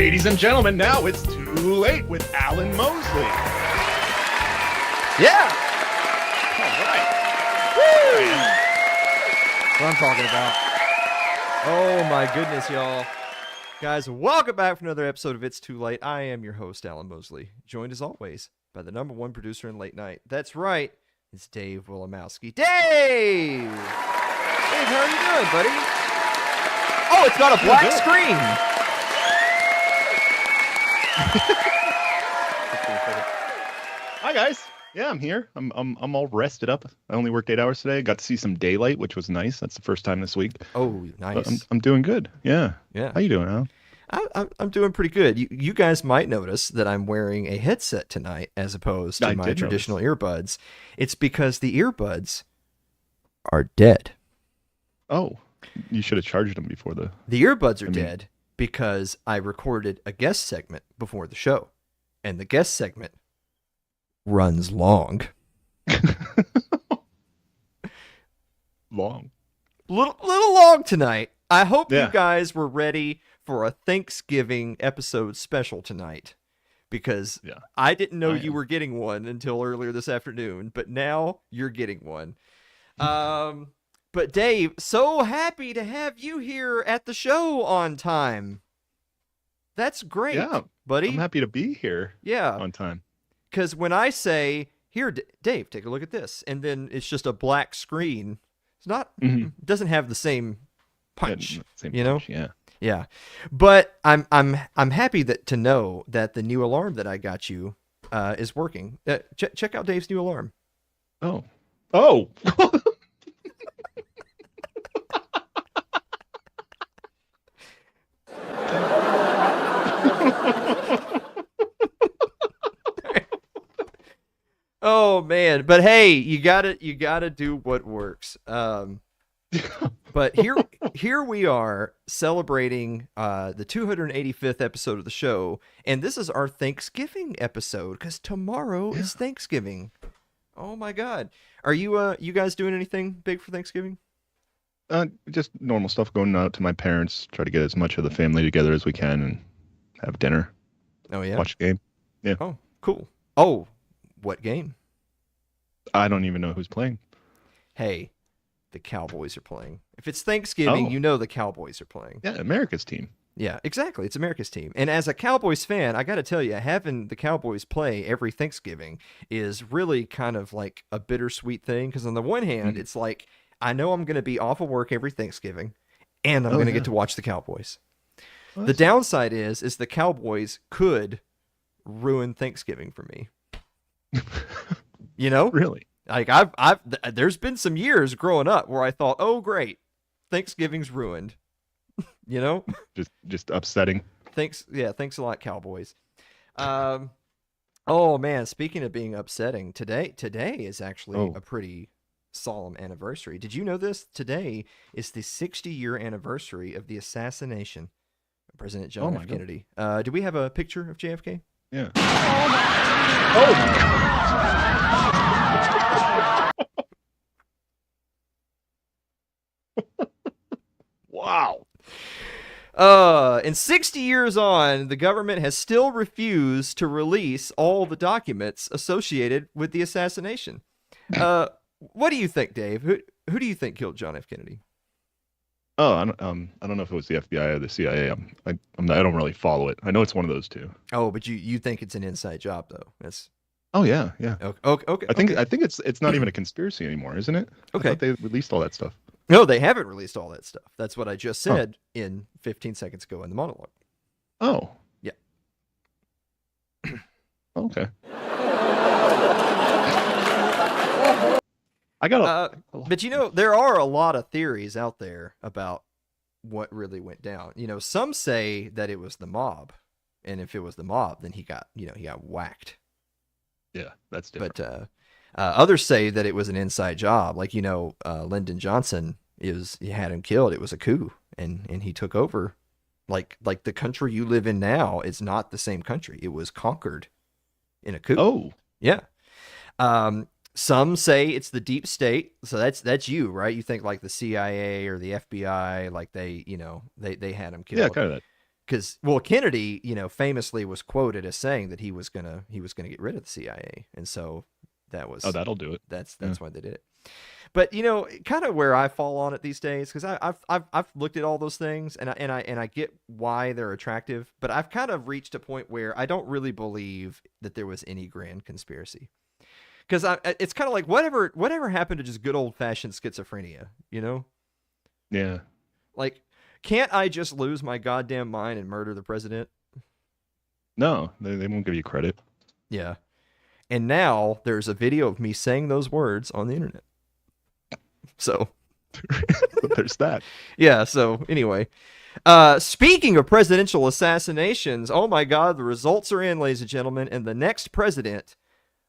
Ladies and gentlemen, now it's Too Late with Alan Mosley. Yeah! All right. Woo! That's what I'm talking about. Oh my goodness, y'all. Guys, welcome back for another episode of It's Too Late. I am your host, Alan Mosley, joined as always by the number one producer in late night. That's right, it's Dave Willimowski. Dave! Dave, how are you doing, buddy? Oh, it's not a black screen! Hi guys. Yeah, I'm here. I'm all rested up. I only worked 8 hours today. Got to see some daylight, which was nice. That's the first time this week. Oh, nice. But I'm doing good. Yeah. Yeah. How you doing, Al? I'm doing pretty good. You guys might notice that I'm wearing a headset tonight as opposed to my traditional earbuds. It's because the earbuds are dead. Oh, you should have charged them before the earbuds are dead because I recorded a guest segment before the show, and the guest segment runs long. Long. Little long tonight. I hope you guys were ready for a Thanksgiving episode special tonight, because I didn't know you were getting one until earlier this afternoon, but now you're getting one. But Dave, so happy to have you here at the show on time. That's great, buddy. I'm happy to be here on time. Because when I say, here, Dave, take a look at this, and then it's just a black screen, it's not, it doesn't have the same punch, Yeah. But I'm happy to know that the new alarm that I got you is working. Check out Dave's new alarm. Oh. Oh man, but hey, you gotta do what works. But here we are celebrating the 285th episode of the show, and this is our Thanksgiving episode because tomorrow is Thanksgiving. Oh my God, are you guys doing anything big for Thanksgiving? Just normal stuff. Going out to my parents, try to get as much of the family together as we can, and have dinner. Oh yeah, watch the game. Yeah. Oh, cool. Oh, what game? I don't even know who's playing. Hey, the Cowboys are playing. If it's Thanksgiving, you know the Cowboys are playing. Yeah, America's team. Yeah, exactly. It's America's team. And as a Cowboys fan, I got to tell you, having the Cowboys play every Thanksgiving is really kind of like a bittersweet thing. Because on the one hand, it's like, I know I'm going to be off of work every Thanksgiving, and I'm going to get to watch the Cowboys. Well, the downside is the Cowboys could ruin Thanksgiving for me. You know? Really? Like there's been some years growing up where I thought, oh great, Thanksgiving's ruined. You know? Just upsetting. Thanks a lot, Cowboys. Oh man, speaking of being upsetting, today is actually a pretty solemn anniversary. Did you know this? Today is the 60-year anniversary of the assassination of President John F. Kennedy. Do we have a picture of JFK? Yeah. Wow. And 60 years on, the government has still refused to release all the documents associated with the assassination. What do you think, Dave? Who do you think killed John F. Kennedy? Oh, I don't know if it was the FBI or the CIA. I don't really follow it. I know it's one of those two. Oh, but you think it's an inside job though? That's. Oh yeah. Okay. I think it's not even a conspiracy anymore, isn't it? Okay. I thought they released all that stuff. No, they haven't released all that stuff. That's what I just said in 15 seconds ago in the monologue. Oh. Yeah. Okay. I got but there are a lot of theories out there about what really went down. Some say that it was the mob, and if it was the mob, then he got whacked. Yeah, that's different. But others say that it was an inside job. Like, Lyndon Johnson he had him killed. It was a coup, and he took over. Like the country you live in now is not the same country. It was conquered in a coup. Oh. Yeah. Some say it's the deep state. So that's you, right? You think like the CIA or the FBI, like they had him killed. Yeah, kind of that. because Kennedy, famously was quoted as saying that he was gonna get rid of the CIA, and so that was that'll do it. That's why they did it. But kind of where I fall on it these days, because I've looked at all those things, and I get why they're attractive, but I've kind of reached a point where I don't really believe that there was any grand conspiracy, because it's kind of like whatever happened to just good old fashioned schizophrenia, Yeah. Like, can't I just lose my goddamn mind and murder the president? No, they won't give you credit. Yeah. And now there's a video of me saying those words on the internet. So there's that. Yeah. So anyway, speaking of presidential assassinations, oh my God, the results are in, ladies and gentlemen, and the next president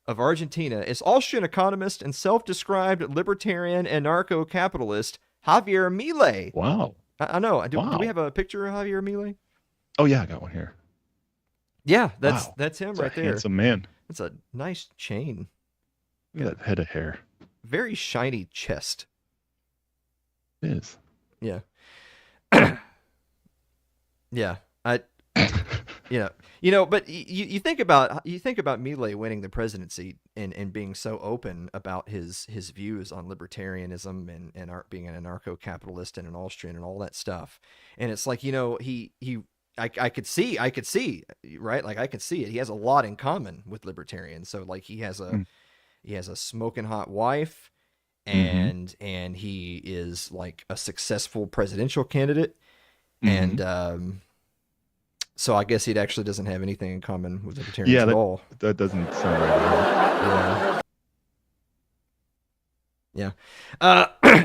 of Argentina is Austrian economist and self-described libertarian anarcho-capitalist Javier Milei. Wow. I know. Do we have a picture of Javier Milei? Oh yeah, I got one here. Yeah, that's him right there. Handsome man. It's a nice chain. Look at that head of hair. Very shiny chest. It is. Yeah. Yeah. But you think about Milei winning the presidency and being so open about his views on libertarianism and being an anarcho-capitalist and an Austrian and all that stuff. And it's like, I could see, right? Like I could see it. He has a lot in common with libertarians. So like he has a smoking hot wife, and he is like a successful presidential candidate. And so I guess he actually doesn't have anything in common with libertarians at all. That doesn't sound right. Yeah.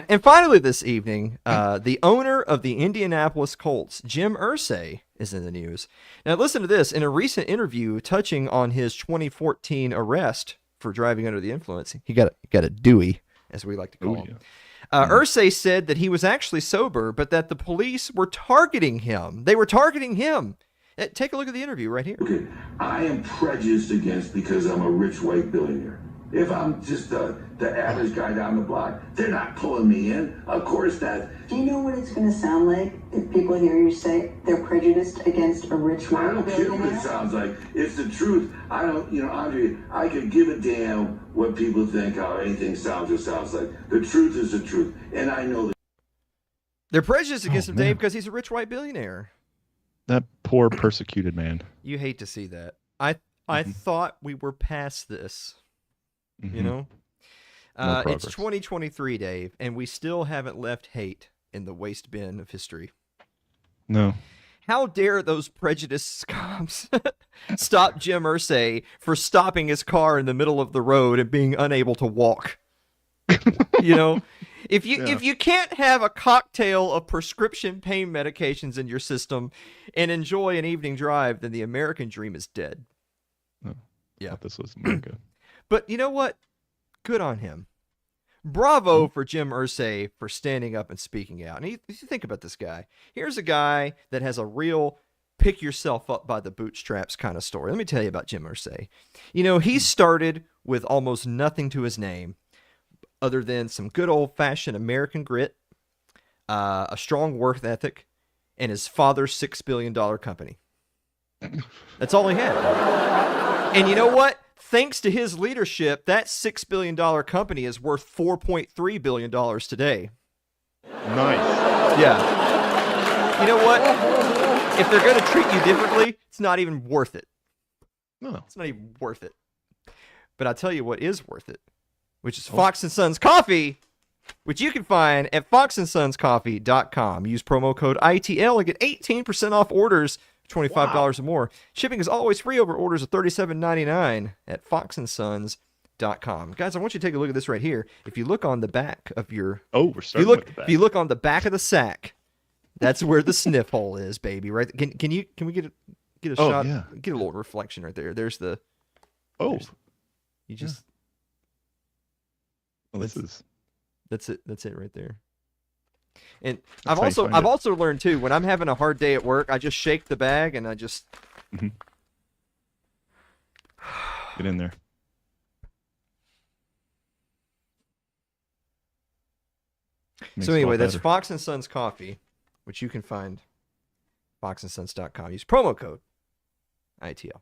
And finally this evening, the owner of the Indianapolis Colts, Jim Irsay, is in the news. Now listen to this. In a recent interview touching on his 2014 arrest for driving under the influence, he got a Dewey, as we like to call him. Irsay said that he was actually sober, but that the police were targeting him. They were targeting him. Take a look at the interview right here. Okay, I am prejudiced against because I'm a rich white billionaire. If I'm just the average guy down the block, they're not pulling me in. Of course that. Do you know what it's going to sound like if people hear you say they're prejudiced against a rich white billionaire? I don't care what it sounds like. It's the truth. I don't, Andre, I could give a damn what people think, how anything sounds or sounds like. The truth is the truth, and I know that. They're prejudiced against him, Dave, because he's a rich white billionaire. That poor persecuted man. You hate to see that. I thought we were past this. It's 2023, Dave, and we still haven't left hate in the waste bin of history. No. How dare those prejudiced scums stop Jim Irsay for stopping his car in the middle of the road and being unable to walk? If you can't have a cocktail of prescription pain medications in your system and enjoy an evening drive, then the American dream is dead. Oh, yeah, this was America. But you know what? Good on him. Bravo for Jim Irsay for standing up and speaking out. And you think about this guy. Here's a guy that has a real pick yourself up by the bootstraps kind of story. Let me tell you about Jim Irsay. He started with almost nothing to his name, other than some good old-fashioned American grit, a strong work ethic, and his father's $6 billion company. That's all he had. And you know what? Thanks to his leadership, that $6 billion company is worth $4.3 billion today. Nice. Yeah. You know what? If they're going to treat you differently, it's not even worth it. No. It's not even worth it. But I'll tell you what is worth it, which is Fox & Sons Coffee, which you can find at foxandsonscoffee.com. Use promo code ITL and get 18% off orders, $25 or more. Shipping is always free over orders of $37.99 at foxandsons.com. Guys, I want you to take a look at this right here. If you look on the back of your... Oh, we're starting with the back. If you look on the back of the sack, that's where the sniff hole is, baby. Right? Can we get a shot? Yeah. Get a little reflection right there. There's the... Oh. You just... Well, this is... That's it right there. And I've also learned too, when I'm having a hard day at work, I just shake the bag and I just get in there. So anyway, that's Fox & Sons Coffee, which you can find foxandSons.com. Use promo code ITL.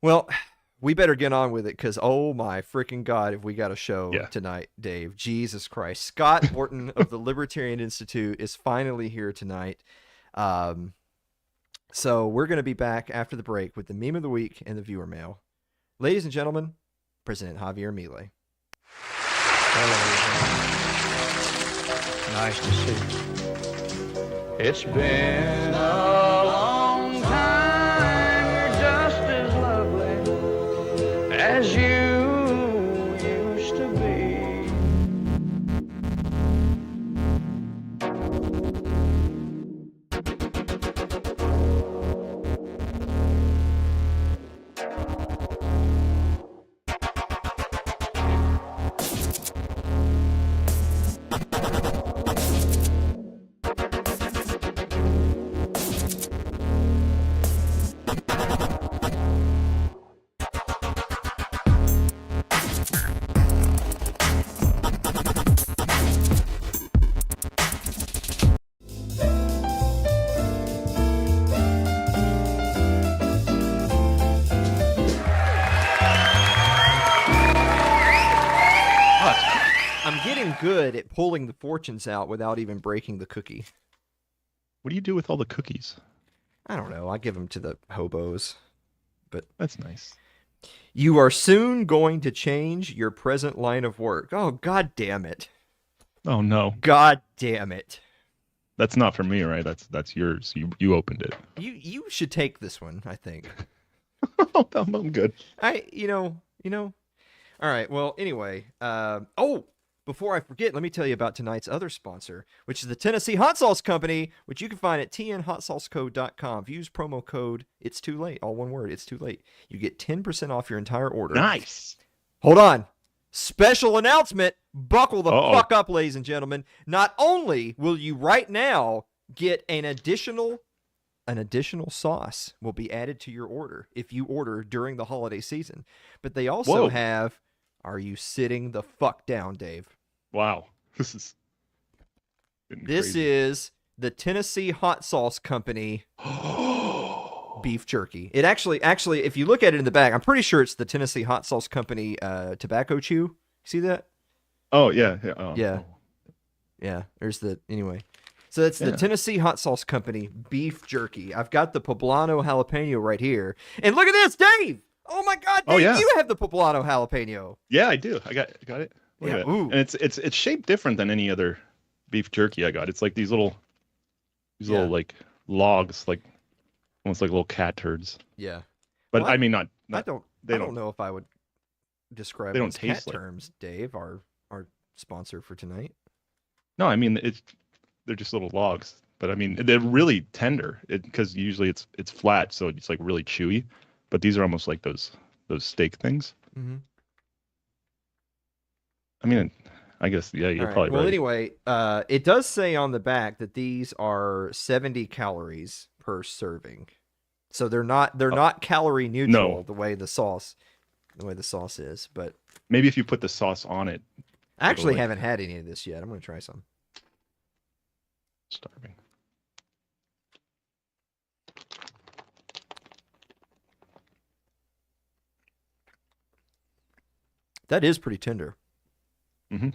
Well, we better get on with it because, oh my freaking God, if we got a show tonight, Dave. Jesus Christ. Scott Horton of the Libertarian Institute is finally here tonight. So we're going to be back after the break with the meme of the week and the viewer mail. Ladies and gentlemen, President Javier Milei. Hello. Nice to see you. It's been a long time. You're just as lovely as you used to be. Good at pulling the fortunes out without even breaking the cookie. What do you do with all the cookies? I don't know. I give them to the hobos. But that's nice. You are soon going to change your present line of work. Oh, God damn it. Oh, no. God damn it. That's not for me, right? That's yours. You opened it. You should take this one, I think. I'm good. You know. All right. Well, anyway. Before I forget, let me tell you about tonight's other sponsor, which is the Tennessee Hot Sauce Company, which you can find at tnhotsaucecode.com. If you use promo code, it's too late. All one word, it's too late. You get 10% off your entire order. Nice. Hold on. Special announcement. Buckle the fuck up, ladies and gentlemen. Not only will you right now get an additional sauce will be added to your order if you order during the holiday season, but they also have, are you sitting the fuck down, Dave? Wow. This is the Tennessee Hot Sauce Company beef jerky. It actually, if you look at it in the back, I'm pretty sure it's the Tennessee Hot Sauce Company tobacco chew. See that? Oh, yeah. Yeah. There's anyway. So that's the Tennessee Hot Sauce Company beef jerky. I've got the poblano jalapeno right here. And look at this, Dave! Oh my God, Dave, you have the poblano jalapeno. Yeah, I do. I got it. Look at it. Ooh. And it's shaped different than any other beef jerky I got. It's like these little like logs, like almost like little cat turds. Yeah. But I mean, not I don't know if I would describe they them don't as taste cat like terms, Dave, our sponsor for tonight. No, I mean they're just little logs. But I mean they're really tender because usually it's flat, so it's like really chewy. But these are almost like those steak things. Mm-hmm. I mean, I guess, yeah, you're probably right. Well, anyway, it does say on the back that these are 70 calories per serving. So they're not calorie neutral the way the sauce is, but maybe if you put the sauce on it. I actually haven't had any of this yet. I'm going to try some. Starving. That is pretty tender. Mm-hmm.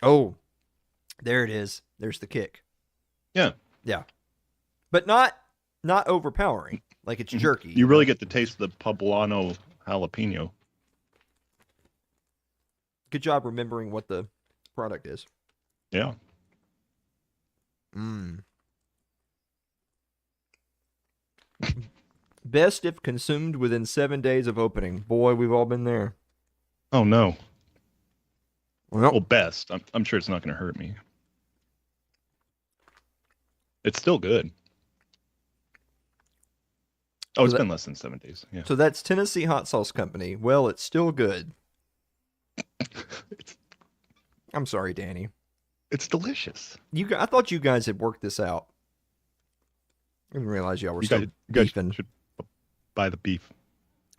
Oh, there it is. There's the kick. Yeah. Yeah. But not overpowering. Like it's jerky. You really get to taste the poblano jalapeno. Good job remembering what the product is. Yeah. Best if consumed within 7 days of opening. Boy, we've all been there. Oh, no. Well, best. I'm sure it's not going to hurt me. It's still good. Oh, it's been less than 7 days. Yeah. So that's Tennessee Hot Sauce Company. Well, it's still good. I'm sorry, Danny. It's delicious. I thought you guys had worked this out. I didn't realize y'all were still beefing. Should buy the beef.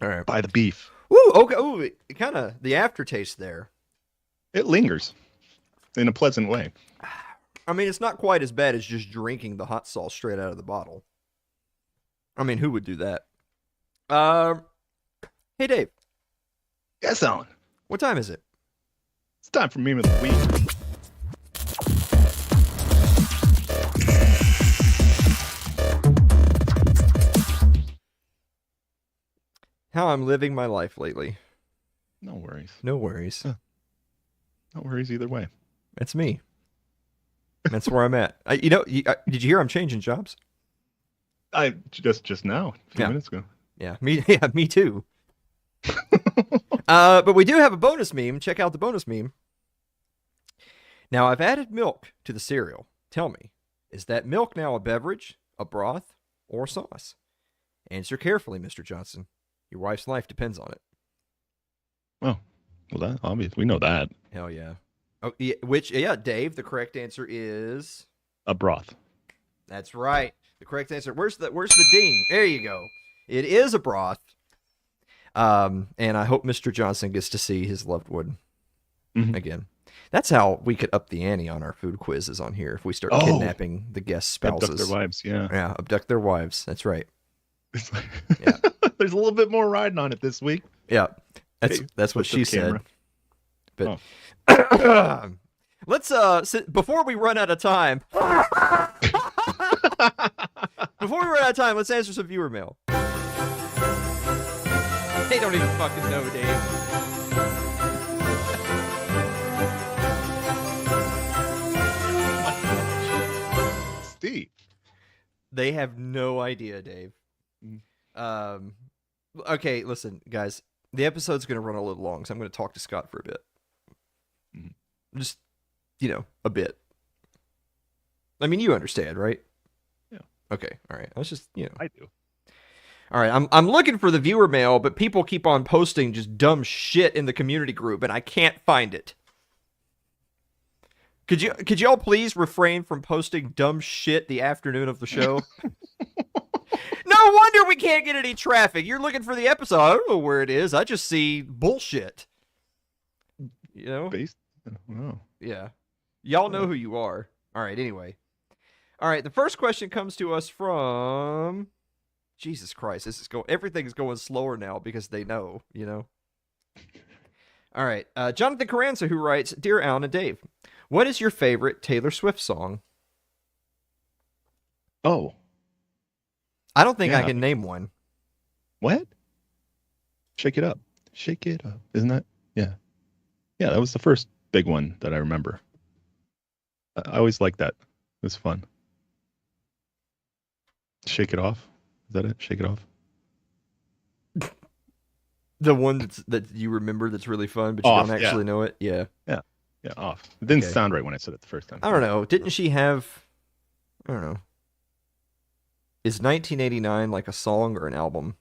All right. Buy the beef. Ooh, okay. Ooh, kind of the aftertaste there. It lingers in a pleasant way. I mean, it's not quite as bad as just drinking the hot sauce straight out of the bottle. I mean, who would do that? Hey, Dave. Yes, Alan. What time is it? It's time for meme of the week. How I'm living my life lately. No worries. No worries. No worries either way. That's me. That's where I'm at. Did you hear I'm changing jobs? I just now, a few minutes ago. Yeah, me too. But we do have a bonus meme. Check out the bonus meme. Now, I've added milk to the cereal. Tell me, is that milk now a beverage, a broth, or sauce? Answer carefully, Mr. Johnson. Your wife's life depends on it. Oh, well, that obvious. We know that. Hell yeah. Oh, yeah, Dave, the correct answer is A broth. That's right. The correct answer. Where's the ding? There you go. It is a broth. And I hope Mr. Johnson gets to see his loved one again. That's how we could up the ante on our food quizzes on here if we start kidnapping the guest spouses. Abduct their wives, yeah. Yeah, abduct their wives. That's right. Yeah. There's a little bit more riding on it this week. Yeah. That's what she said. But let's before we run out of time. Let's answer some viewer mail. They don't even fucking know, Dave. Steve. They have no idea, Dave. Okay, listen, guys. The episode's going to run a little long, so I'm going to talk to Scott for a bit. Just, a bit. I mean, you understand, right? Yeah. Okay, all right. I was just, I do. All right, I'm looking for the viewer mail, but people keep on posting just dumb shit in the community group, and I can't find it. Could y'all please refrain from posting dumb shit the afternoon of the show? No wonder we can't get any traffic. You're looking for the episode. I don't know where it is. I just see bullshit. Based? Oh. Yeah. Y'all know who you are. All right, anyway. All right, the first question comes to us from... Jesus Christ, everything's going slower now because they know, All right, Jonathan Carranza, who writes, Dear Alan and Dave, what is your favorite Taylor Swift song? Oh. I don't think I can name one. What? Shake It Up. Shake It Up. Isn't that? Yeah. Yeah, that was the first big one that I remember. I always liked that. It was fun. Shake It Off. Is that it? Shake It Off. The one that you remember that's really fun, but you don't actually know it? Yeah. Yeah. Yeah, Off. It didn't sound right when I said it the first time. I don't know. Didn't she have... I don't know. Is 1989 like a song or an album?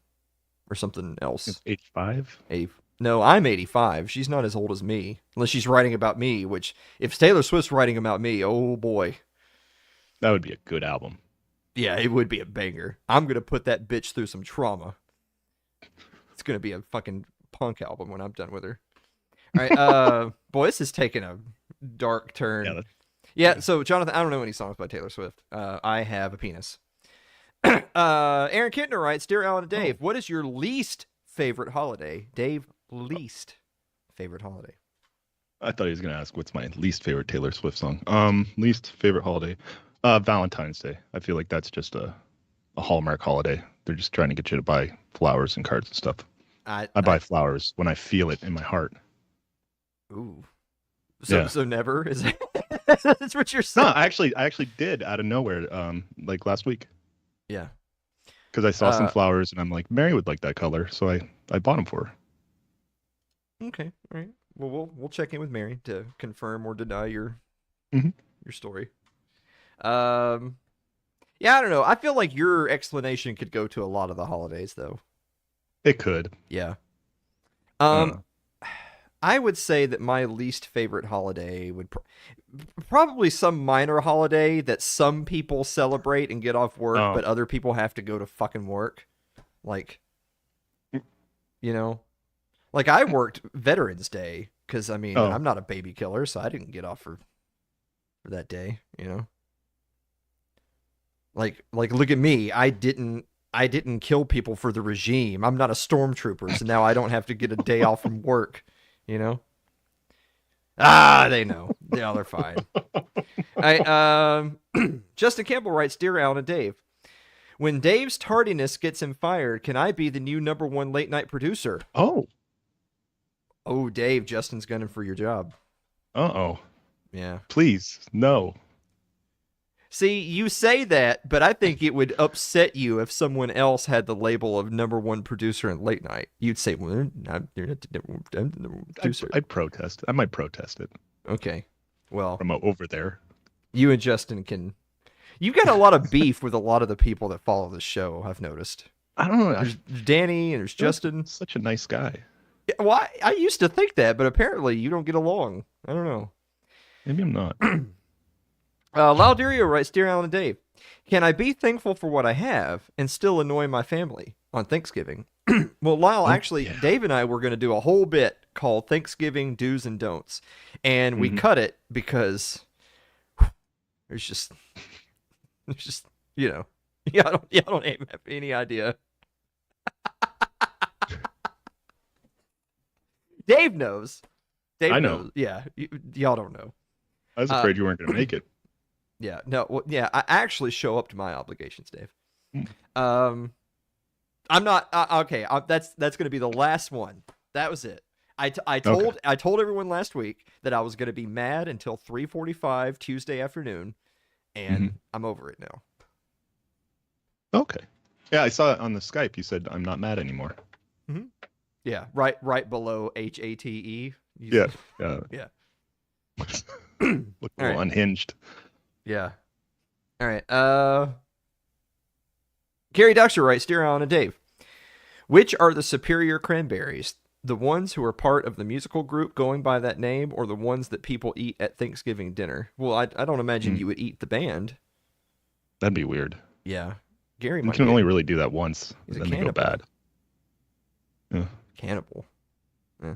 Or something else? It's 85? No, I'm 85. She's not as old as me. Unless she's writing about me, which... If Taylor Swift's writing about me, oh boy. That would be a good album. Yeah, it would be a banger. I'm going to put that bitch through some trauma. It's going to be a fucking punk album when I'm done with her. All right, boy, this is taking a dark turn. Yeah, so, Jonathan, I don't know any songs by Taylor Swift. I have a penis. Aaron Kintner writes, Dear Alan and Dave, what is your least favorite holiday? Dave, least favorite holiday. I thought he was going to ask what's my least favorite Taylor Swift song. Least favorite holiday. Valentine's Day. I feel like that's just a Hallmark holiday. They're just trying to get you to buy flowers and cards and stuff. I buy flowers when I feel it in my heart. Ooh. So never is it? That's what you're saying. No, I actually did out of nowhere. Like last week. Yeah. Because I saw some flowers and I'm like, Mary would like that color, so I bought them for her. Okay, all right. Well, we'll check in with Mary to confirm or deny your story. Yeah, I don't know. I feel like your explanation could go to a lot of the holidays, though. It could. Yeah. I would say that my least favorite holiday would probably some minor holiday that some people celebrate and get off work, but other people have to go to fucking work. Like, like I worked Veterans Day because, I'm not a baby killer, so I didn't get off for for that day, Like look at me. I didn't kill people for the regime. I'm not a stormtrooper, so now I don't have to get a day off from work, They know. Yeah, they're fine. Justin Campbell writes, Dear Alan and Dave, when Dave's tardiness gets him fired, can I be the new #1 late night producer? Oh, Dave, Justin's gunning for your job. uh-oh. Yeah. Please, no. See, you say that, but I think it would upset you if someone else had the label of #1 producer in late night. You'd say, well, you're not the producer. I'd protest. I might protest it. Okay. Well, from over there. You and Justin can... You've got a lot of beef with a lot of the people that follow the show, I've noticed. I don't know. There's Danny and there's Justin. Such a nice guy. Yeah, well, I used to think that, but apparently you don't get along. I don't know. Maybe I'm not. Lauderio writes, Dear Alan and Dave, can I be thankful for what I have and still annoy my family on Thanksgiving? Well, Lyle, actually, yeah. Dave and I were going to do a whole bit called Thanksgiving Do's and Don'ts. And we cut it because there's just, I don't have any idea. Dave knows. I know. Knows. Yeah, y'all don't know. I was afraid you weren't going to make it. Yeah, no, well, yeah, I actually show up to my obligations, Dave. I'm not okay. That's going to be the last one. That was it. I told everyone last week that I was going to be mad until 3:45 Tuesday afternoon, and I'm over it now. Okay. Yeah, I saw it on the Skype. You said I'm not mad anymore. Mm-hmm. Yeah, right below HATE. Yeah. Yeah. Look a little unhinged. Yeah. All right. Gary Duxer writes, Dear Alan and Dave, which are the superior cranberries? The ones who are part of the musical group going by that name, or the ones that people eat at Thanksgiving dinner? Well, I don't imagine you would eat the band. That'd be weird. Yeah. Gary You can only really do that once, and then they go bad. Yeah. Cannibal. Yeah.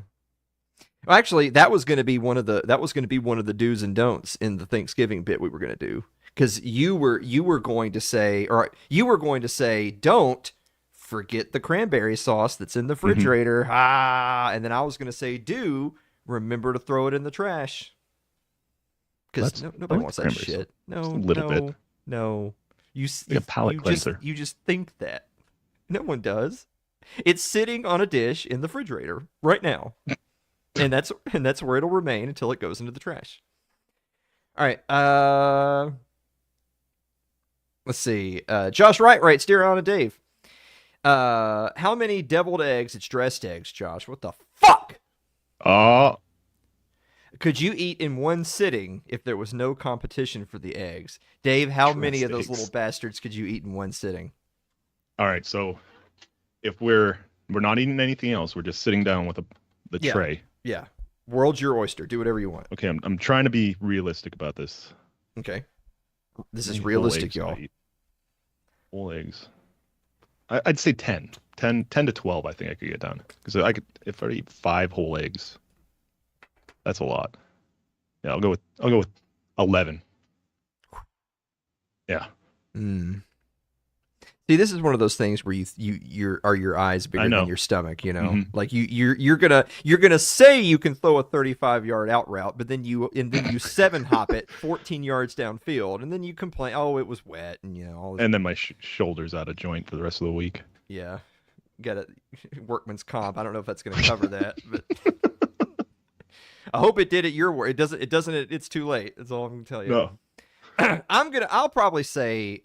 Well, actually, that was going to be one of the do's and don'ts in the Thanksgiving bit we were going to do, because you were going to say don't forget the cranberry sauce that's in the refrigerator. And then I was going to say remember to throw it in the trash, because nobody wants that shit. No. You just think that. No one does. It's sitting on a dish in the refrigerator right now. And that's where it'll remain until it goes into the trash. All right. Let's see. Josh Wright writes, Dear Alan and Dave, how many deviled eggs? It's dressed eggs, Josh. What the fuck? Could you eat in one sitting if there was no competition for the eggs? Dave, how many of those little bastards could you eat in one sitting? All right. So if we're not eating anything else, we're just sitting down with the tray. Yeah. World's your oyster. Do whatever you want. Okay, I'm trying to be realistic about this. Okay. This is realistic, y'all. Whole eggs. I'd say 10 to 12. I think I could get down, because if I eat 5 whole eggs, that's a lot. Yeah, I'll go with 11. Yeah. See, this is one of those things where your eyes bigger than your stomach, Like you're gonna say you can throw a 35-yard out route, but then you 7-hop it 14 yards downfield, and then you complain, oh, it was wet, and all this. And then my shoulder's out of joint for the rest of the week. Yeah, got a workman's comp. I don't know if that's gonna cover that, but I hope it did at your work. It doesn't. It's too late. That's all I'm gonna tell you. No. I'll probably say.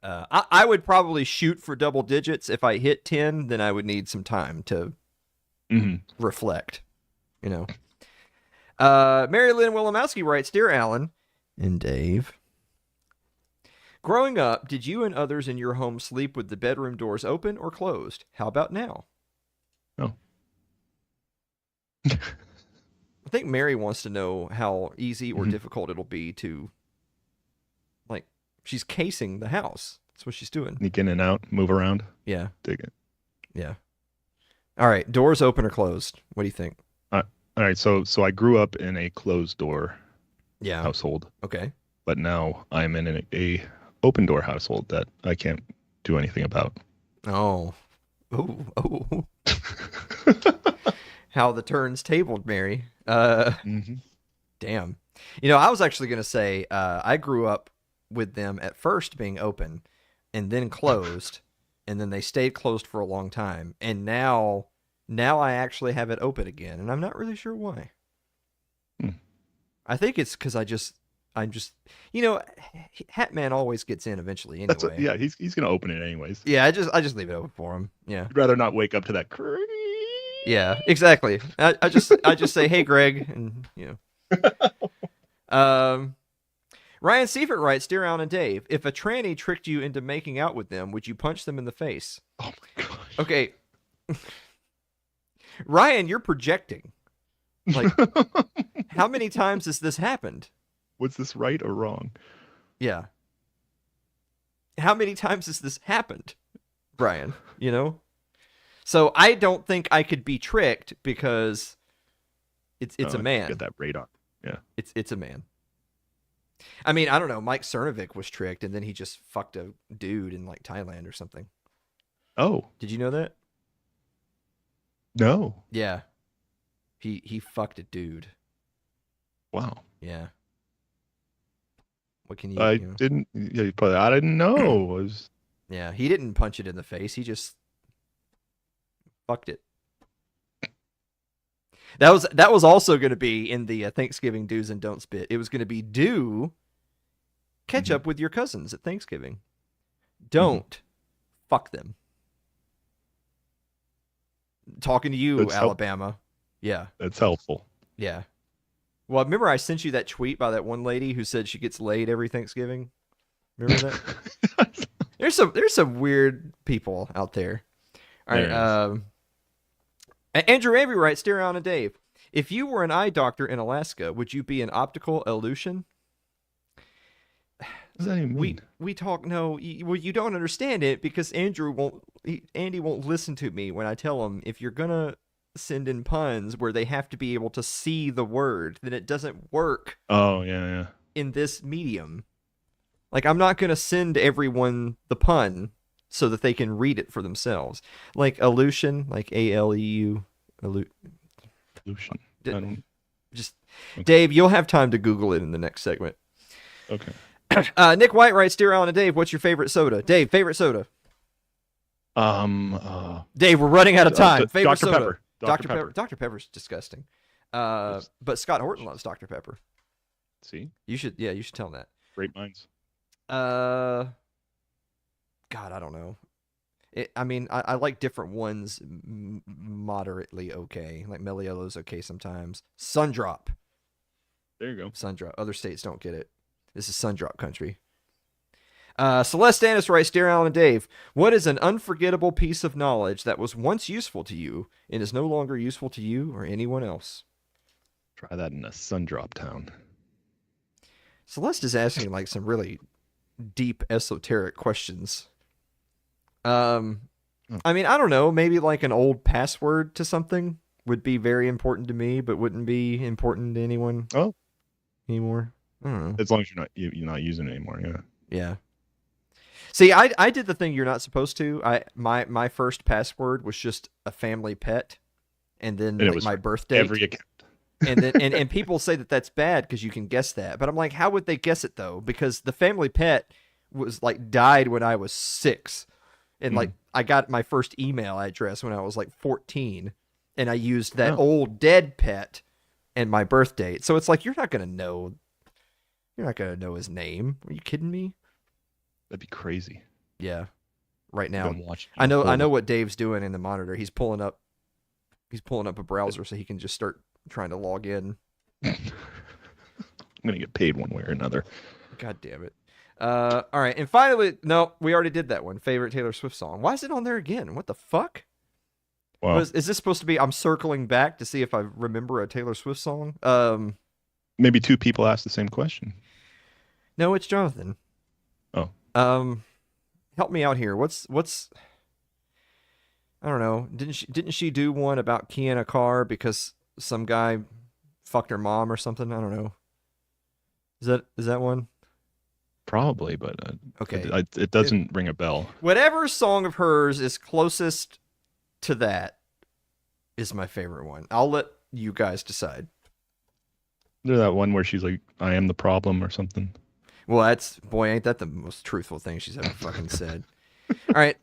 I would probably shoot for double digits. If I hit 10, then I would need some time to reflect, Mary Lynn Wilimowski writes, Dear Alan and Dave, growing up, did you and others in your home sleep with the bedroom doors open or closed? How about now? No. I think Mary wants to know how easy or difficult it'll be to, she's casing the house. That's what she's doing. Sneak in and out, move around. Yeah. Dig it. Yeah. All right. Doors open or closed? What do you think? All right. So I grew up in a closed door Yeah. household, Okay. but now I'm in a open door household that I can't do anything about. Oh. Oh. How the turns tabled, Mary. Mm-hmm. Damn. You know, I was actually going to say I grew up with them at first being open and then closed, and then they stayed closed for a long time. And now I actually have it open again, and I'm not really sure why. I think it's because I'm just, you know, Hatman always gets in eventually anyway. Yeah, he's gonna open it anyways. Yeah, I just leave it open for him. Yeah. I'd rather not wake up to that. Yeah, exactly. I just say, hey, Greg, and you know. Ryan Seifert writes, Dear Alan and Dave, if a tranny tricked you into making out with them, would you punch them in the face? Oh my gosh. Okay. Ryan, you're projecting. Like, how many times has this happened? Was this right or wrong? Yeah. How many times has this happened, Brian? You know? So I don't think I could be tricked because it's a man. Get that radar. Yeah. It's a man. I mean, I don't know. Mike Cernovic was tricked, and then he just fucked a dude in like Thailand or something. Oh. Did you know that? No. Yeah. He fucked a dude. Wow. Yeah. What can you? I you know? didn't. Yeah, probably. I didn't know. Was. Yeah, he didn't punch it in the face. He just fucked it. That was also going to be in the Thanksgiving do's and don'ts bit. It was going to be do catch up with your cousins at Thanksgiving. Don't fuck them. Talking to you, That's Alabama. Yeah. That's helpful. Yeah. Well, remember I sent you that tweet by that one lady who said she gets laid every Thanksgiving? Remember that? There's some weird people out there. All right. Andrew Avery writes, Dear Alan and Dave, if you were an eye doctor in Alaska, would you be an optical illusion? What does that even mean? We talk. No, you don't understand it because Andy won't listen to me when I tell him if you're gonna send in puns where they have to be able to see the word, then it doesn't work. Oh yeah. In this medium, like I'm not gonna send everyone the pun so that they can read it for themselves. Like Aleutian, like ALEU. Aleutian. Just Dave, you'll have time to Google it in the next segment. Okay. Nick White writes, Dear Alan and Dave, what's your favorite soda? Dave, favorite soda. Dave, we're running out of time. Favorite Dr. soda. Pepper. Dr. Pepper. Dr. Pepper's disgusting. But Scott Horton loves Dr. Pepper. See? You should tell him that. Great minds. God, I don't know. I like different ones moderately okay. Like Meliolo's okay sometimes. Sundrop. There you go. Sundrop. Other states don't get it. This is Sundrop country. Celeste Annis writes, Dear Alan and Dave, what is an unforgettable piece of knowledge that was once useful to you and is no longer useful to you or anyone else? Try that in a Sundrop town. Celeste is asking like some really deep esoteric questions. I mean, I don't know. Maybe like an old password to something would be very important to me, but wouldn't be important to anyone anymore. I don't know. As long as you're not using it anymore. Yeah. Yeah. See, I did the thing you're not supposed to. My first password was just a family pet, and then like my birth date. Every account. And then and people say that that's bad because you can guess that. But I'm like, how would they guess it though? Because the family pet was like died when I was 6, and like I got my first email address when I was like 14, and I used that old dead pet and my birth date. So it's like you're not gonna know his name. Are you kidding me? That'd be crazy. Yeah. Right now. I know what Dave's doing in the monitor. He's pulling up a browser so he can just start trying to log in. I'm gonna get paid one way or another. God damn it. All right, and finally, no, we already did that one. Favorite Taylor Swift song. Why is it on there again? What the fuck? Wow. Is this supposed to be? I'm circling back to see if I remember a Taylor Swift song. Maybe 2 people asked the same question. No, it's Jonathan. Oh. Help me out here. What's? I don't know. Didn't she do one about Kiana Carr because some guy fucked her mom or something? I don't know. Is that one? Probably, but Okay. it doesn't ring a bell. Whatever song of hers is closest to that is my favorite one. I'll let you guys decide. There's that one where she's like, "I am the problem" or something. Well, ain't that the most truthful thing she's ever fucking said. All right,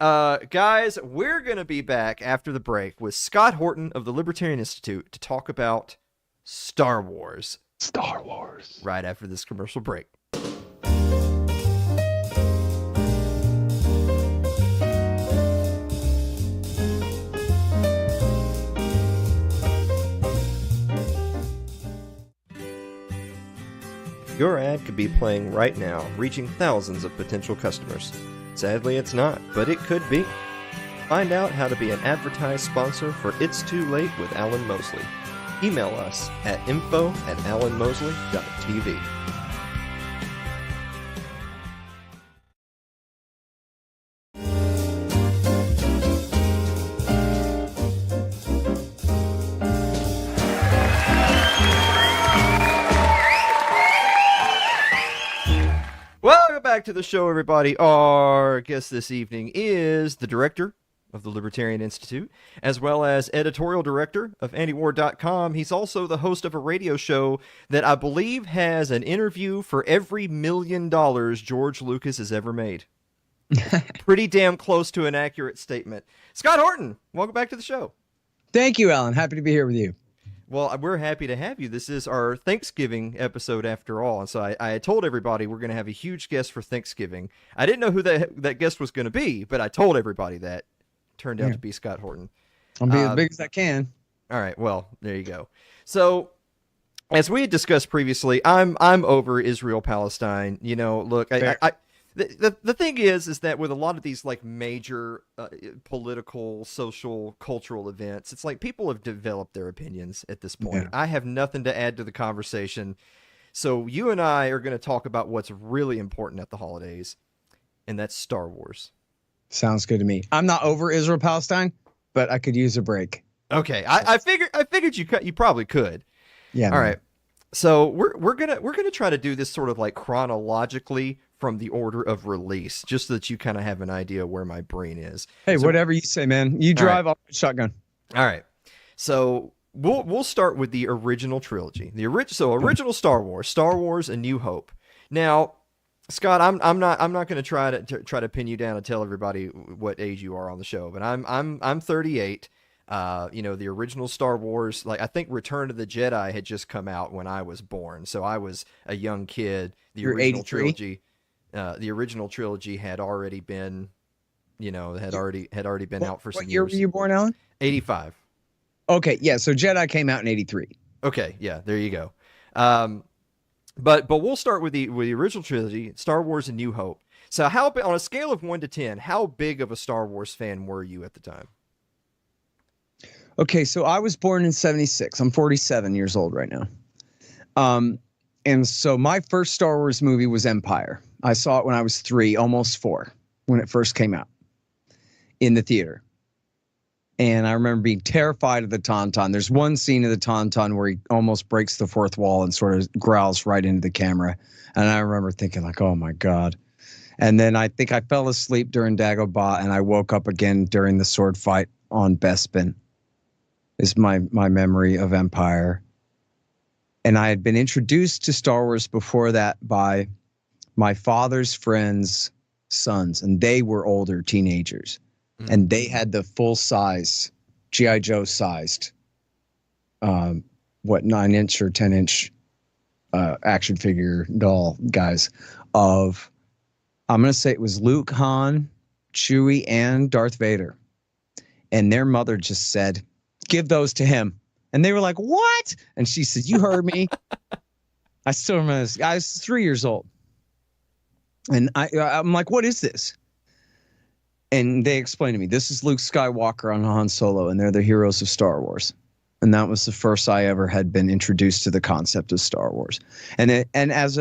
guys, we're going to be back after the break with Scott Horton of the Libertarian Institute to talk about Star Wars. Star Wars. Right after this commercial break. Your ad could be playing right now, reaching thousands of potential customers. Sadly, it's not, but it could be. Find out how to be an advertised sponsor for It's Too Late with Alan Mosley. Email us at info@alanmosley.tv. Welcome back to the show, everybody. Our guest this evening is the director of the Libertarian Institute, as well as editorial director of antiwar.com. He's also the host of a radio show that I believe has an interview for every $1 million George Lucas has ever made. Pretty damn close to an accurate statement. Scott Horton, welcome back to the show. Thank you, Alan. Happy to be here with you. Well, we're happy to have you. This is our Thanksgiving episode after all. And so I had told everybody we're going to have a huge guest for Thanksgiving. I didn't know who that guest was going to be, but I told everybody that. Turned out to be Scott Horton. I'll be as big as I can. All right. Well, there you go. So as we had discussed previously, I'm over Israel-Palestine. You know, look, the thing is that with a lot of these like major political, social, cultural events, it's like people have developed their opinions at this point. Yeah. I have nothing to add to the conversation. So you and I are going to talk about what's really important at the holidays, and that's Star Wars. Sounds good to me. I'm not over Israel-Palestine, but I could use a break. Okay, I figured you probably could. Yeah. All right. So we're gonna try to do this sort of like chronologically from the order of release, just so that you kind of have an idea where my brain is. Hey, so, whatever you say, man. You drive off the shotgun. All right. So we'll start with the original trilogy. Original Star Wars: A New Hope. Now, Scott, I'm not going to try to pin you down and tell everybody what age you are on the show, but I'm 38. The original Star Wars, like I think Return of the Jedi had just come out when I was born, so I was a young kid. You're 83? The original trilogy had already been, had already been out for some years. What year were you born, Alan? 85. Okay, yeah. So Jedi came out in 83. Okay, yeah. There you go. But we'll start with the original trilogy, Star Wars: A New Hope. So on a scale of 1 to 10, how big of a Star Wars fan were you at the time? Okay, so I was born in 76. I'm 47 years old right now. And so my first Star Wars movie was Empire. I saw it when I was 3, almost 4, when it first came out in the theater. And I remember being terrified of the Tauntaun. There's one scene of the Tauntaun where he almost breaks the fourth wall and sort of growls right into the camera. And I remember thinking like, oh my God. And then I think I fell asleep during Dagobah and I woke up again during the sword fight on Bespin is my memory of Empire. And I had been introduced to Star Wars before that by my father's friends' sons, and they were older teenagers. And they had the full size, G.I. Joe sized, 9-inch or 10-inch action figure doll guys of, I'm going to say it was Luke, Han, Chewie, and Darth Vader. And their mother just said, give those to him. And they were like, what? And she said, you heard me. I still remember this. I was 3 years old. And I'm like, what is this? And they explained to me, this is Luke Skywalker and Han Solo, and they're the heroes of Star Wars. And that was the first I ever had been introduced to the concept of Star Wars. And as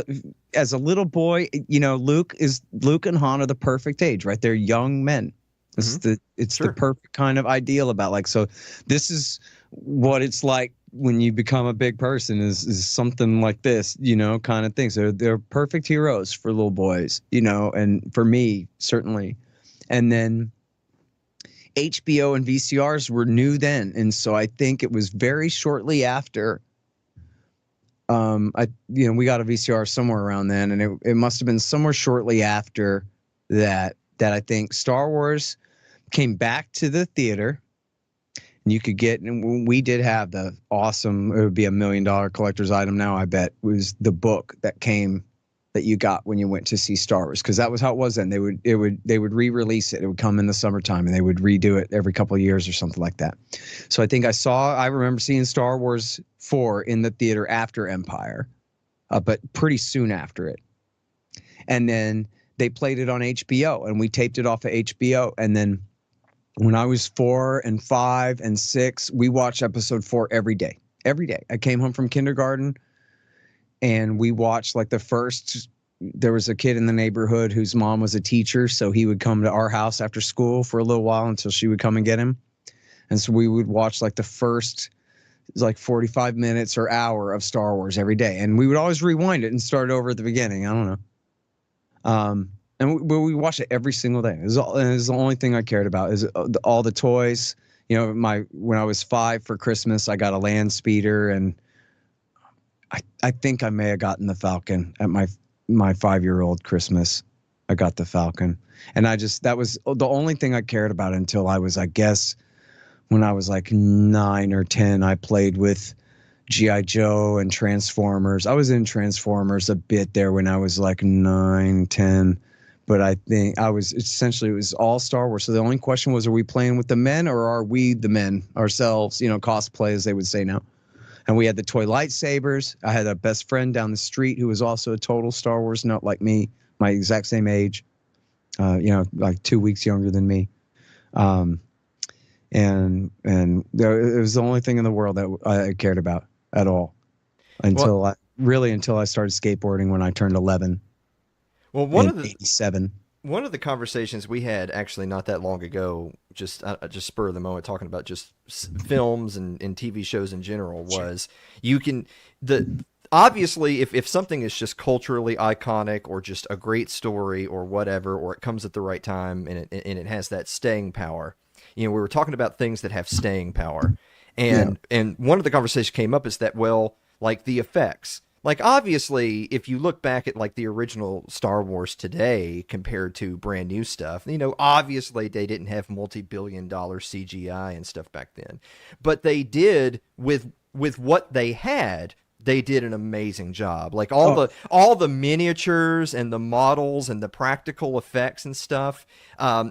a little boy, Luke and Han are the perfect age, right? They're young men. It's the perfect kind of ideal about so this is what it's like when you become a big person is something like this, you know, kind of things. They're perfect heroes for little boys, you know, and for me certainly. And then HBO and VCRs were new then, and so I think it was very shortly after. We got a VCR somewhere around then, and it must have been somewhere shortly after that I think Star Wars came back to the theater. And you could get, and we did have the awesome, it would be $1 million collector's item now, I bet, was the book that you got when you went to see Star Wars, because that was how it was then. They would re-release it. It would come in the summertime, and they would redo it every couple of years or something like that. So I think I remember seeing Star Wars 4 in the theater after Empire, but pretty soon after it. And then they played it on HBO, and we taped it off of HBO, and then when I was 4 and 5 and 6, we watched episode 4 every day. Every day. I came home from kindergarten and we watched like there was a kid in the neighborhood whose mom was a teacher. So he would come to our house after school for a little while until she would come and get him. And so we would watch like the first 45 minutes or hour of Star Wars every day. And we would always rewind it and start over at the beginning. I don't know. And we watched it every single day. It was the only thing I cared about is all the toys. You know, when I was 5 for Christmas, I got a land speeder, and I think I may have gotten the Falcon at my 5-year-old Christmas. I got the Falcon, and that was the only thing I cared about until I was, I guess, when I was like 9 or 10. I played with G.I. Joe and Transformers. I was in Transformers a bit there when I was like 9, 10. But I think it was all Star Wars. So the only question was, are we playing with the men or are we the men ourselves, you know, cosplay as they would say now. And we had the toy lightsabers. I had a best friend down the street who was also a total Star Wars nut like me, my exact same age, like 2 weeks younger than me. And it was the only thing in the world that I cared about at all until I started skateboarding when I turned 11. Well, 87. One of the conversations we had actually not that long ago, just spur of the moment, talking about just films and TV shows in general, was obviously if something is just culturally iconic or just a great story or whatever, or it comes at the right time and it has that staying power. You know, we were talking about things that have staying power, and one of the conversations came up is that, well, like the effects. Like, obviously, if you look back at, like, the original Star Wars today compared to brand new stuff, you know, obviously they didn't have multi-billion-dollar CGI and stuff back then. But they did, with what they had, they did an amazing job. Like, all the miniatures and the models and the practical effects and stuff.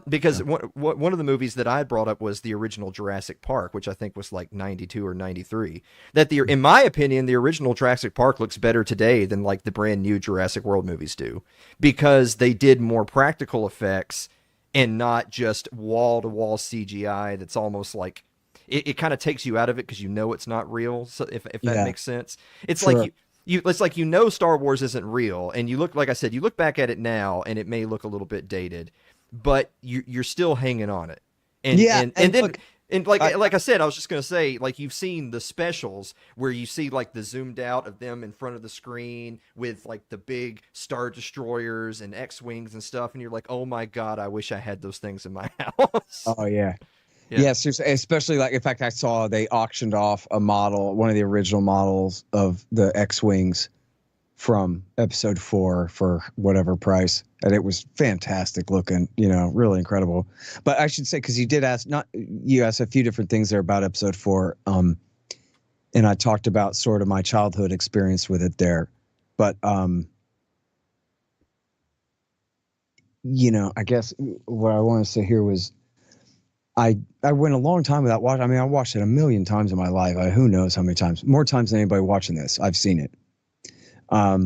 Because one of the movies that I brought up was the original Jurassic Park, which I think was like 92 or 93. In my opinion, the original Jurassic Park looks better today than like the brand new Jurassic World movies do, because they did more practical effects and not just wall-to-wall CGI that's almost like, it kind of takes you out of it because you know it's not real. So if that makes sense, it's sure. Like it's like, you know, Star Wars isn't real, and you look, like I said, you look back at it now and it may look a little bit dated, but you're still hanging on it. Like I said, I was just gonna say, like, you've seen the specials where you see like the zoomed out of them in front of the screen with like the big Star Destroyers and X-Wings and stuff, and you're like, oh my God, I wish I had those things in my house. Oh yeah. Yes, especially like, in fact, I saw they auctioned off a model, one of the original models of the X-Wings from episode 4 for whatever price. And it was fantastic looking, you know, really incredible. But I should say, because you asked a few different things there about episode 4. And I talked about sort of my childhood experience with it there. But, you know, I guess what I want to say here was, I went a long time without watching. I mean, I watched it a million times in my life. Who knows how many times? More times than anybody watching this. I've seen it. But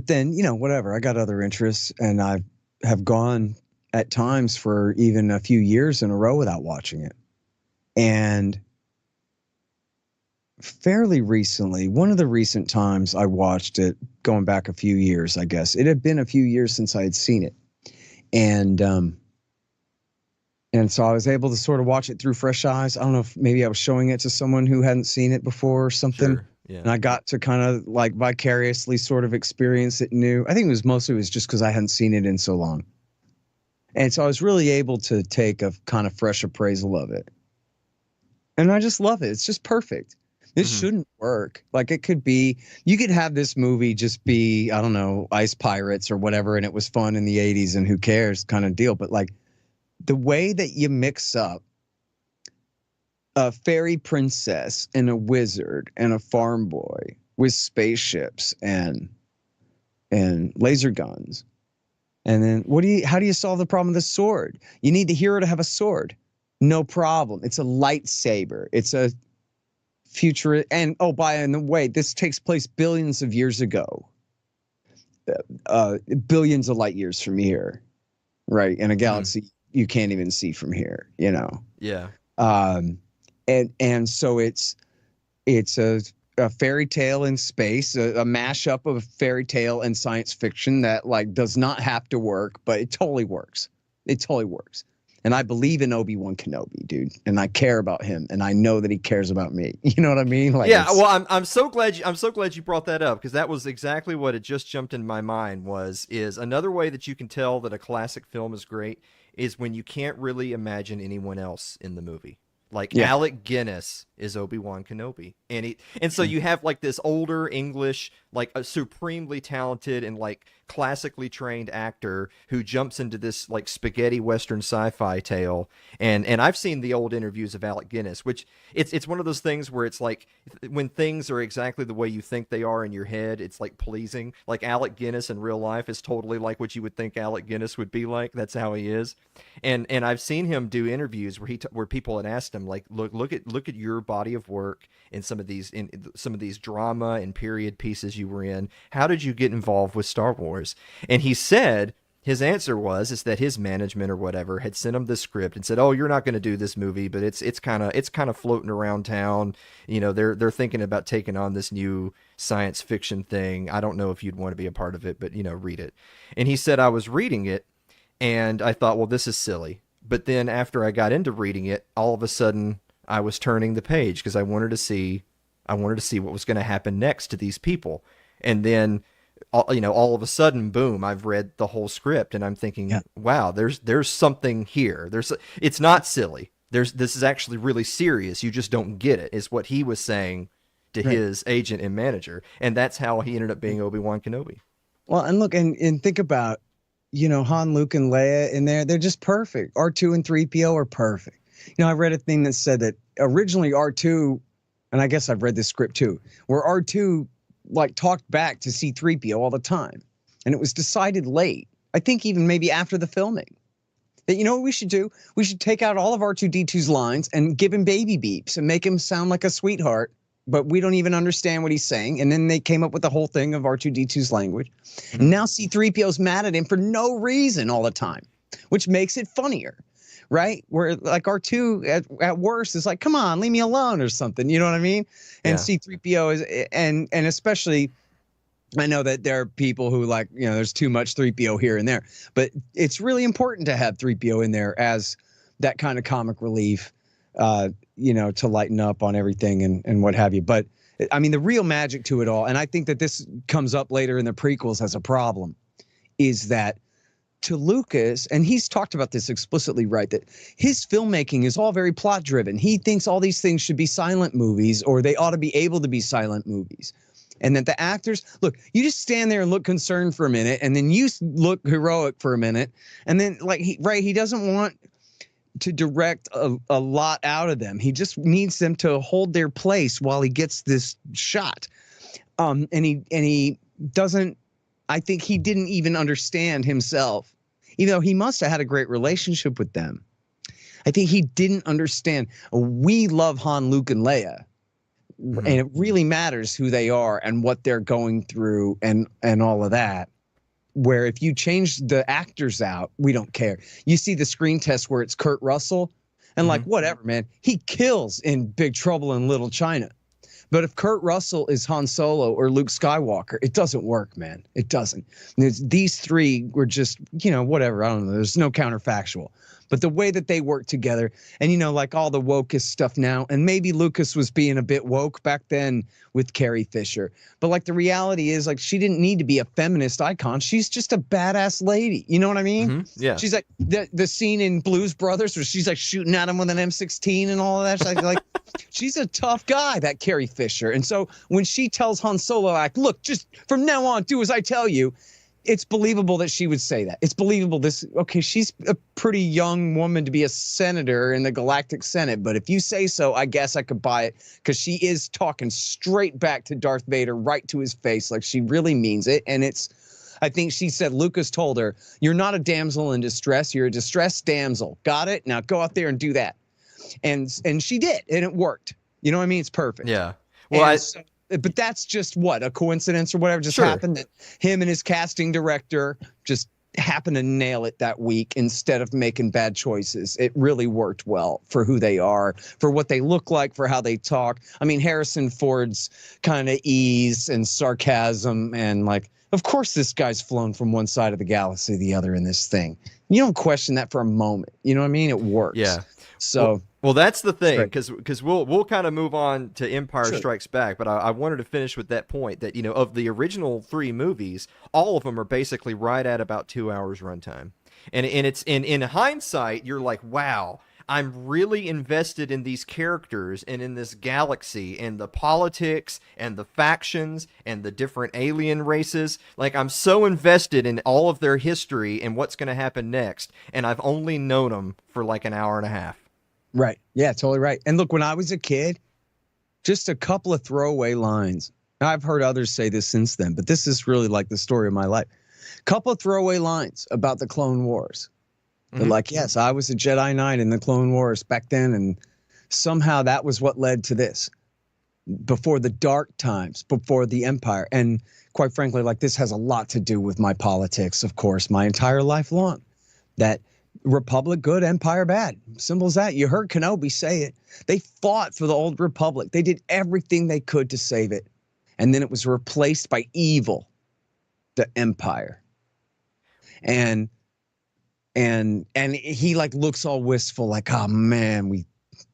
then, you know, whatever. I got other interests, and I have gone at times for even a few years in a row without watching it. And fairly recently, one of the recent times I watched it, going back a few years, I guess. It had been a few years since I had seen it. And And so I was able to sort of watch it through fresh eyes. I don't know if maybe I was showing it to someone who hadn't seen it before or something. Sure. Yeah. And I got to kind of like vicariously sort of experience it new. I think it was just because I hadn't seen it in so long. And so I was really able to take a kind of fresh appraisal of it. And I just love it. It's just perfect. This shouldn't work. Like it could be, you could have this movie just be, I don't know, Ice Pirates or whatever, and it was fun in the 80s and who cares kind of deal. But like the way that you mix up a fairy princess and a wizard and a farm boy with spaceships and laser guns. And then how do you solve the problem with a sword? You need the hero to have a sword. No problem. It's a lightsaber. It's a future. And by the way, this takes place billions of years ago. Billions of light years from here. Right. In a galaxy you can't even see from here, you know? Yeah. And so it's a fairy tale in space, a mashup of fairy tale and science fiction that like does not have to work, but it totally works. It totally works. And I believe in Obi-Wan Kenobi, dude. And I care about him, and I know that he cares about me. You know what I mean? Like, yeah. Well, I'm so glad you brought that up, because that was exactly what had just jumped in my mind. Is another way that you can tell that a classic film is great is when you can't really imagine anyone else in the movie. Like Alec Guinness is Obi-Wan Kenobi, and so you have like this older English, like a supremely talented and like classically trained actor who jumps into this like spaghetti western sci-fi tale. And I've seen the old interviews of Alec Guinness, which it's one of those things where it's like when things are exactly the way you think they are in your head, it's like pleasing. Like Alec Guinness in real life is totally like what you would think Alec Guinness would be like. That's how he is. And I've seen him do interviews where people had asked him like, look at your body of work in some of these drama and period pieces you were in. How did you get involved with Star Wars? And he said his answer is that his management or whatever had sent him the script and said, "Oh, you're not going to do this movie, but it's kind of floating around town. You know, they're thinking about taking on this new science fiction thing. I don't know if you'd want to be a part of it, but you know, read it." And he said, "I was reading it and I thought, well, this is silly. But then after I got into reading it, all of a sudden I was turning the page because I wanted to see what was going to happen next to these people. And then, you know, all of a sudden, boom, I've read the whole script and I'm thinking, wow, there's something here. It's not silly. This is actually really serious. You just don't get it," is what he was saying to his agent and manager. And that's how he ended up being Obi-Wan Kenobi. Well, and look, and think about, you know, Han, Luke, and Leia in there. They're just perfect. R2 and 3PO are perfect. You know, I read a thing that said that originally R2, and I guess I've read this script too, where R2 like talked back to C3PO all the time. And it was decided late, I think even maybe after the filming, that, you know what we should do? We should take out all of R2-D2's lines and give him baby beeps and make him sound like a sweetheart, but we don't even understand what he's saying. And then they came up with the whole thing of R2-D2's language. And now C3PO's mad at him for no reason all the time, which makes it funnier. Right? Where like R2 at worst is like, come on, leave me alone or something. You know what I mean? And C3PO is, and especially, I know that there are people who like, you know, there's too much 3PO here and there, but it's really important to have 3PO in there as that kind of comic relief, you know, to lighten up on everything and what have you. But I mean, the real magic to it all, and I think that this comes up later in the prequels as a problem, is that to Lucas, and he's talked about this explicitly, right, that his filmmaking is all very plot driven. He thinks all these things should be silent movies, or they ought to be able to be silent movies. And that the actors, look, you just stand there and look concerned for a minute, and then you look heroic for a minute, and then like he doesn't want to direct a lot out of them. He just needs them to hold their place while he gets this shot. And he doesn't, I think he didn't even understand himself, even though he must have had a great relationship with them. I think he didn't understand. We love Han, Luke, and Leia. And it really matters who they are and what they're going through and all of that. Where if you change the actors out, we don't care. You see the screen test where it's Kurt Russell and like, whatever, man, he kills in Big Trouble in Little China. But if Kurt Russell is Han Solo or Luke Skywalker, it doesn't work, man. It doesn't. These three were just, whatever. I don't know. There's no counterfactual. But the way that they work together and, like all the wokest stuff now, and maybe Lucas was being a bit woke back then with Carrie Fisher. But like the reality is like she didn't need to be a feminist icon. She's just a badass lady. You know what I mean? Mm-hmm. Yeah. She's like the scene in Blues Brothers where she's like shooting at him with an M16 and all of that. She's like she's a tough guy, that Carrie Fisher. And so when she tells Han Solo, like, look, just from now on, do as I tell you. It's believable that she would say that. It's believable she's a pretty young woman to be a senator in the Galactic Senate, but if you say so, I guess I could buy it because she is talking straight back to Darth Vader, right to his face, like she really means it. And I think she said, Lucas told her, you're not a damsel in distress, you're a distressed damsel. Got it? Now go out there and do that. And she did, and it worked. You know what I mean? It's perfect. Yeah. Well, but that's just what, a coincidence or whatever just happened that him and his casting director just happened to nail it that week instead of making bad choices. It really worked well for who they are, for what they look like, for how they talk. I mean, Harrison Ford's kind of ease and sarcasm and like, of course this guy's flown from one side of the galaxy to the other in this thing. You don't question that for a moment. You know what I mean? It works. Yeah. So well, that's the thing, because we'll kind of move on to Empire Sure. Strikes Back, but I wanted to finish with that point that, of the original 3 movies, all of them are basically right at about 2 hours runtime. And it's in hindsight, you're like, wow, I'm really invested in these characters and in this galaxy and the politics and the factions and the different alien races. Like, I'm so invested in all of their history and what's going to happen next, and I've only known them for like an hour and a half. Right. Yeah, totally right. And look, when I was a kid, just a couple of throwaway lines. Now, I've heard others say this since then, but this is really like the story of my life. Couple of throwaway lines about the Clone Wars. They're like, yes, I was a Jedi Knight in the Clone Wars back then, and somehow that was what led to this. Before the dark times, before the Empire. And quite frankly, like this has a lot to do with my politics, of course, my entire life long. That Republic good, Empire bad. Simple as that. You heard Kenobi say it. They fought for the old Republic. They did everything they could to save it. And then it was replaced by evil, the Empire. And he like looks all wistful, like, oh man, we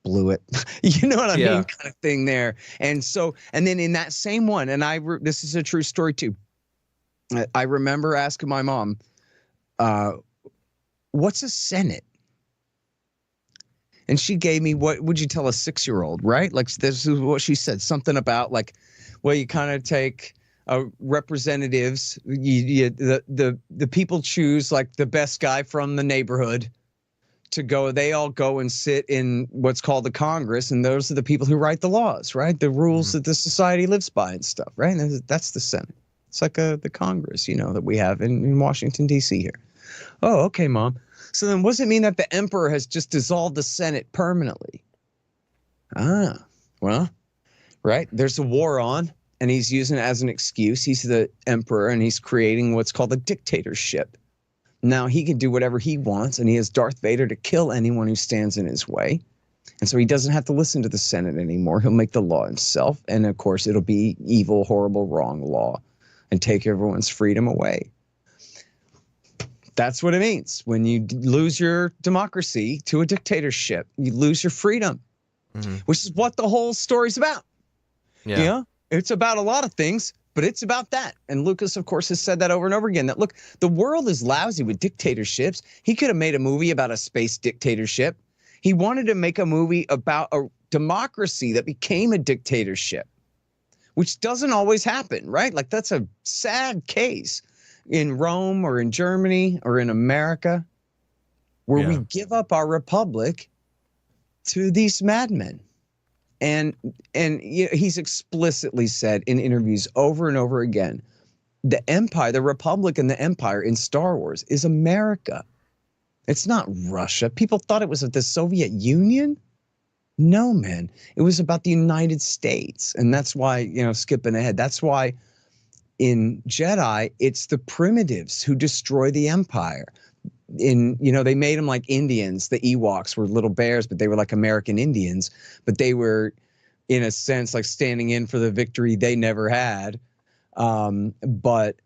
blew it. You know what I mean? Kind of thing there. And so, and then in that same one, and this is a true story too. I remember asking my mom, what's a Senate? And she gave me, what would you tell a 6-year-old, right? Like this is what she said, something about like, well, you kind of take representatives, the people choose like the best guy from the neighborhood to go. They all go and sit in what's called the Congress, and those are the people who write the laws, right? The rules that the society lives by and stuff, right? And that's the Senate. It's like the Congress, that we have in Washington, D.C. here. Oh, okay, Mom. So then what does it mean that the emperor has just dissolved the Senate permanently? Well, right. There's a war on, and he's using it as an excuse. He's the emperor, and he's creating what's called a dictatorship. Now he can do whatever he wants, and he has Darth Vader to kill anyone who stands in his way. And so he doesn't have to listen to the Senate anymore. He'll make the law himself. And of course, it'll be evil, horrible, wrong law and take everyone's freedom away. That's what it means. When you lose your democracy to a dictatorship, you lose your freedom, which is what the whole story's about. Yeah. It's about a lot of things, but it's about that. And Lucas, of course, has said that over and over again, that, look, the world is lousy with dictatorships. He could have made a movie about a space dictatorship. He wanted to make a movie about a democracy that became a dictatorship, which doesn't always happen, right? Like, that's a sad case in Rome or in Germany or in America, where we give up our republic to these madmen. And he's explicitly said in interviews over and over again, the empire, the republic and the empire in Star Wars is America. It's not Russia. People thought it was the Soviet Union. No, man. It was about the United States. And that's why, skipping ahead, that's why in Jedi, it's the primitives who destroy the empire. They made them like Indians. The Ewoks were little bears, but they were like American Indians. But they were in a sense, like standing in for the victory they never had. But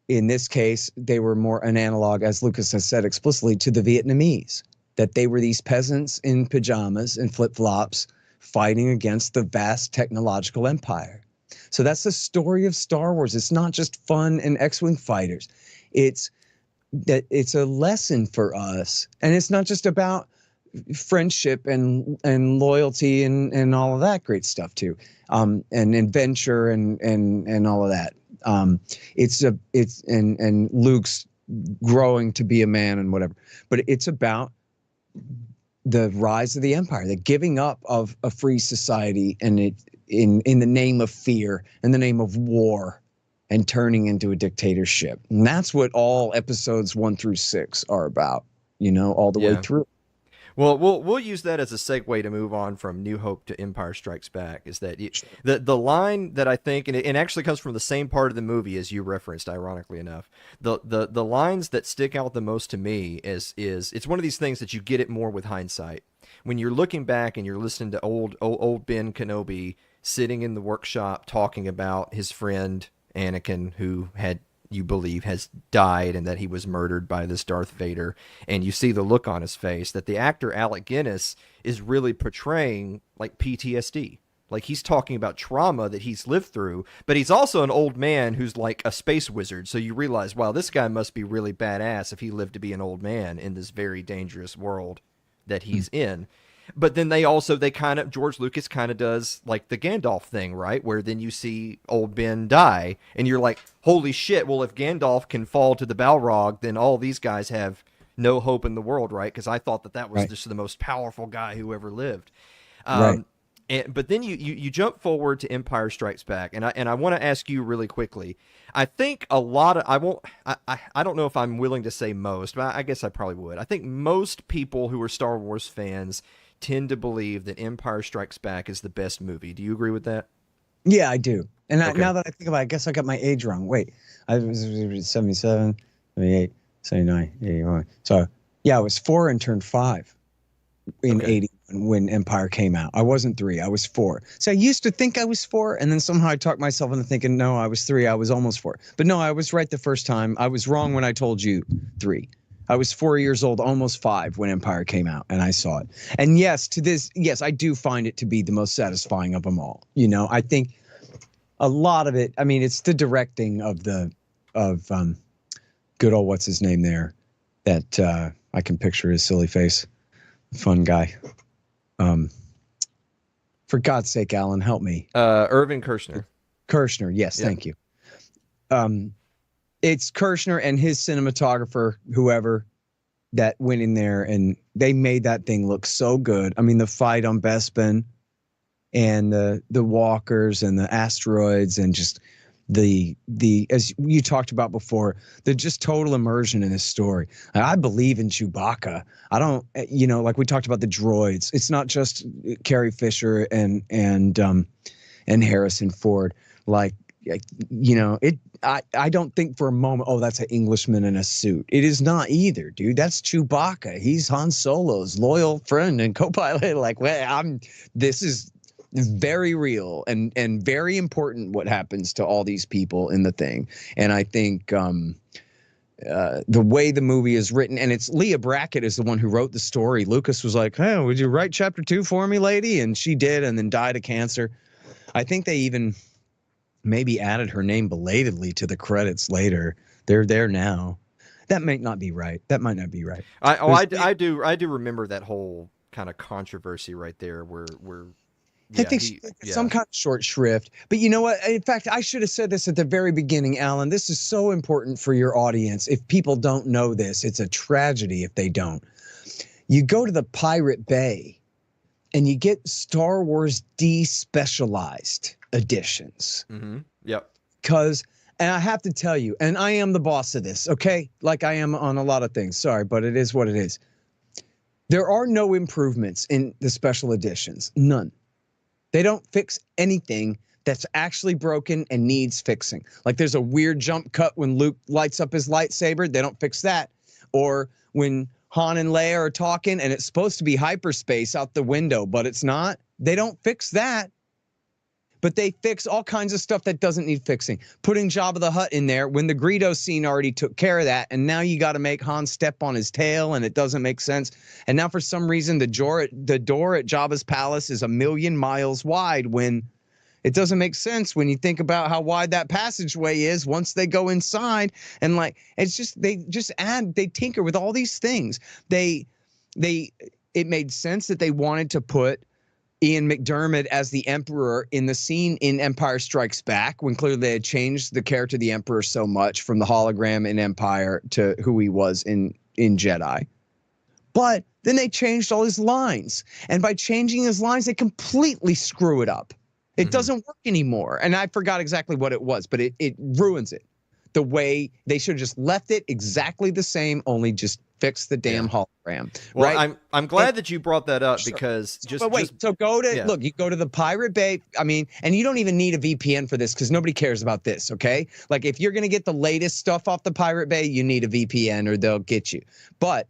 in this case, they were more an analog, as Lucas has said explicitly, to the Vietnamese, that they were these peasants in pajamas and flip-flops fighting against the vast technological empire. So that's the story of Star Wars. It's not just fun and X-Wing fighters. It's a lesson for us. And it's not just about friendship and loyalty and all of that great stuff too. And adventure and all of that. And Luke's growing to be a man and whatever, but it's about the rise of the empire, the giving up of a free society, and it in the name of fear, in the name of war, and turning into a dictatorship. And that's what all episodes 1 through 6 are about, all the way through. Well, we'll use that as a segue to move on from New Hope to Empire Strikes Back. Is that the line that I think, and it actually comes from the same part of the movie as you referenced, ironically enough. The lines that stick out the most to me is it's one of these things that you get it more with hindsight. When you're looking back and you're listening to old Ben Kenobi sitting in the workshop talking about his friend Anakin, who you believe has died and that he was murdered by this Darth Vader, and you see the look on his face, that the actor Alec Guinness is really portraying like PTSD. Like he's talking about trauma that he's lived through, but he's also an old man who's like a space wizard. So you realize, wow, this guy must be really badass if he lived to be an old man in this very dangerous world that he's in. But then George Lucas kind of does like the Gandalf thing, right? Where then you see old Ben die and you're like, holy shit. Well, if Gandalf can fall to the Balrog, then all these guys have no hope in the world, right? Because I thought that was just the most powerful guy who ever lived. But then you jump forward to Empire Strikes Back, and I want to ask you really quickly. I think a lot of I don't know if I'm willing to say most, but I guess I probably would. I think most people who are Star Wars fans tend to believe that Empire Strikes Back is the best movie. Do you agree with that? Yeah, I do. And now that I think about it, I guess I got my age wrong. Wait, I was 77, 78, 79, 81. So yeah, I was 4 and turned 5 in 80 when Empire came out. I wasn't 3, I was 4. So I used to think I was 4, and then somehow I talked myself into thinking, no, I was 3, I was almost 4. But no, I was right the first time. I was wrong when I told you 3. I was 4 years old, almost 5 when Empire came out, and I saw it. And yes, I do find it to be the most satisfying of them all. I think a lot of it, I mean, it's the directing of good old, what's his name there, that I can picture his silly face. Fun guy. For God's sake, Alan, help me. Irvin Kershner. Kershner, yes, thank you. It's Kershner and his cinematographer, whoever, that went in there and they made that thing look so good. I mean, the fight on Bespin and the walkers and the asteroids and just the as you talked about before, the just total immersion in this story. I believe in Chewbacca. I don't, like we talked about the droids. It's not just Carrie Fisher and Harrison Ford. I don't think for a moment, oh, that's an Englishman in a suit. It is not either, dude. That's Chewbacca. He's Han Solo's loyal friend and co-pilot. This is very real and very important what happens to all these people in the thing. And I think the way the movie is written, and it's Leah Brackett is the one who wrote the story. Lucas was like, hey, would you write chapter 2 for me, lady? And she did, and then died of cancer. I think they even maybe added her name belatedly to the credits later. They're there now. That might not be right. I do remember that whole kind of controversy right there where I think some kind of short shrift. But you know what? In fact, I should have said this at the very beginning, Alan. This is so important for your audience. If people don't know this, it's a tragedy if they don't. You go to the Pirate Bay and you get Star Wars despecialized editions. Mm-hmm. Yep. And I have to tell you, and I am the boss of this, okay? Like I am on a lot of things. Sorry, but it is what it is. There are no improvements in the special editions. None. They don't fix anything that's actually broken and needs fixing. Like there's a weird jump cut when Luke lights up his lightsaber. They don't fix that. Or when Han and Leia are talking and it's supposed to be hyperspace out the window, but it's not. They don't fix that. But they fix all kinds of stuff that doesn't need fixing. Putting Jabba the Hutt in there when the Greedo scene already took care of that, and now you got to make Han step on his tail, and it doesn't make sense. And now for some reason the door at Jabba's palace is 1,000,000 miles wide when it doesn't make sense when you think about how wide that passageway is once they go inside. And like, it's just, they tinker with all these things. It made sense that they wanted to put Ian McDiarmid as the Emperor in the scene in Empire Strikes Back, when clearly they had changed the character of the Emperor so much from the hologram in Empire to who he was in Jedi. But then they changed all his lines. And by changing his lines, they completely screw it up. It doesn't work anymore. And I forgot exactly what it was, but it ruins it. The way they should have just left it exactly the same, only just fix the damn hologram. Well, right? I'm glad that you brought that up because so go to look, you go to the Pirate Bay. I mean, and you don't even need a VPN for this because nobody cares about this. Okay, like if you're gonna get the latest stuff off the Pirate Bay, you need a VPN or they'll get you. But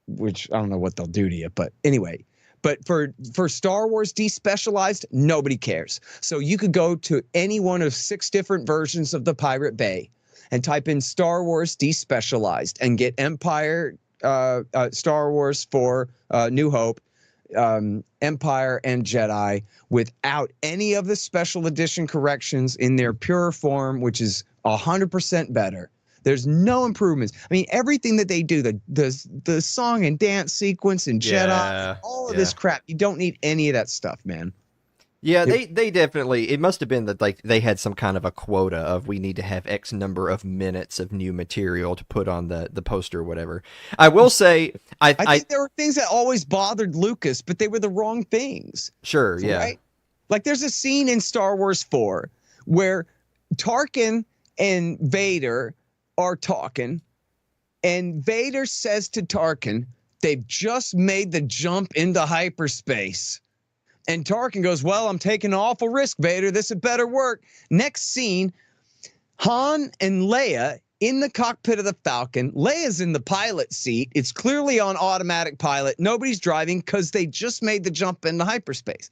which I don't know what they'll do to you, but anyway. But for Star Wars despecialized, nobody cares. So you could go to any one of 6 different versions of the Pirate Bay and type in Star Wars despecialized and get Empire, Star Wars for New Hope, Empire, and Jedi without any of the special edition corrections in their pure form, which is 100% better. There's no improvements. I mean, everything that they do, the song and dance sequence and Jedi, all of this crap, you don't need any of that stuff, man. Yeah, they definitely, it must have been that like they had some kind of a quota of we need to have X number of minutes of new material to put on the poster or whatever. I will say, I think there were things that always bothered Lucas, but they were the wrong things. Sure, yeah. Right? Like there's a scene in Star Wars 4 where Tarkin and Vader are talking, and Vader says to Tarkin, they've just made the jump into hyperspace. And Tarkin goes, well, I'm taking an awful risk, Vader. This had better work. Next scene, Han and Leia in the cockpit of the Falcon. Leia's in the pilot seat. It's clearly on automatic pilot. Nobody's driving because they just made the jump into hyperspace.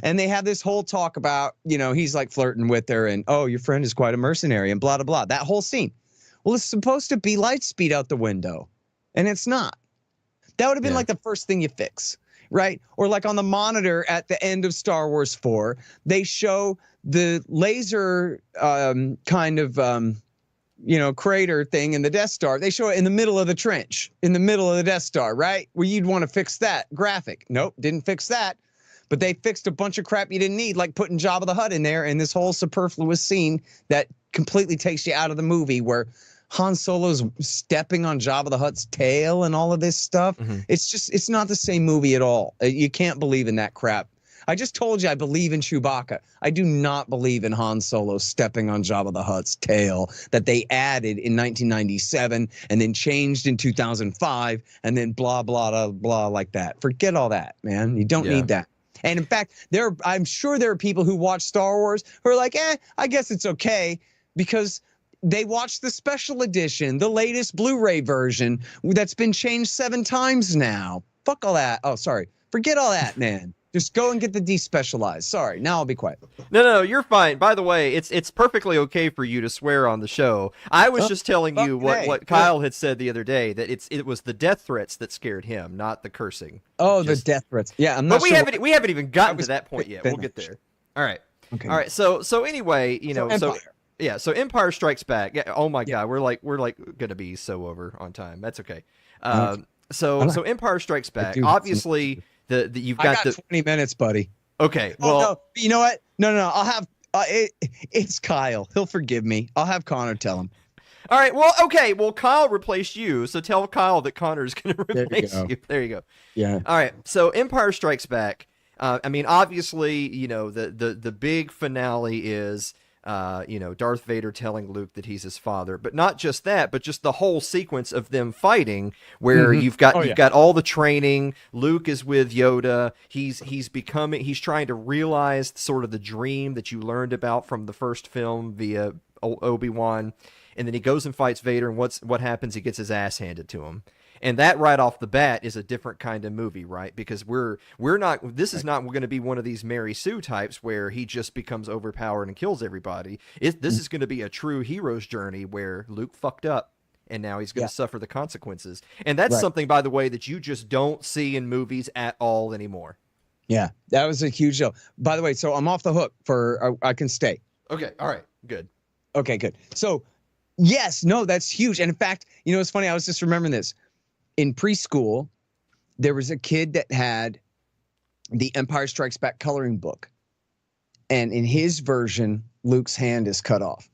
And they have this whole talk about, he's like flirting with her and, oh, your friend is quite a mercenary and blah, blah, blah. That whole scene. Well, it's supposed to be light speed out the window, and it's not. That would have been like the first thing you fix, right? Or like on the monitor at the end of Star Wars 4, they show the laser crater thing in the Death Star. They show it in the middle of the trench, in the middle of the Death Star, right? Well, you'd want to fix that graphic. Nope, didn't fix that. But they fixed a bunch of crap you didn't need, like putting Jabba the Hutt in there and this whole superfluous scene that completely takes you out of the movie where Han Solo's stepping on Jabba the Hutt's tail and all of this stuff. It's not the same movie at all. You can't believe in that crap. I just told you I believe in Chewbacca. I do not believe in Han Solo stepping on Jabba the Hutt's tail that they added in 1997 and then changed in 2005 and then blah, blah, blah, blah like that. Forget all that, man. You don't need that. And in fact, I'm sure there are people who watch Star Wars who are like, I guess it's okay because they watched the special edition, the latest Blu-ray version that's been changed 7 times now. Fuck all that. Oh, sorry. Forget all that, man. Just go and get the despecialized. Sorry. Now I'll be quiet. No, you're fine. By the way, it's perfectly okay for you to swear on the show. I was just telling you what Kyle had said the other day, that it was the death threats that scared him, not the cursing. Oh, the death threats. Yeah, I'm not sure. But we haven't even gotten to that point yet. We'll get there. All right. Okay. All right. So anyway, so Empire Strikes Back. Yeah, oh my God, we're like gonna be so over on time. That's okay. So Empire Strikes Back. Obviously, you've got I got 20 minutes, buddy. Okay. Well, no, you know what? No. I'll have it's Kyle. He'll forgive me. I'll have Connor tell him. All right. Well, okay. Well, Kyle replaced you, so tell Kyle that Connor's going to replace you. There you go. Yeah. All right. So Empire Strikes Back. I mean, obviously, the big finale is Darth Vader telling Luke that he's his father, but not just that, but just the whole sequence of them fighting where you've got all the training. Luke is with Yoda. He's trying to realize sort of the dream that you learned about from the first film via Obi-Wan. And then he goes and fights Vader, and what happens? He gets his ass handed to him. And that right off the bat is a different kind of movie, right? Because we're not, this is not going to be one of these Mary Sue types where he just becomes overpowered and kills everybody. This is going to be a true hero's journey where Luke fucked up and now he's going to suffer the consequences. And that's something, by the way, that you just don't see in movies at all anymore. Yeah, that was a huge deal. By the way, so I'm off the hook for, I can stay. Okay. All right. Good. Okay, good. So yes, no, that's huge. And in fact, you know, it's funny. I was just remembering this. In preschool, there was a kid that had the Empire Strikes Back coloring book. And in his version, Luke's hand is cut off.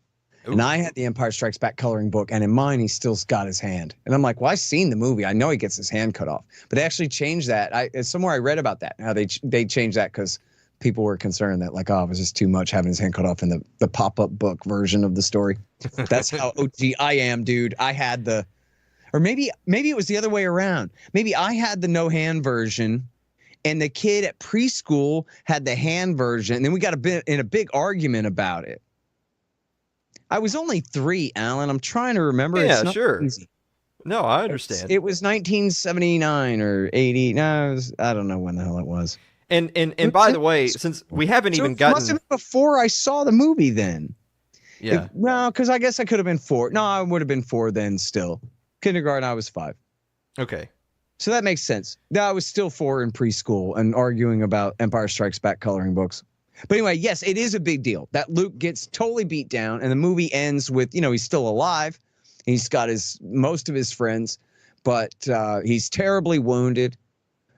Ooh. And I had the Empire Strikes Back coloring book, and in mine, he still's got his hand. And I'm like, well, I've seen the movie. I know he gets his hand cut off. But they actually changed that. Somewhere I read about that, how they changed that because people were concerned that, like, oh, it was just too much having his hand cut off in the pop-up book version of the story. That's how OG I am, dude. I had the... Or maybe it was the other way around. Maybe I had the no hand version and the kid at preschool had the hand version. And then we got in a big argument about it. I was only 3, Alan. I'm trying to remember. Yeah, it's not sure. easy. No, I understand. It was 1979 or 80. No, I don't know when the hell it was. And by the way, since we haven't even gotten... It must have been before I saw the movie then. Yeah. No, because I guess I could have been 4. No, I would have been 4 then still. Kindergarten, I was 5. Okay. So that makes sense. No, I was still 4 in preschool and arguing about Empire Strikes Back coloring books. But anyway, yes, it is a big deal that Luke gets totally beat down and the movie ends with, you know, he's still alive. He's got most of his friends, but he's terribly wounded.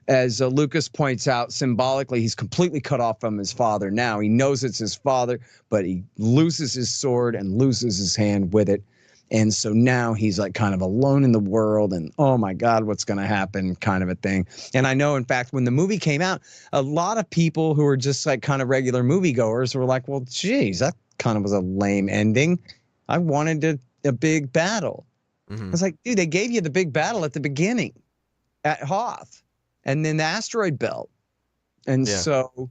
As Lucas points out, symbolically, he's completely cut off from his father now. He knows it's his father, but he loses his sword and loses his hand with it. And so now he's like kind of alone in the world and, oh my God, what's going to happen kind of a thing. And I know, in fact, when the movie came out, a lot of people who were just like kind of regular moviegoers were like, well, geez, that kind of was a lame ending. I wanted a big battle. Mm-hmm. I was like, dude, they gave you the big battle at the beginning at Hoth and then the asteroid belt. And so,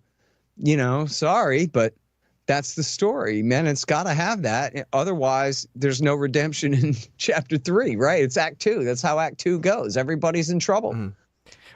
you know, sorry, but that's the story, man. It's got to have that. Otherwise, there's no redemption in chapter 3, right? It's act 2. That's how act 2 goes. Everybody's in trouble. Mm.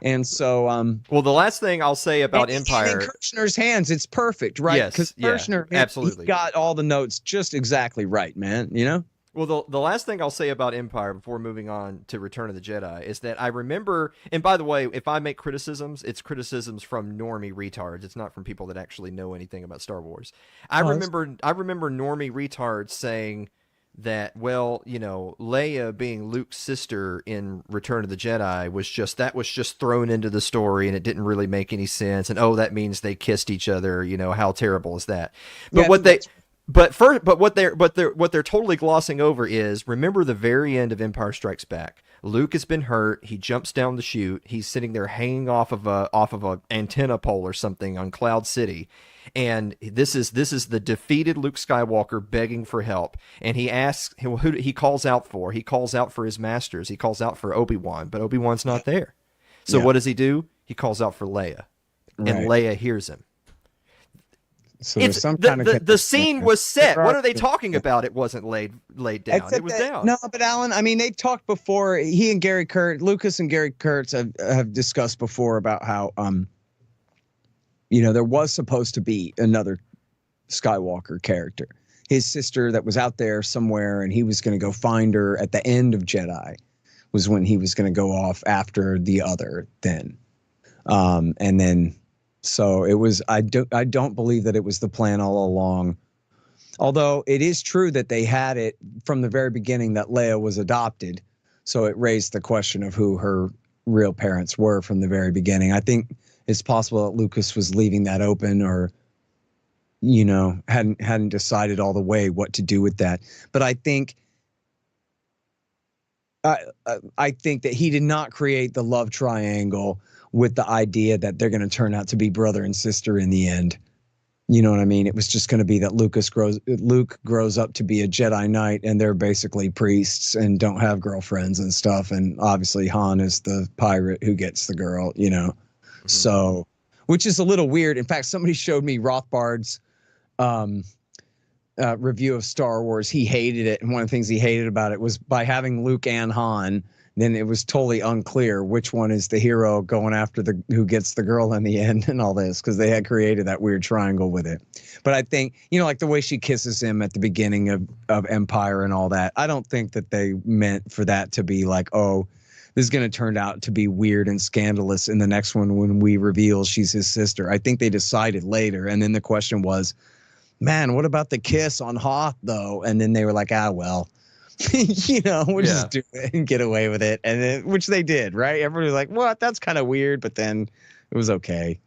And so, well, the last thing I'll say about Empire, in Kirshner's hands, it's perfect, right? Yes, because Kirshner, absolutely, he got all the notes just exactly right, man. You know. Well, the last thing I'll say about Empire before moving on to Return of the Jedi is that I remember, and by the way, if I make criticisms, it's criticisms from normie retards. It's not from people that actually know anything about Star Wars. I remember normie retards saying that, well, you know, Leia being Luke's sister in Return of the Jedi was just thrown into the story and it didn't really make any sense. And oh, that means they kissed each other. You know, how terrible is that? But what they're totally glossing over is, remember the very end of Empire Strikes Back. Luke has been hurt. He jumps down the chute. He's sitting there hanging off of a antenna pole or something on Cloud City. And this is the defeated Luke Skywalker begging for help. And he asks, who he calls out for. He calls out for his masters. He calls out for Obi-Wan, but Obi-Wan's not there. So what does he do? He calls out for Leia. Right. And Leia hears him. So there's some kind of the scene was set. What are they talking about? It wasn't laid down. It was down. No, but Alan, I mean, they've talked before. He and Gary Kurtz, Lucas and Gary Kurtz have discussed before about how you know, there was supposed to be another Skywalker character, his sister that was out there somewhere, and he was going to go find her at the end of Jedi. Was when he was going to go off after the other then, and then. So it was, I don't believe that it was the plan all along. Although it is true that they had it from the very beginning that Leia was adopted. So it raised the question of who her real parents were from the very beginning. I think it's possible that Lucas was leaving that open or, you know, hadn't decided all the way what to do with that. But I think that he did not create the love triangle with the idea that they're going to turn out to be brother and sister in the end. You know what I mean? It was just going to be that Luke grows up to be a Jedi Knight and they're basically priests and don't have girlfriends and stuff. And obviously Han is the pirate who gets the girl, you know? Mm-hmm. So, which is a little weird. In fact, somebody showed me Rothbard's review of Star Wars. He hated it. And one of the things he hated about it was by having Luke and Han then it was totally unclear which one is the hero going after who gets the girl in the end and all this, because they had created that weird triangle with it. But I think, like the way she kisses him at the beginning of Empire and all that, I don't think that they meant for that to be like, oh, this is going to turn out to be weird and scandalous in the next one when we reveal she's his sister. I think they decided later. And then the question was, man, what about the kiss on Hoth, though? And then they were like, well, we'll just do it and get away with it. And then, which they did, right? Everybody was like, what? That's kind of weird. But then it was okay.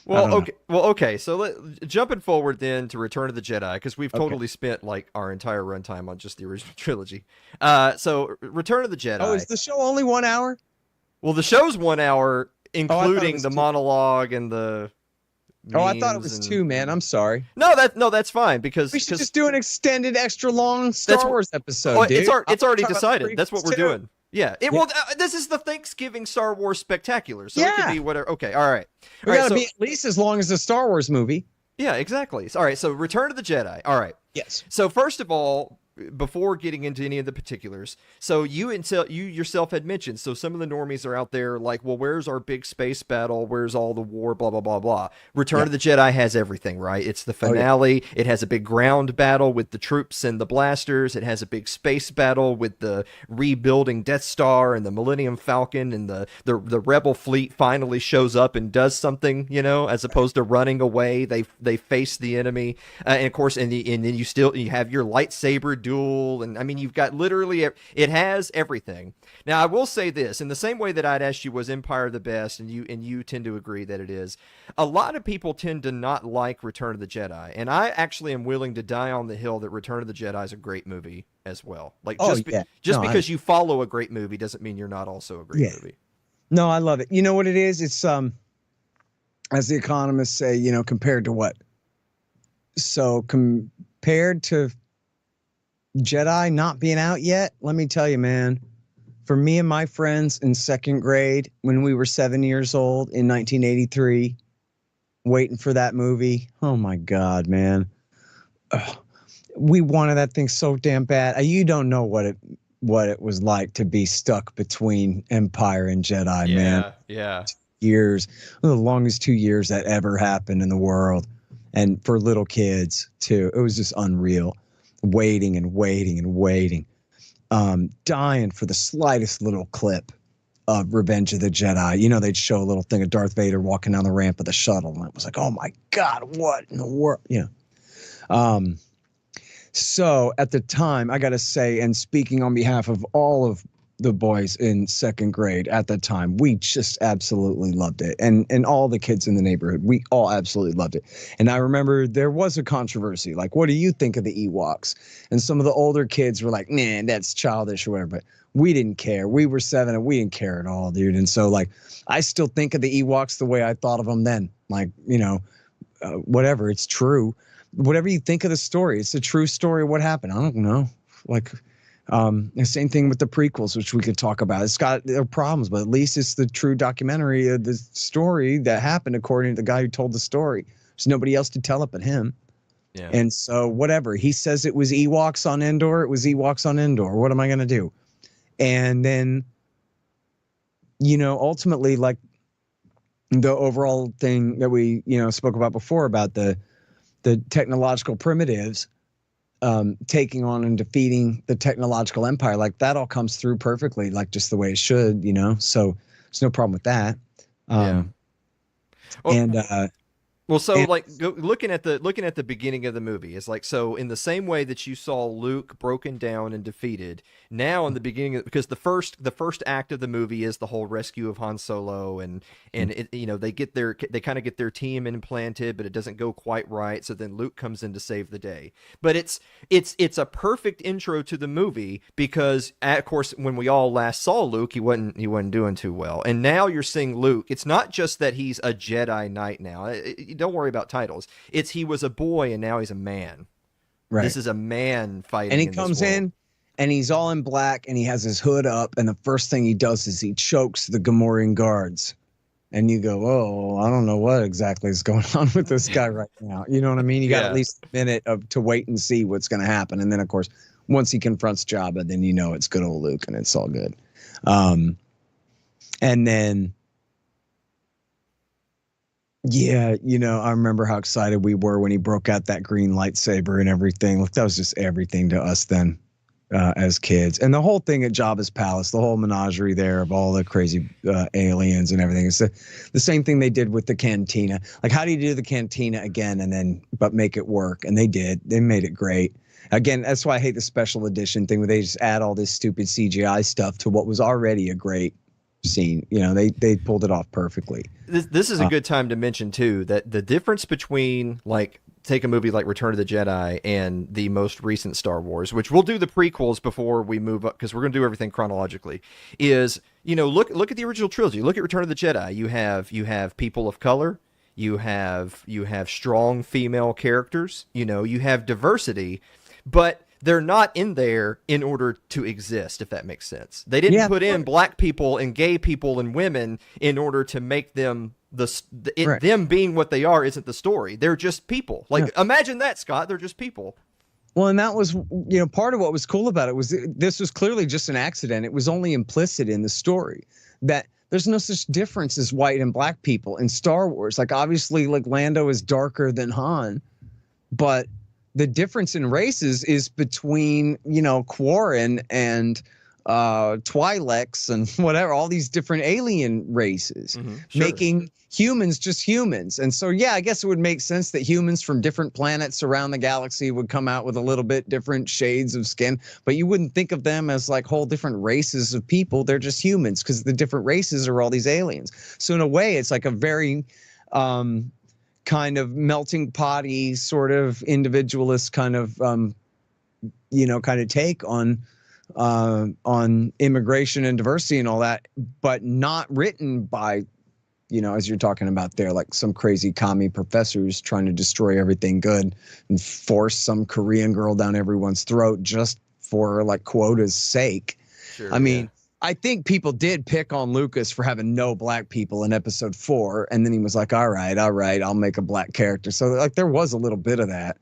Well, okay. So jumping forward then to Return of the Jedi, because we've totally spent like our entire runtime on just the original trilogy. So Return of the Jedi. Oh, is the show only 1 hour? Well, the show's 1 hour, including the monologue and the. I thought it was 2, man. I'm sorry. No, that's fine, because we should just do an extended, extra long Star Wars episode. Dude. It's already decided. That's what we're doing. Yeah. Well, this is the Thanksgiving Star Wars spectacular, so it could be whatever. Okay. All right. We gotta be at least as long as the Star Wars movie. Yeah, exactly. All right. So Return of the Jedi. All right. Yes. So first of all, before getting into any of the particulars, so you yourself had mentioned, so some of the normies are out there like, well, where's our big space battle? Where's all the war? Blah, blah, blah, blah. Return of the Jedi has everything, right? It's the finale. Oh, yeah. It has a big ground battle with the troops and the blasters. It has a big space battle with the rebuilding Death Star and the Millennium Falcon, and the Rebel fleet finally shows up and does something, as opposed to running away. They face the enemy. And of course, and then you have your lightsaber duel, and I mean, you've got literally, it has everything. Now, I will say this, in the same way that I'd asked you, was Empire the best, and you tend to agree that it is. A lot of people tend to not like Return of the Jedi, and I actually am willing to die on the hill that Return of the Jedi is a great movie as well. Like, because you follow a great movie doesn't mean you're not also a great movie. No, I love it. You know what it is? It's as the economists say, compared to what? So compared to Jedi not being out yet, let me tell you, man, for me and my friends in second grade, when we were 7 years old in 1983, waiting for that movie, oh my God, man. We wanted that thing so damn bad. You don't know what it was like to be stuck between Empire and Jedi, man. Yeah. 2 years, the longest 2 years that ever happened in the world. And for little kids, too. It was just unreal. Waiting and waiting and waiting, dying for the slightest little clip of Revenge of the Jedi. They'd show a little thing of Darth Vader walking down the ramp of the shuttle, and it was like, oh my God, what in the world? So at the time, I got to say, and speaking on behalf of all of the boys in second grade at the time, we just absolutely loved it. And all the kids in the neighborhood, we all absolutely loved it. And I remember there was a controversy, like, what do you think of the Ewoks? And some of the older kids were like, nah, that's childish or whatever. But we didn't care. We were 7 and we didn't care at all, dude. And so, like, I still think of the Ewoks the way I thought of them then. Like, whatever, it's true. Whatever you think of the story, it's a true story of what happened. I don't know. Like, the same thing with the prequels, which we could talk about. It's got their problems, but at least it's the true documentary of the story that happened according to the guy who told the story. There's nobody else to tell it but him. Yeah. And so whatever. He says it was Ewoks on Endor, it was Ewoks on Endor. What am I going to do? And then, ultimately, like, the overall thing that we, spoke about before about the technological primitives taking on and defeating the technological empire, like that all comes through perfectly, like just the way it should, so there's no problem with that. Looking at the beginning of the movie, it's like, so in the same way that you saw Luke broken down and defeated, now in the beginning, because the first act of the movie is the whole rescue of Han Solo, and it, they kind of get their team implanted, but it doesn't go quite right. So then Luke comes in to save the day. But it's a perfect intro to the movie, because of course when we all last saw Luke, he wasn't doing too well, and now you're seeing Luke. It's not just that he's a Jedi Knight now. Don't worry about titles. It's he was a boy and now he's a man. Right. This is a man fighting. And he comes in and he's all in black and he has his hood up, and the first thing he does is he chokes the Gamorrean guards. And you go, oh, I don't know what exactly is going on with this guy right now. You know what I mean? You got at least a minute to wait and see what's going to happen. And then, of course, once he confronts Jabba, then it's good old Luke and it's all good. And then, yeah, I remember how excited we were when he broke out that green lightsaber and everything. Look, that was just everything to us then as kids. And the whole thing at Jabba's palace, the whole menagerie there of all the crazy aliens and everything. It's the same thing they did with the cantina. Like, how do you do the cantina again but make it work? And they did. They made it great. Again, that's why I hate the special edition thing where they just add all this stupid CGI stuff to what was already a great scene. They pulled it off perfectly. This is a good time to mention too that the difference between, like, take a movie like Return of the Jedi and the most recent Star Wars, which we'll do the prequels before we move up because we're going to do everything chronologically, is, look at the original trilogy. Look at Return of the Jedi. You have people of color. You have strong female characters. You have diversity, but they're not in there in order to exist, if that makes sense. They didn't put in black people and gay people and women in order to make them them being what they are isn't the story. They're just people. Like, imagine that, Scott. They're just people. Well, and that was, part of what was cool about it was this was clearly just an accident. It was only implicit in the story that there's no such difference as white and black people in Star Wars. Like, obviously, like, Lando is darker than Han, but the difference in races is between, Quarren and Twi'leks and whatever, all these different alien races, making humans just humans. And so, I guess it would make sense that humans from different planets around the galaxy would come out with a little bit different shades of skin, but you wouldn't think of them as like whole different races of people. They're just humans because the different races are all these aliens. So in a way, it's like a very kind of melting potty sort of individualist kind of take on immigration and diversity and all that, but not written by, as you're talking about there, like some crazy commie professors trying to destroy everything good and force some Korean girl down everyone's throat just for like quota's sake. Sure, I mean, I think people did pick on Lucas for having no black people in episode 4. And then he was like, all right, I'll make a black character. So like there was a little bit of that,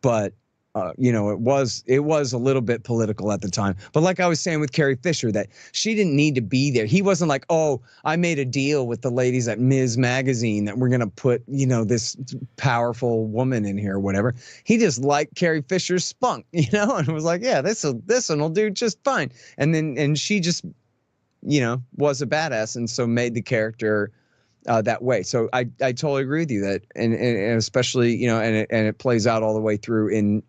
but it was a little bit political at the time. But like I was saying with Carrie Fisher, that she didn't need to be there. He wasn't like, oh, I made a deal with the ladies at Ms. Magazine that we're going to put, this powerful woman in here or whatever. He just liked Carrie Fisher's spunk, and was like, yeah, this one will do just fine. And she just, was a badass. And so made the character that way. So I totally agree with you that, and especially, and it plays out all the way through in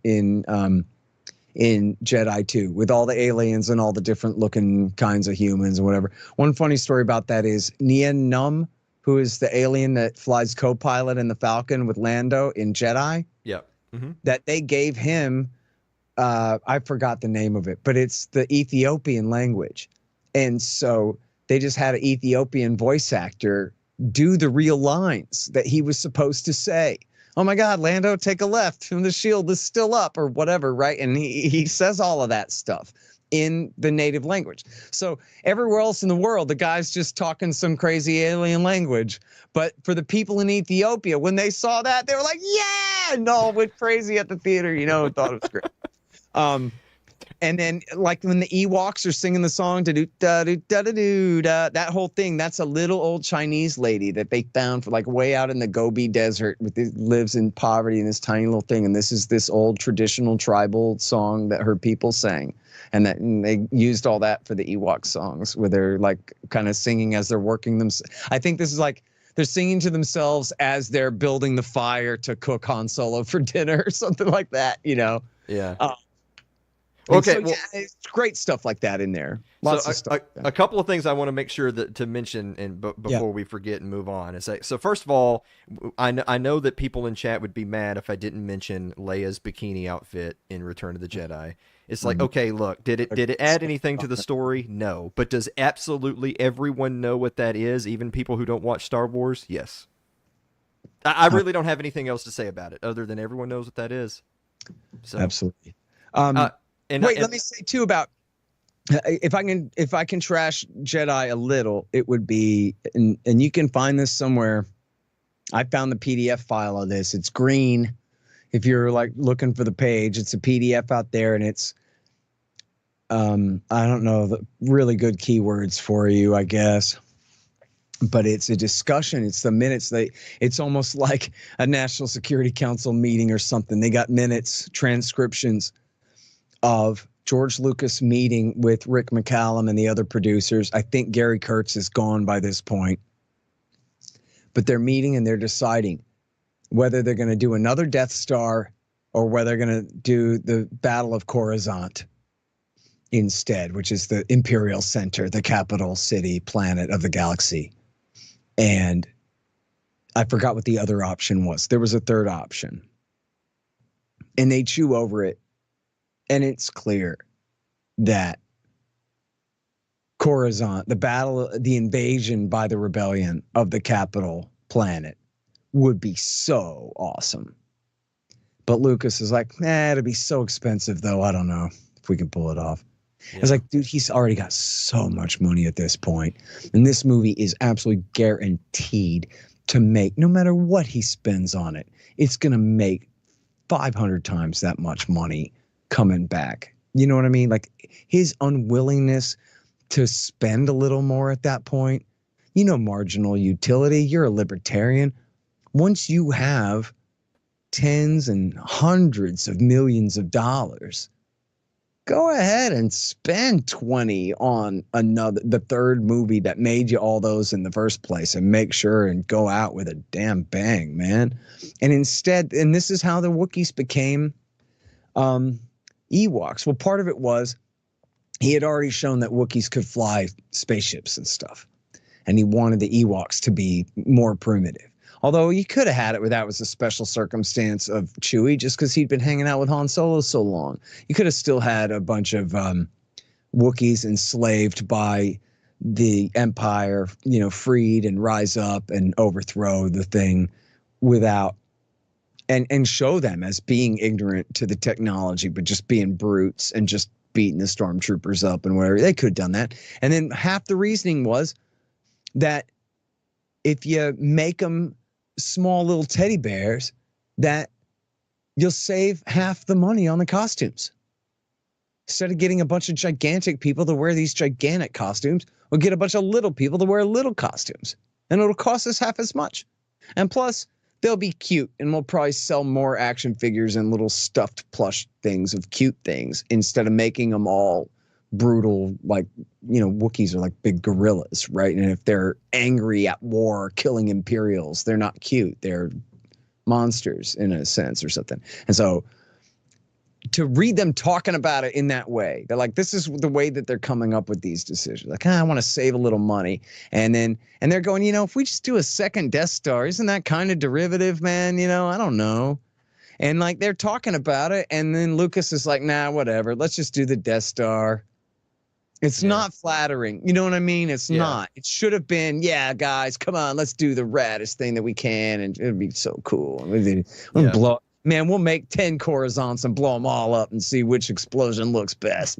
Jedi 2 with all the aliens and all the different looking kinds of humans and whatever. One funny story about that is Nien Nunb, who is the alien that flies co-pilot in the Falcon with Lando in Jedi. Yep. That they gave him, I forgot the name of it, but it's the Ethiopian language. And so they just had an Ethiopian voice actor do the real lines that he was supposed to say. Oh my God, Lando, take a left and the shield is still up or whatever, right? And he says all of that stuff in the native language. So everywhere else in the world, the guy's just talking some crazy alien language. But for the people in Ethiopia, when they saw that, they were like, yeah, and all went crazy at the theater, thought it was great. And then, like, when the Ewoks are singing the song, that whole thing, that's a little old Chinese lady that they found for, like, way out in the Gobi Desert, lives in poverty in this tiny little thing. And this is this old traditional tribal song that her people sang. And they used all that for the Ewok songs, where they're, like, kind of singing as they're working them. I think this is like they're singing to themselves as they're building the fire to cook Han Solo for dinner or something like that, Yeah. Okay, so, it's great stuff like that in there. Lots of stuff. A couple of things I want to make sure to mention before we forget and move on. So first of all, I know that people in chat would be mad if I didn't mention Leia's bikini outfit in Return of the Jedi. It's like, okay, look, did it add anything to the story? No. But does absolutely everyone know what that is, even people who don't watch Star Wars? Yes. I really don't have anything else to say about it other than everyone knows what that is. So absolutely. Let me say too about if I can trash Jedi a little, it would be, and you can find this somewhere. I found the PDF file of this. It's green. If you're like looking for the page, it's a PDF out there, and it's I don't know the really good keywords for you, I guess. But it's a discussion. It's the minutes. It's almost like a National Security Council meeting or something. They got minutes, transcriptions of George Lucas meeting with Rick McCallum and the other producers. I think Gary Kurtz is gone by this point. But they're meeting and they're deciding whether they're going to do another Death Star or whether they're going to do the Battle of Coruscant instead, which is the Imperial Center, the capital city planet of the galaxy. And I forgot what the other option was. There was a third option. And they chew over it. And it's clear that Coruscant, the battle, the invasion by the rebellion of the capital planet would be so awesome. But Lucas is like, it'll be so expensive though. I don't know if we can pull it off. Yeah. I was like, dude, he's already got so much money at this point. And this movie is absolutely guaranteed to make, no matter what he spends on it, it's going to make 500 times that much money coming back. You know what I mean? Like his unwillingness to spend a little more at that point, marginal utility. You're a libertarian. Once you have tens and hundreds of millions of dollars, go ahead and spend 20 on the third movie that made you all those in the first place, and make sure and go out with a damn bang, man. And instead, and this is how the Wookiees became Ewoks. Well, part of it was he had already shown that Wookiees could fly spaceships and stuff, and he wanted the Ewoks to be more primitive. Although you could have had it where that was a special circumstance of Chewie, just because he'd been hanging out with Han Solo so long. You could have still had a bunch of Wookiees enslaved by the Empire, freed and rise up and overthrow the thing without, and show them as being ignorant to the technology, but just being brutes and just beating the stormtroopers up and whatever. They could have done that. And then half the reasoning was that if you make them small little teddy bears, that you'll save half the money on the costumes. Instead of getting a bunch of gigantic people to wear these gigantic costumes, we'll get a bunch of little people to wear little costumes, and it'll cost us half as much. And plus, they'll be cute, and we'll probably sell more action figures and little stuffed plush things of cute things instead of making them all brutal, like, Wookiees are like big gorillas, right? And if they're angry at war, killing Imperials, they're not cute. They're monsters in a sense or something. And so to read them talking about it in that way, they're like, this is the way that they're coming up with these decisions. Like, I want to save a little money. And they're going, if we just do a second Death Star, isn't that kind of derivative, man? I don't know. And like, they're talking about it. And then Lucas is like, nah, whatever. Let's just do the Death Star. It's not flattering. You know what I mean? It's not. It should have been, guys, come on, let's do the raddest thing that we can, and it'd be so cool. We'll make 10 Coruscants and blow them all up and see which explosion looks best.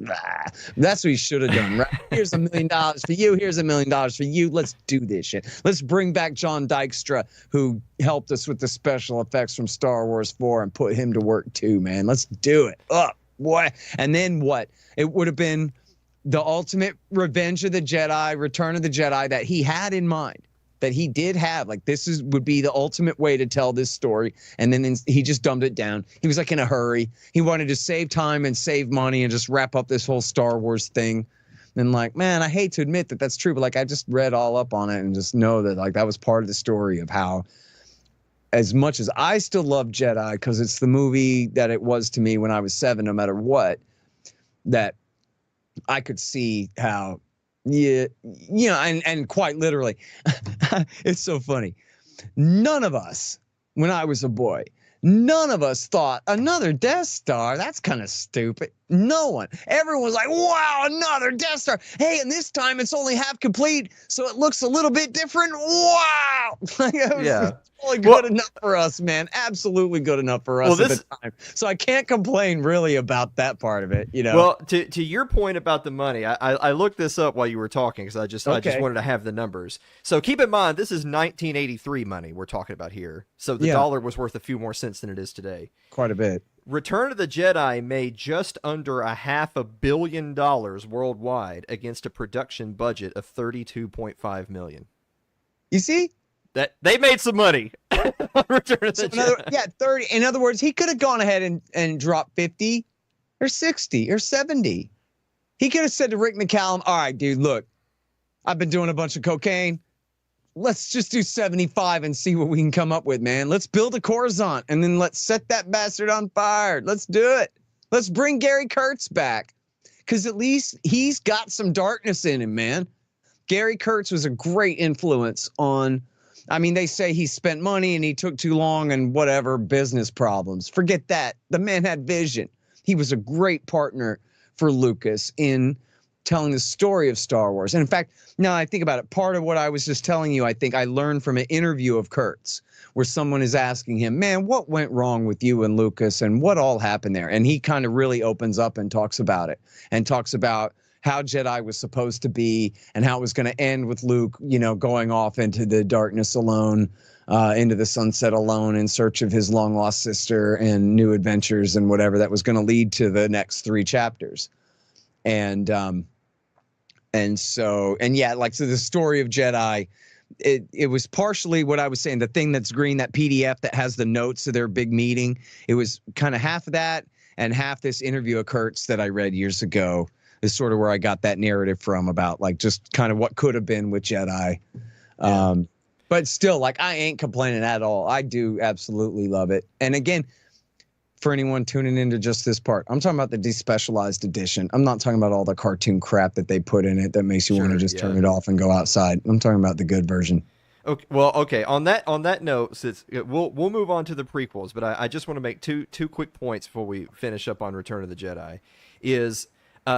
That's what he should have done, right? Here's $1 million for you. Here's $1 million for you. Let's do this shit. Let's bring back John Dykstra, who helped us with the special effects from Star Wars 4, and put him to work too, man. Let's do it. Up, boy. And then what? It would have been the ultimate Revenge of the Jedi, Return of the Jedi that he had in mind, that he did have. Like, would be the ultimate way to tell this story. And then he just dumbed it down. He was like in a hurry. He wanted to save time and save money and just wrap up this whole Star Wars thing. And like, man, I hate to admit that that's true, but like, I just read all up on it and just know that like that was part of the story of how, as much as I still love Jedi because it's the movie that it was to me when I was 7, no matter what, that I could see how, and quite literally, it's so funny. None of us, when I was a boy, none of us thought another Death Star, that's kind of stupid. No one. Everyone was like, wow, another Death Star. Hey, and this time it's only half complete, so it looks a little bit different. Wow. Totally good enough for us, man. Absolutely good enough for us at the time. So I can't complain really about that part of it, Well, to your point about the money, I looked this up while you were talking because I just wanted to have the numbers. So keep in mind, this is 1983 money we're talking about here. So the dollar was worth a few more cents than it is today. Quite a bit. Return of the Jedi made just under $500 million worldwide against a production budget of $32.5 million. You see? That they made some money on Return of the Jedi. 30. In other words, he could have gone ahead and dropped 50 or 60 or 70. He could have said to Rick McCallum, all right, dude, look, I've been doing a bunch of cocaine. Let's just do 75 and see what we can come up with, man. Let's build a Coruscant and then let's set that bastard on fire. Let's do it. Let's bring Gary Kurtz back, because at least he's got some darkness in him, man. Gary Kurtz was a great influence on, I mean, they say he spent money and he took too long and whatever, business problems. Forget that. The man had vision. He was a great partner for Lucas in telling the story of Star Wars. And in fact, now I think about it, part of what I was just telling you, I think I learned from an interview of Kurtz, where someone is asking him, man, what went wrong with you and Lucas and what all happened there? And he kind of really opens up and talks about it, and talks about how Jedi was supposed to be and how it was going to end with Luke, you know, going off into the darkness alone, into the sunset alone in search of his long lost sister and new adventures and whatever that was going to lead to the next 3 chapters. So the story of Jedi, it was partially what I was saying, the thing that's green, that PDF that has the notes of their big meeting. It was kind of half of that and half this interview of Kurtz that I read years ago is sort of where I got that narrative from, about like just kind of what could have been with Jedi. Yeah. But still, like, I ain't complaining at all. I do absolutely love it. And again, for anyone tuning into just this part, I'm talking about the despecialized edition. I'm not talking about all the cartoon crap that they put in it that makes you want to just turn it off and go outside. I'm talking about the good version. Okay. Well, okay. On that note, since we'll move on to the prequels, but I just want to make two quick points before we finish up on Return of the Jedi.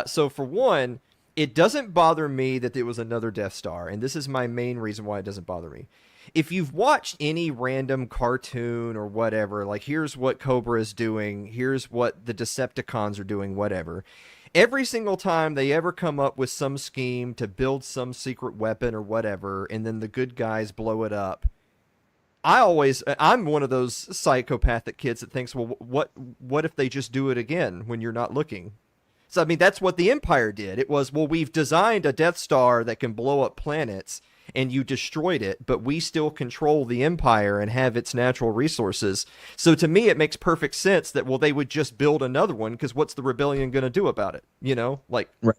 So for one, it doesn't bother me that it was another Death Star, and this is my main reason why it doesn't bother me. If you've watched any random cartoon or whatever, like here's what Cobra is doing, here's what the Decepticons are doing, whatever, every single time they ever come up with some scheme to build some secret weapon or whatever, and then the good guys blow it up, I'm one of those psychopathic kids that thinks, well, what if they just do it again when you're not looking? So, I mean, that's what the Empire did. It was, well, we've designed a Death Star that can blow up planets, and you destroyed it, but we still control the Empire and have its natural resources. So to me, it makes perfect sense that, well, they would just build another one, because what's the rebellion going to do about it? You know, like, right.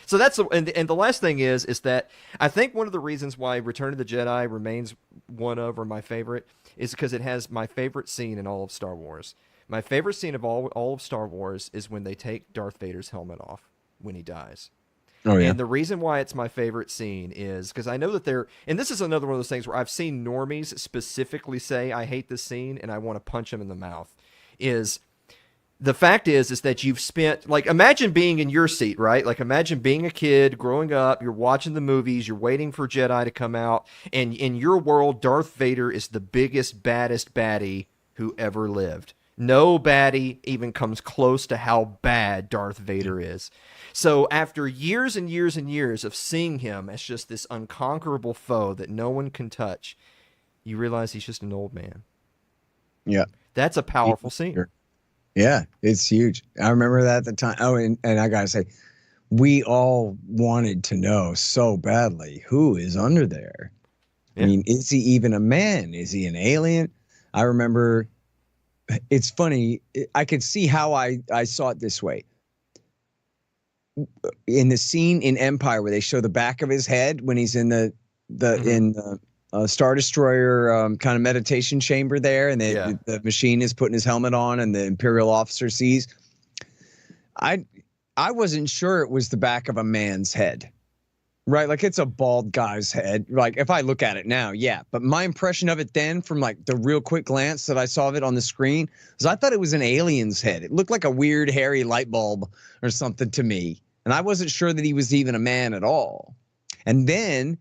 So that's, and the last thing is that I think one of the reasons why Return of the Jedi remains one of, or my favorite, is because it has my favorite scene in all of Star Wars. My favorite scene of all of Star Wars is when they take Darth Vader's helmet off when he dies. Oh, yeah. And the reason why it's my favorite scene is because I know that and this is another one of those things where I've seen normies specifically say, I hate this scene and I want to punch him in the mouth, is the fact is that you've spent, like, imagine being in your seat, right? Like, imagine being a kid growing up, you're watching the movies, you're waiting for Jedi to come out, and in your world, Darth Vader is the biggest, baddest baddie who ever lived. No baddie even comes close to how bad Darth Vader is. So after years and years and years of seeing him as just this unconquerable foe that no one can touch, you realize he's just an old man. Yeah. That's a powerful scene. Yeah, it's huge. I remember that at the time. Oh, and I got to say, we all wanted to know so badly who is under there. Yeah. I mean, is he even a man? Is he an alien? I remember... It's funny. I could see how I saw it this way. In the scene in Empire where they show the back of his head when he's in the Star Destroyer kind of meditation chamber there, and the machine is putting his helmet on, and the Imperial officer sees. I wasn't sure it was the back of a man's head. Right, like it's a bald guy's head. Like if I look at it now, yeah. But my impression of it then, from like the real quick glance that I saw of it on the screen, was I thought it was an alien's head. It looked like a weird hairy light bulb or something to me, and I wasn't sure that he was even a man at all. And then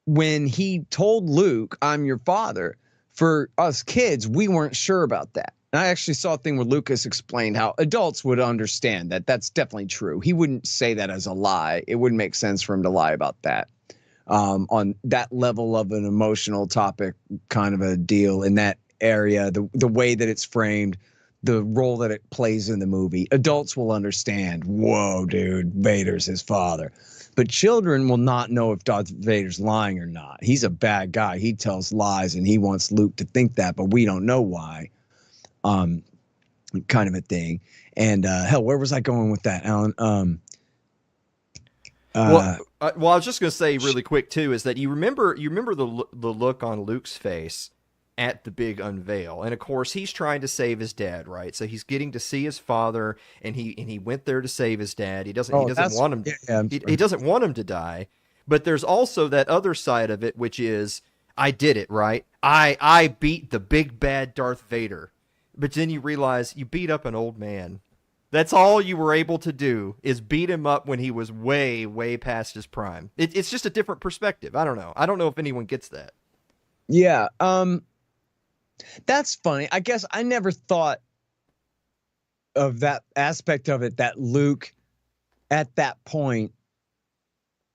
when he told Luke, "I'm your father," for us kids, we weren't sure about that. And I actually saw a thing where Lucas explained how adults would understand that that's definitely true. He wouldn't say that as a lie. It wouldn't make sense for him to lie about that on that level of an emotional topic kind of a deal in that area, the way that it's framed, the role that it plays in the movie. Adults will understand, whoa, dude, Vader's his father. But children will not know if Darth Vader's lying or not. He's a bad guy. He tells lies, and he wants Luke to think that, but we don't know why. Kind of a thing. And hell, where was I going with that, Alan? Well, I was just going to say really quick too is that you remember the look on Luke's face at the big unveil, and of course he's trying to save his dad, right? So he's getting to see his father, and he went there to save his dad. He doesn't want him. He doesn't want him to die. But there's also that other side of it, which is I did it, right? I beat the big bad Darth Vader. But then you realize you beat up an old man. That's all you were able to do is beat him up when he was way, way past his prime. It's just a different perspective. I don't know. I don't know if anyone gets that. Yeah. That's funny. I guess I never thought of that aspect of it, that Luke at that point,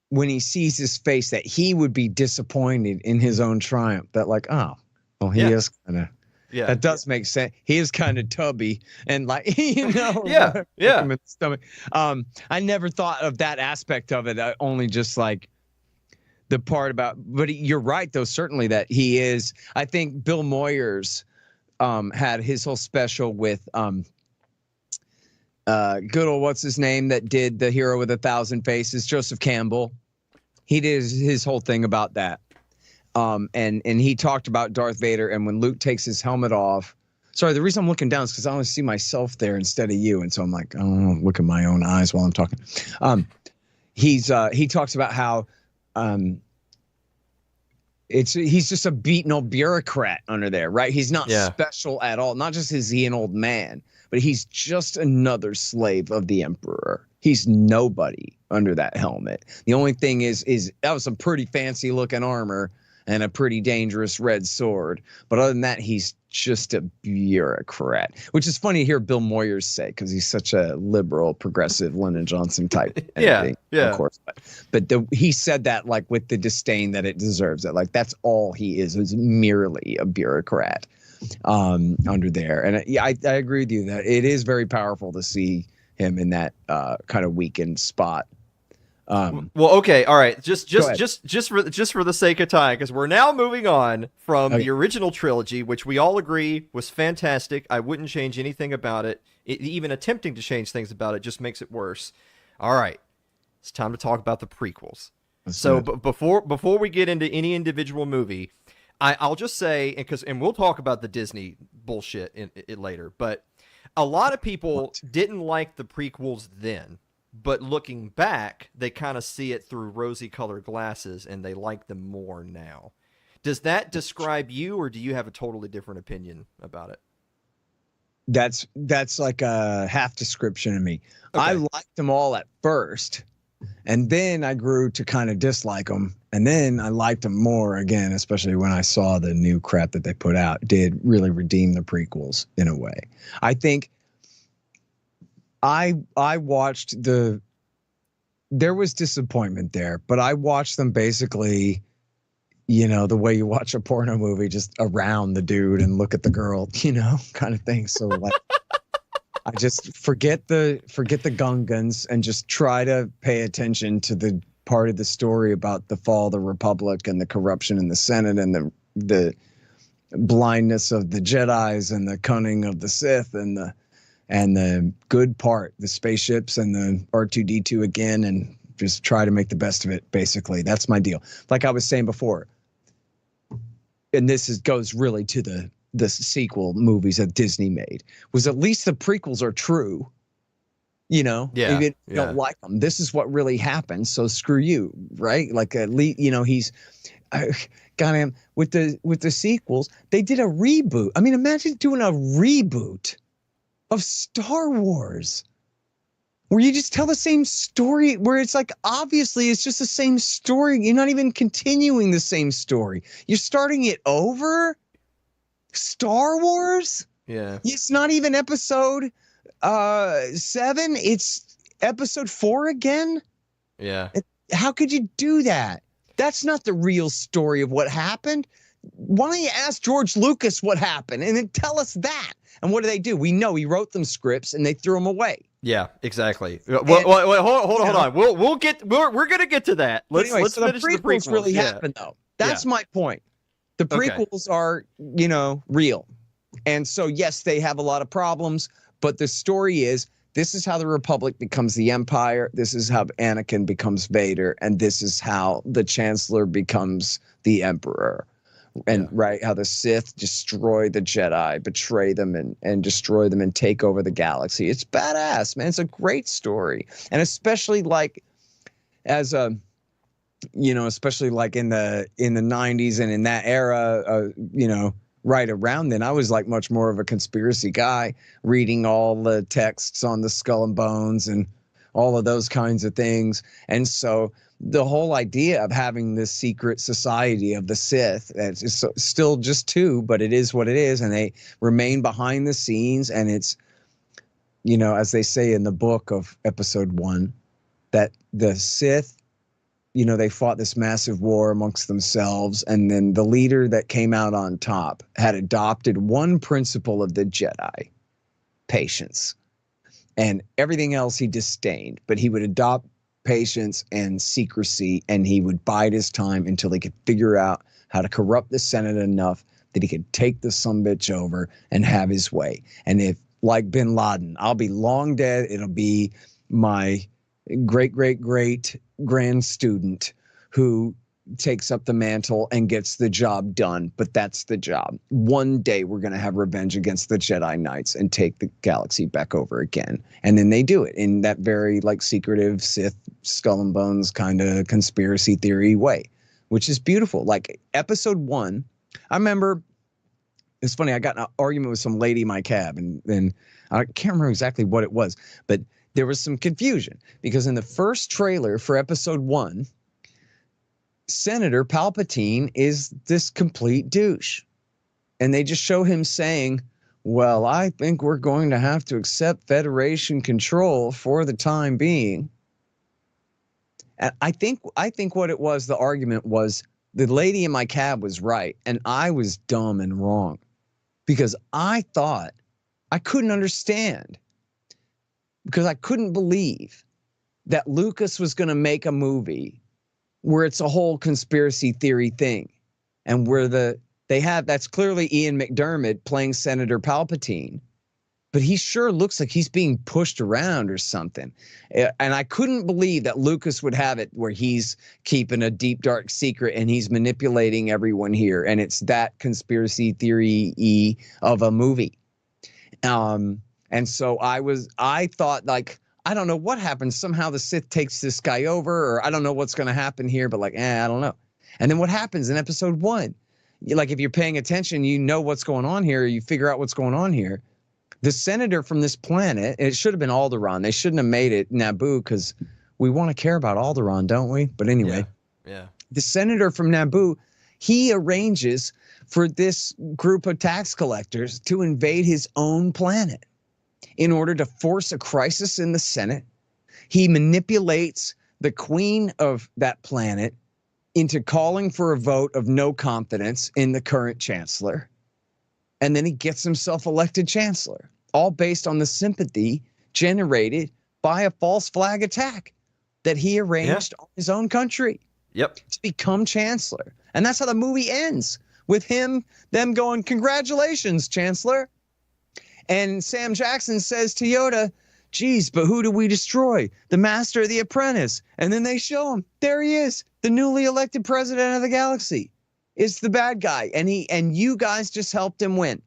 when he sees his face, that he would be disappointed in his own triumph, that like, oh, well, he is kind of. Yeah, that does make sense. He is kind of tubby and like, you know, yeah. In the stomach. I never thought of that aspect of it. Only just like the part about, but you're right though. Certainly that he is. I think Bill Moyers had his whole special with good old what's his name that did The Hero with a Thousand Faces, Joseph Campbell. He did his whole thing about that. And he talked about Darth Vader, and when Luke takes his helmet off. Sorry, the reason I'm looking down is because I only see myself there instead of you, and so I'm like, I don't know, look at my own eyes while I'm talking. He talks about how he's just a beaten old bureaucrat under there, right? He's not special at all. Not just is he an old man, but he's just another slave of the Emperor. He's nobody under that helmet. The only thing is that was some pretty fancy looking armor and a pretty dangerous red sword. But other than that, he's just a bureaucrat, which is funny to hear Bill Moyers say because he's such a liberal, progressive Lyndon Johnson type. Yeah. Of course. But he said that like with the disdain that it deserves. That like that's all he is merely a bureaucrat under there. And I agree with you that it is very powerful to see him in that kind of weakened spot. Well, okay, all right. Just for the sake of time, because we're now moving on from the original trilogy, which we all agree was fantastic. I wouldn't change anything about it. Even attempting to change things about it just makes it worse. All right, it's time to talk about the prequels. Before we get into any individual movie, I'll just say, and we'll talk about the Disney bullshit in later, but a lot of people didn't like the prequels then. But looking back, they kind of see it through rosy-colored glasses, and they like them more now. Does that describe you, or do you have a totally different opinion about it? That's like a half description of me. Okay. I liked them all at first, and then I grew to kind of dislike them, and then I liked them more again, especially when I saw the new crap that they put out. Did really redeem the prequels in a way. I think I watched there was disappointment there, but I watched them basically, you know, the way you watch a porno movie, just around the dude and look at the girl, you know, kind of thing. So like, I just forget the Gungans and just try to pay attention to the part of the story about the fall of the Republic and the corruption in the Senate and the blindness of the Jedis and the cunning of the Sith and the good part, the spaceships and the R2-D2 again, and just try to make the best of it, basically. That's my deal. Like I was saying before, and goes really to the sequel movies that Disney made, was at least the prequels are true. You know? Yeah. Even if you don't like them. This is what really happened, so screw you, right? Like at least, you know, goddamn, with the sequels, they did a reboot. I mean, imagine doing a reboot of Star Wars, where you just tell the same story, where it's like, obviously it's just the same story. You're not even continuing the same story. You're starting it over. Star Wars? Yeah. It's not even episode 7. It's episode 4 again. Yeah. How could you do that? That's not the real story of what happened. Why don't you ask George Lucas what happened and then tell us that? And what do? We know he wrote them scripts and they threw them away. Yeah, exactly. Hold on. We're gonna get to that. Let's so finish the prequels. Really happen though. That's my point. The prequels are, real. And so yes, they have a lot of problems, but the story is this is how the Republic becomes the Empire. This is how Anakin becomes Vader, and this is how the Chancellor becomes the Emperor. And how the Sith destroy the Jedi, betray them and destroy them and take over the galaxy. It's badass, man. It's a great story. And especially like as a, especially like in the 90s and in that era, right around then, I was like much more of a conspiracy guy, reading all the texts on the Skull and Bones and all of those kinds of things. And so the whole idea of having this secret society of the Sith, it's still just two, but it is what it is. And they remain behind the scenes. And it's, as they say in the book of episode 1, that the Sith, they fought this massive war amongst themselves. And then the leader that came out on top had adopted one principle of the Jedi: patience. And everything else he disdained, but he would adopt patience and secrecy, and he would bide his time until he could figure out how to corrupt the Senate enough that he could take the sumbitch over and have his way. And if, like bin Laden, I'll be long dead, it'll be my great grand student who takes up the mantle and gets the job done. But that's the job. One day we're going to have revenge against the Jedi Knights and take the galaxy back over again. And then they do it in that very like secretive Sith Skull and Bones kind of conspiracy theory way, which is beautiful. Like episode 1, I remember, it's funny, I got in an argument with some lady in my cab, and then I can't remember exactly what it was, but there was some confusion because in the first trailer for episode 1, Senator Palpatine is this complete douche. And they just show him saying, well, I think we're going to have to accept Federation control for the time being. And I think what it was, the argument was the lady in my cab was right. And I was dumb and wrong because I thought I couldn't understand, because I couldn't believe that Lucas was going to make a movie where it's a whole conspiracy theory thing, and where that's clearly Ian McDermott playing Senator Palpatine, but he sure looks like he's being pushed around or something. And I couldn't believe that Lucas would have it where he's keeping a deep, dark secret and he's manipulating everyone here. And it's that conspiracy theory of a movie. And so I thought, like, I don't know what happens. Somehow the Sith takes this guy over, or I don't know what's going to happen here, but like, I don't know. And then what happens in episode 1? Like, if you're paying attention, you know what's going on here. You figure out what's going on here. The senator from this planet, it should have been Alderaan. They shouldn't have made it Naboo, because we want to care about Alderaan, don't we? But anyway, yeah. The senator from Naboo, he arranges for this group of tax collectors to invade his own planet in order to force a crisis in the Senate. He manipulates the queen of that planet into calling for a vote of no confidence in the current chancellor. And then he gets himself elected chancellor, all based on the sympathy generated by a false flag attack that he arranged on his own country. Yep. To become chancellor. And that's how the movie ends, with them going, congratulations, chancellor. And Sam Jackson says to Yoda, geez, but who do we destroy? The master of the apprentice. And then they show him, there he is, the newly elected president of the galaxy. Is the bad guy. And you guys just helped him win.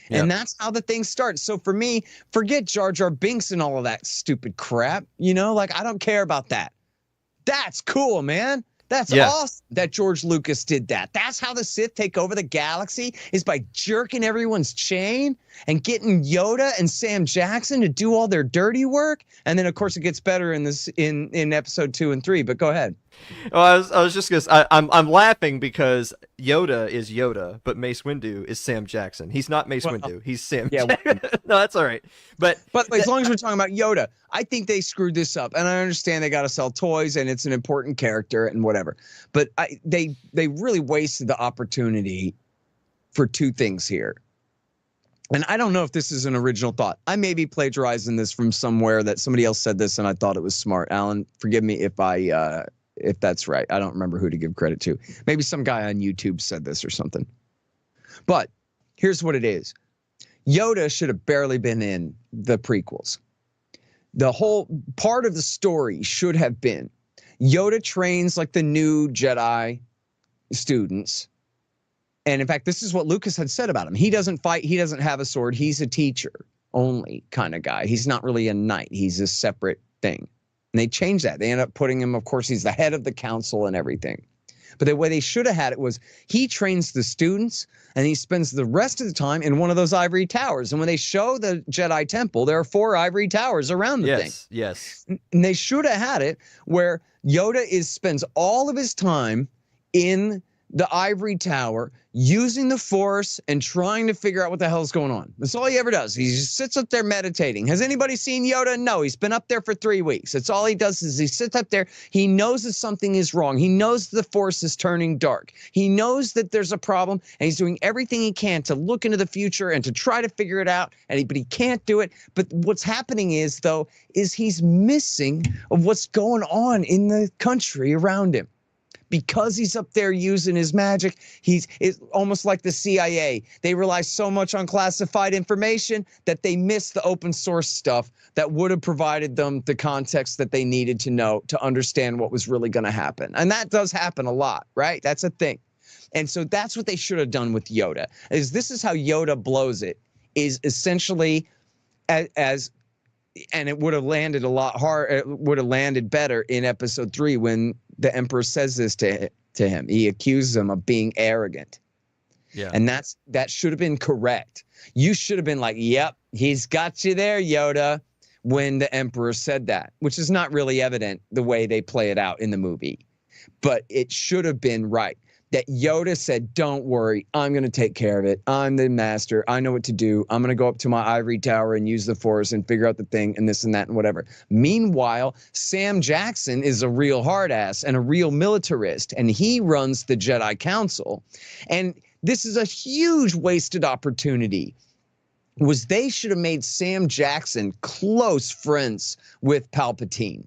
Yep. And that's how the thing starts. So for me, forget Jar Jar Binks and all of that stupid crap. Like, I don't care about that. That's cool, man. That's awesome that George Lucas did that. That's how the Sith take over the galaxy, is by jerking everyone's chain and getting Yoda and Sam Jackson to do all their dirty work. And then, of course, it gets better in episode 2 and 3. But go ahead. Well, I was just gonna. I'm laughing because Yoda is Yoda, but Mace Windu is Sam Jackson. He's not Mace Windu. He's Sam. Yeah. No, that's all right. But as long as we're talking about Yoda, I think they screwed this up, and I understand they got to sell toys, and it's an important character and whatever. But they really wasted the opportunity for two things here. And I don't know if this is an original thought. I may be plagiarizing this from somewhere that somebody else said this and I thought it was smart. Alan, forgive me if that's right. I don't remember who to give credit to. Maybe some guy on YouTube said this or something. But here's what it is. Yoda should have barely been in the prequels. The whole part of the story should have been Yoda trains like the new Jedi students. And in fact, this is what Lucas had said about him. He doesn't fight. He doesn't have a sword. He's a teacher only kind of guy. He's not really a knight. He's a separate thing. And they changed that. They end up putting him, of course, he's the head of the council and everything. But the way they should have had it was he trains the students and he spends the rest of the time in one of those ivory towers. And when they show the Jedi Temple, there are 4 ivory towers around the thing. Yes. And they should have had it where Yoda spends all of his time in the ivory tower using the Force and trying to figure out what the hell's going on. That's all he ever does. He just sits up there meditating. Has anybody seen Yoda? No, he's been up there for 3 weeks. That's all he does is he sits up there. He knows that something is wrong. He knows the Force is turning dark. He knows that there's a problem, and he's doing everything he can to look into the future and to try to figure it out, but he can't do it. But what's happening is he's missing of what's going on in the country around him. Because he's up there using his magic, it's almost like the CIA. They rely so much on classified information that they miss the open source stuff that would have provided them the context that they needed to know to understand what was really going to happen. And that does happen a lot, right? That's a thing. And so that's what they should have done with Yoda. This is how Yoda blows it, is essentially and it would have landed a lot hard. It would have landed better in episode 3 when the Emperor says this to him. He accuses him of being arrogant. Yeah. And that should have been correct. You should have been like, yep, he's got you there, Yoda, when the Emperor said that, which is not really evident the way they play it out in the movie. But it should have been right. That Yoda said, don't worry, I'm going to take care of it. I'm the master. I know what to do. I'm going to go up to my ivory tower and use the Force and figure out the thing and this and that and whatever. Meanwhile, Sam Jackson is a real hard ass and a real militarist, and he runs the Jedi Council. And this is a huge wasted opportunity. They should have made Sam Jackson close friends with Palpatine.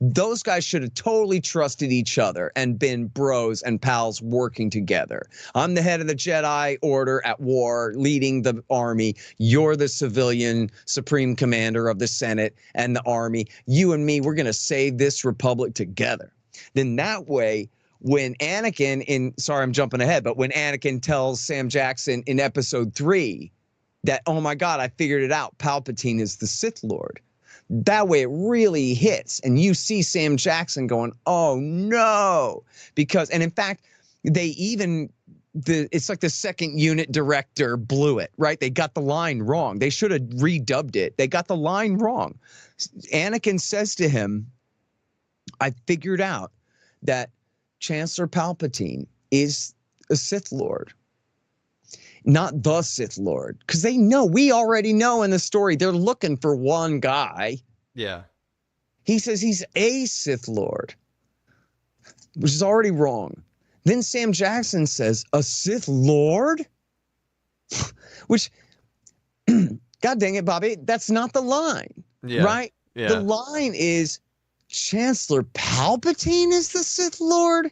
Those guys should have totally trusted each other and been bros and pals working together. I'm the head of the Jedi Order at war, leading the army. You're the civilian supreme commander of the Senate and the army. You and me, we're going to save this republic together. Then that way, when Anakin sorry, I'm jumping ahead, but when Anakin tells Sam Jackson in episode 3 that, oh my God, I figured it out, Palpatine is the Sith Lord. That way it really hits, and you see Sam Jackson going, oh no, and in fact, it's like the second unit director blew it, right? They got the line wrong. They should have redubbed it. They got the line wrong. Anakin says to him, I figured out that Chancellor Palpatine is a Sith Lord. Not the Sith Lord, because we already know in the story they're looking for one guy. Yeah. He says he's a Sith Lord, which is already wrong. Then Sam Jackson says, a Sith Lord? Which, God dang it, Bobby, that's not the line, right? Yeah. The line is Chancellor Palpatine is the Sith Lord?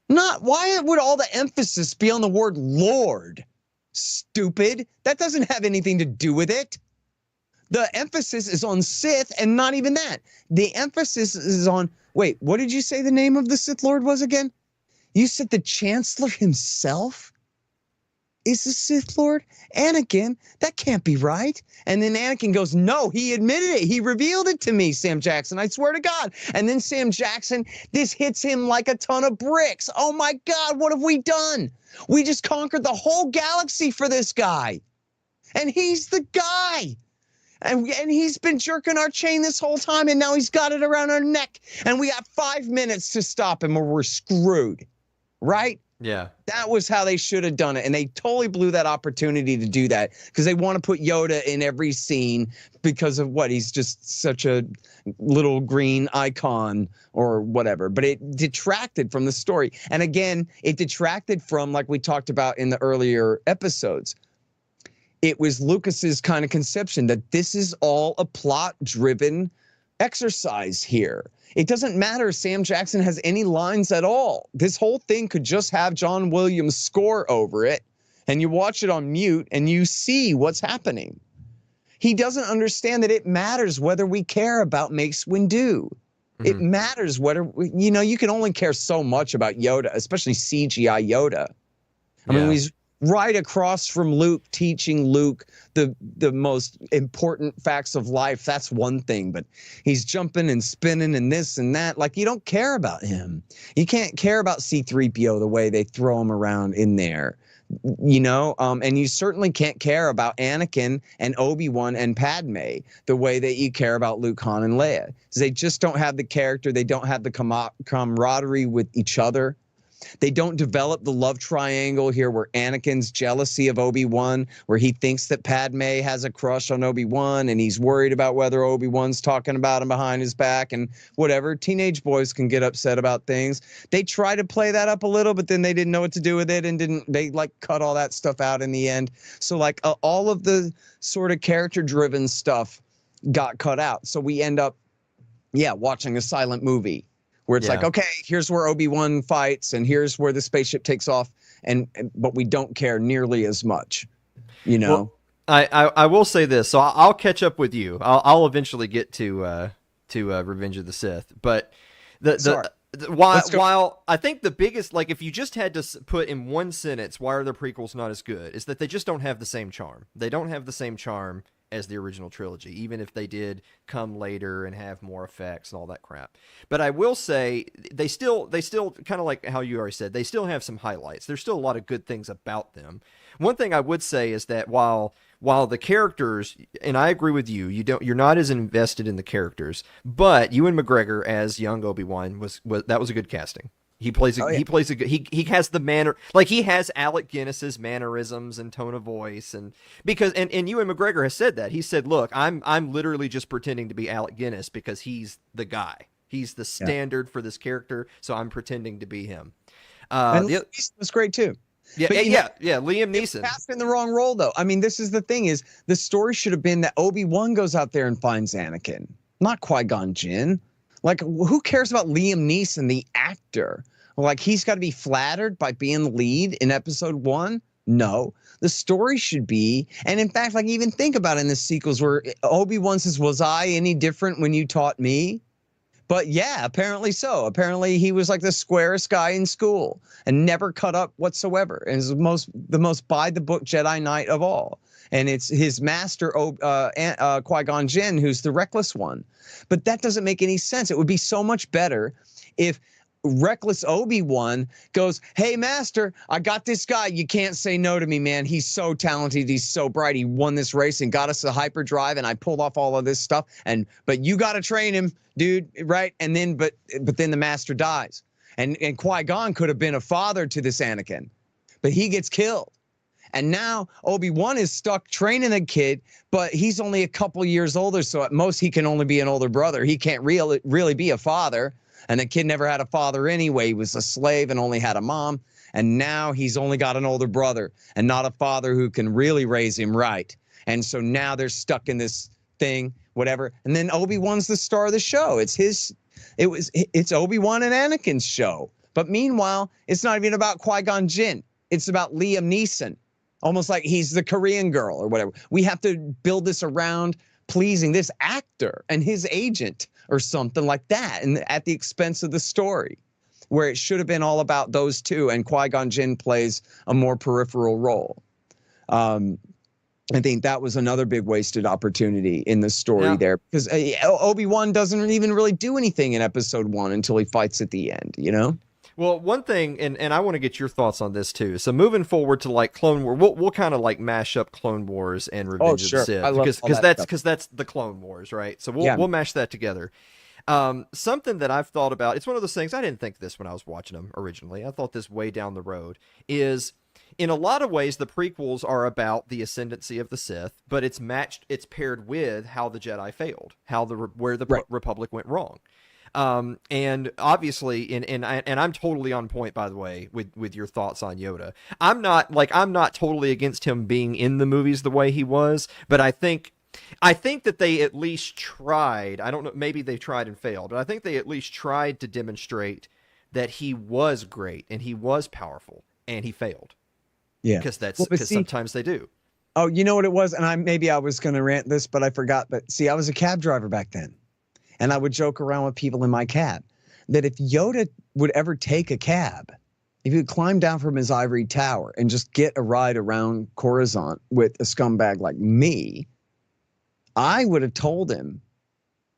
Why would all the emphasis be on the word Lord? Stupid. That doesn't have anything to do with it. The emphasis is on Sith and not even that. The emphasis is on, wait, what did you say the name of the Sith Lord was again? You said the Chancellor himself is the Sith Lord? Anakin, that can't be right. And then Anakin goes, no, he admitted it. He revealed it to me, Sam Jackson. I swear to God. And then Sam Jackson, this hits him like a ton of bricks. Oh my God, what have we done? We just conquered the whole galaxy for this guy. And he's the guy. And he's been jerking our chain this whole time, and now he's got it around our neck. And we got 5 minutes to stop him or we're screwed. Right? Yeah. That was how they should have done it. And they totally blew that opportunity to do that because they want to put Yoda in every scene because of what? He's just such a little green icon or whatever. But it detracted from the story. And again, it detracted from, like we talked about in the earlier episodes, it was Lucas's kind of conception that this is all a plot-driven exercise here. It doesn't matter if Sam Jackson has any lines at all. This whole thing could just have John Williams' score over it, and you watch it on mute and you see what's happening. He doesn't understand that it matters whether we care about Mace Windu. It matters whether, you know, you can only care so much about Yoda, especially CGI Yoda. I mean, he's right across from Luke, teaching Luke the most important facts of life. That's one thing, but he's jumping and spinning and this and that. Like, you don't care about him. You can't care about C-3PO the way they throw him around in there. You know, and you certainly can't care about Anakin and Obi-Wan and Padme the way that you care about Luke, Han, and Leia. They just don't have the character. They don't have the camaraderie with each other. They don't develop the love triangle here where Anakin's jealousy of Obi-Wan, where he thinks that Padme has a crush on Obi-Wan and he's worried about whether Obi-Wan's talking about him behind his back and whatever. Teenage boys can get upset about things. They try to play that up a little, but then they didn't know what to do with it and they like cut all that stuff out in the end. So like all of the sort of character-driven stuff got cut out. So we end up, watching a silent movie. Where it's like, okay, here's where Obi-Wan fights, and here's where the spaceship takes off, but we don't care nearly as much, you know. Well, I will say this, so I'll catch up with you. I'll eventually get to Revenge of the Sith, but while I think the biggest, like, if you just had to put in one sentence, why are the prequels not as good, is that they just don't have the same charm. They don't have the same charm as the original trilogy, even if they did come later and have more effects and all that crap. But I will say they still kind of like how you already said, they still have some highlights. There's still a lot of good things about them. One thing I would say is that while the characters, and I agree with you, you're not as invested in the characters, but Ewan McGregor as young Obi-Wan was a good casting. He plays a good, he has the manner, like he has Alec Guinness's mannerisms and tone of voice, and Ewan McGregor has said that. He said, look, I'm literally just pretending to be Alec Guinness because he's the guy. He's the standard for this character, so I'm pretending to be him. And Liam Neeson was great too. Yeah, Liam Neeson. Cast in the wrong role though. I mean, this is the thing, is the story should have been that Obi-Wan goes out there and finds Anakin, not Qui-Gon Jinn. Like, who cares about Liam Neeson, the actor? Like, he's got to be flattered by being the lead in episode 1? No. The story should be, and in fact, like, even think about it in the sequels where Obi-Wan says, was I any different when you taught me? But yeah, apparently so. Apparently he was like the squarest guy in school and never cut up whatsoever. And is the most by-the-book Jedi Knight of all. And it's his master, Qui-Gon Jinn, who's the reckless one. But that doesn't make any sense. It would be so much better if reckless Obi-Wan goes, hey, master, I got this guy. You can't say no to me, man. He's so talented. He's so bright. He won this race and got us a hyperdrive, and I pulled off all of this stuff. But you got to train him, dude, right? And then, but then the master dies. And Qui-Gon could have been a father to this Anakin, but he gets killed. And now Obi-Wan is stuck training a kid, but he's only a couple years older, so at most he can only be an older brother. He can't really be a father. And the kid never had a father anyway. He was a slave and only had a mom. And now he's only got an older brother and not a father who can really raise him right. And so now they're stuck in this thing, whatever. And then Obi-Wan's the star of the show. It's Obi-Wan and Anakin's show. But meanwhile, it's not even about Qui-Gon Jinn. It's about Liam Neeson. Almost like he's the Korean girl or whatever. We have to build this around pleasing this actor and his agent or something like that, and at the expense of the story, where it should have been all about those two, and Qui-Gon Jinn plays a more peripheral role. I think that was another big wasted opportunity in the story there, because Obi-Wan doesn't even really do anything in episode 1 until he fights at the end, you know? Well, one thing, and I want to get your thoughts on this too. So moving forward to like Clone Wars, we'll kind of like mash up Clone Wars and Revenge of the Sith, because that's the Clone Wars, right? So we'll mash that together. Something that I've thought about, it's one of those things, I didn't think this when I was watching them originally. I thought this way down the road, is in a lot of ways the prequels are about the ascendancy of the Sith, but it's paired with how the Jedi failed, where the Republic went wrong. And obviously, and I'm totally on point, by the way, with your thoughts on Yoda. I'm not totally against him being in the movies the way he was, but I think that they at least tried. I don't know, maybe they tried and failed, but I think they at least tried to demonstrate that he was great and he was powerful, and he failed. Yeah, because see, sometimes they do. Oh, you know what it was? And I was going to rant this, but I forgot. But see, I was a cab driver back then. And I would joke around with people in my cab that if Yoda would ever take a cab, if he would climb down from his ivory tower and just get a ride around Coruscant with a scumbag like me, I would have told him,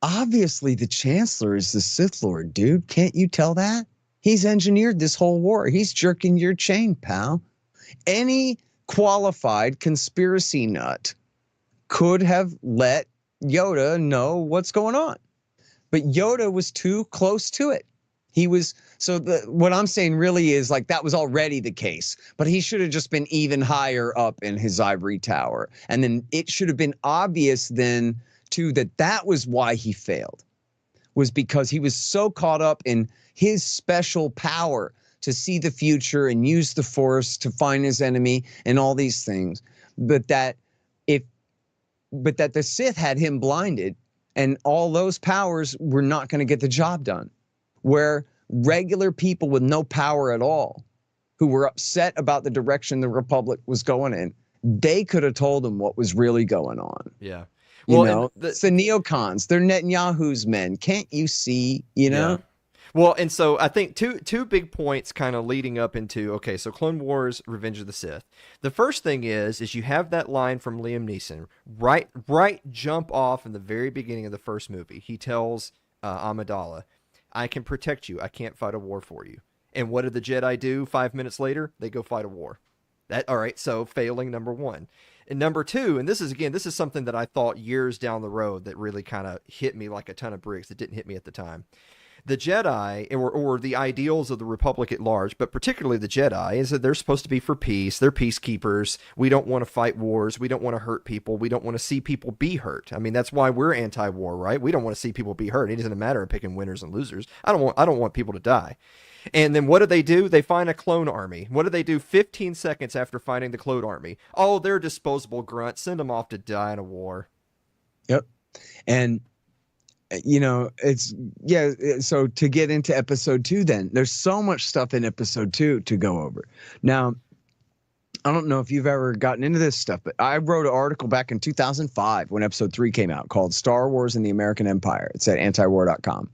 obviously the Chancellor is the Sith Lord, dude. Can't you tell that? He's engineered this whole war. He's jerking your chain, pal. Any qualified conspiracy nut could have let Yoda know what's going on. But Yoda was too close to it. What I'm saying really is like that was already the case, but he should have just been even higher up in his ivory tower. And then it should have been obvious then too that was why he failed, was because he was so caught up in his special power to see the future and use the Force to find his enemy and all these things. But that the Sith had him blinded, and all those powers were not going to get the job done. Where regular people with no power at all, who were upset about the direction the Republic was going in, they could have told him what was really going on. Yeah. Well, it's the neocons. They're Netanyahu's men. Can't you see, you know? Yeah. Well, and so I think two big points kind of leading up into, okay, so Clone Wars, Revenge of the Sith. The first thing is you have that line from Liam Neeson, right jump off in the very beginning of the first movie. He tells Amidala, I can protect you. I can't fight a war for you. And what did the Jedi do 5 minutes later? They go fight a war. All right, so failing number one. And number two, and this is something that I thought years down the road that really kind of hit me like a ton of bricks that didn't hit me at the time. The Jedi, or the ideals of the Republic at large, but particularly the Jedi, is that they're supposed to be for peace. They're peacekeepers. We don't want to fight wars. We don't want to hurt people. We don't want to see people be hurt. I mean, that's why we're anti-war, right? We don't want to see people be hurt. It doesn't matter of picking winners and losers. I don't want people to die. And then what do? They find a clone army. What do they do 15 seconds after finding the clone army? Oh, they're disposable grunts. Send them off to die in a war. Yep. And so to get into episode 2, then there's so much stuff in episode 2 to go over. Now, I don't know if you've ever gotten into this stuff, but I wrote an article back in 2005 when episode 3 came out called Star Wars and the American Empire. It's at antiwar.com.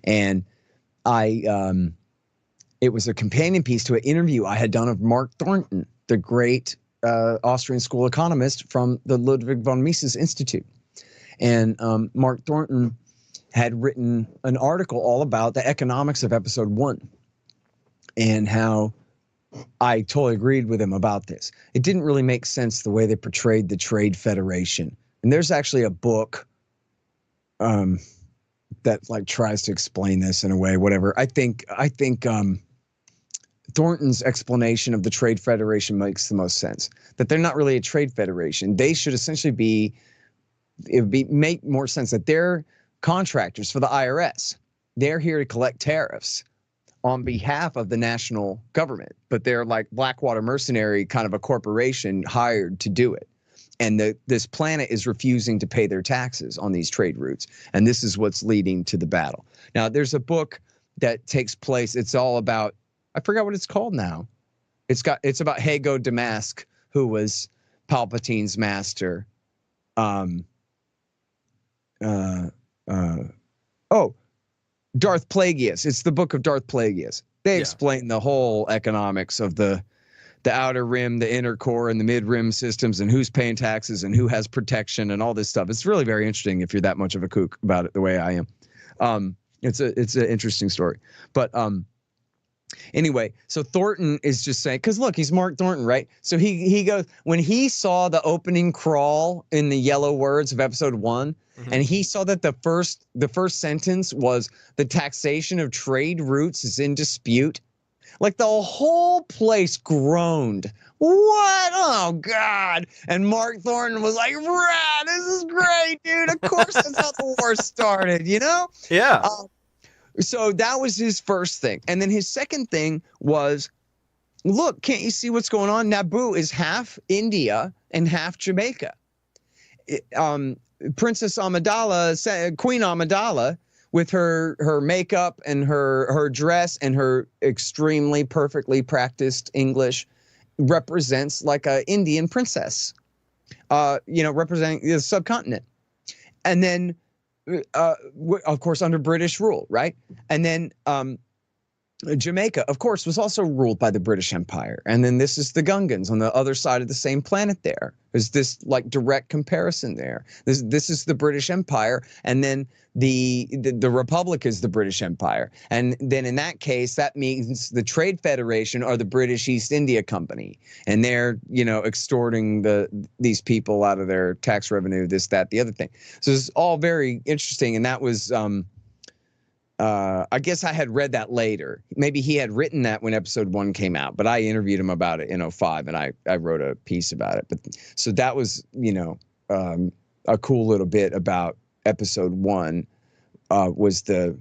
And it was a companion piece to an interview I had done of Mark Thornton, the great Austrian school economist from the Ludwig von Mises Institute. And Mark Thornton had written an article all about the economics of episode 1 and how I totally agreed with him about this. It didn't really make sense the way they portrayed the Trade Federation. And there's actually a book that like tries to explain this in a way, whatever. I think Thornton's explanation of the Trade Federation makes the most sense. That they're not really a trade federation. They should essentially make more sense that they're contractors for the IRS. They're here to collect tariffs on behalf of the national government, but they're like Blackwater mercenary kind of a corporation hired to do it. And this planet is refusing to pay their taxes on these trade routes. And this is what's leading to the battle. Now, there's a book that takes place. It's all about, I forgot what it's called now. It's about Hago Damask, who was Palpatine's master. Darth Plagueis. It's the book of Darth Plagueis. They explain the whole economics of the outer rim, the inner core, and the mid rim systems, and who's paying taxes and who has protection and all this stuff. It's really very interesting if you're that much of a kook about it the way I am. It's an interesting story. But anyway, so Thornton is just saying, because look, he's Mark Thornton, right? So he goes, when he saw the opening crawl in the yellow words of episode 1, and he saw that the first sentence was the taxation of trade routes is in dispute. Like the whole place groaned. What? Oh God. And Mark Thornton was like, rad, this is great, dude. Of course that's how the war started, you know? Yeah. So that was his first thing. And then his second thing was, look, can't you see what's going on? Naboo is half India and half Jamaica. Princess Amidala, Queen Amidala, with her makeup and her dress and her extremely perfectly practiced English, represents like a Indian princess, representing the subcontinent. And then, of course, under British rule, right? And then Jamaica, of course, was also ruled by the British Empire. And then this is the Gungans on the other side of the same planet there. There's this like direct comparison there. This is the British Empire. And then the Republic is the British Empire. And then in that case, that means the Trade Federation are the British East India Company. And they're, extorting these people out of their tax revenue, this, that, the other thing. So it's all very interesting. And that was I guess I had read that later. Maybe he had written that when episode 1 came out, but I interviewed him about it in 2005 and I wrote a piece about it. But so that was, a cool little bit about episode 1 was the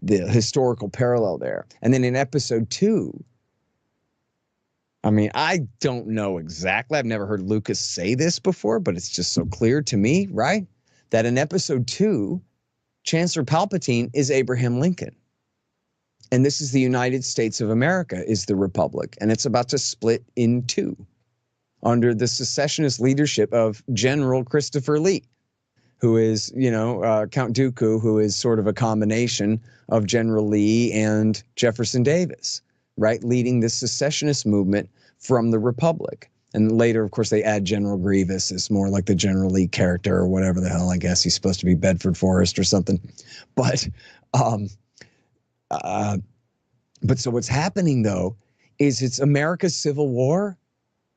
historical parallel there. And then in episode 2, I mean, I don't know exactly. I've never heard Lucas say this before, but it's just so clear to me, right? That in episode 2, Chancellor Palpatine is Abraham Lincoln. And this is the United States of America, is the Republic. And it's about to split in two under the secessionist leadership of General Christopher Lee, who is, Count Dooku, who is sort of a combination of General Lee and Jefferson Davis, right? Leading this secessionist movement from the Republic. And later, of course, they add General Grievous as more like the General Lee character or whatever the hell. I guess he's supposed to be Bedford Forrest or something. But so what's happening, though, is it's America's Civil War,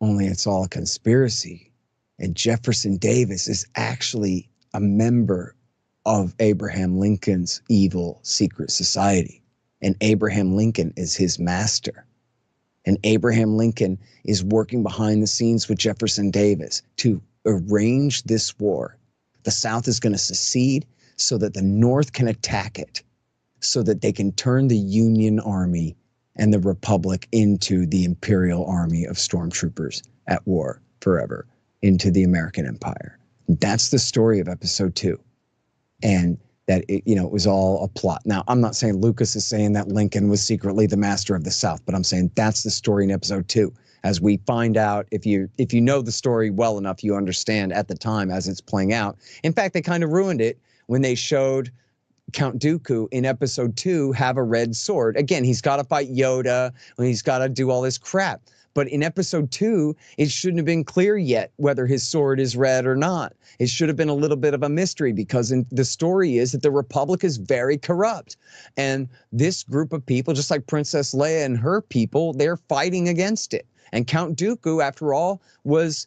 only it's all a conspiracy. And Jefferson Davis is actually a member of Abraham Lincoln's evil secret society. And Abraham Lincoln is his master. And Abraham Lincoln is working behind the scenes with Jefferson Davis to arrange this war. The South is going to secede so that the North can attack it, so that they can turn the Union Army and the Republic into the Imperial Army of stormtroopers at war forever into the American Empire. That's the story of episode 2. And that it was all a plot. Now, I'm not saying Lucas is saying that Lincoln was secretly the master of the South, but I'm saying that's the story in episode 2. As we find out, if you know the story well enough, you understand at the time as it's playing out. In fact, they kind of ruined it when they showed Count Dooku in episode 2 have a red sword. Again, he's got to fight Yoda, and he's got to do all this crap. But in episode 2, it shouldn't have been clear yet whether his sword is red or not. It should have been a little bit of a mystery, because the story is that the Republic is very corrupt. And this group of people, just like Princess Leia and her people, they're fighting against it. And Count Dooku, after all, was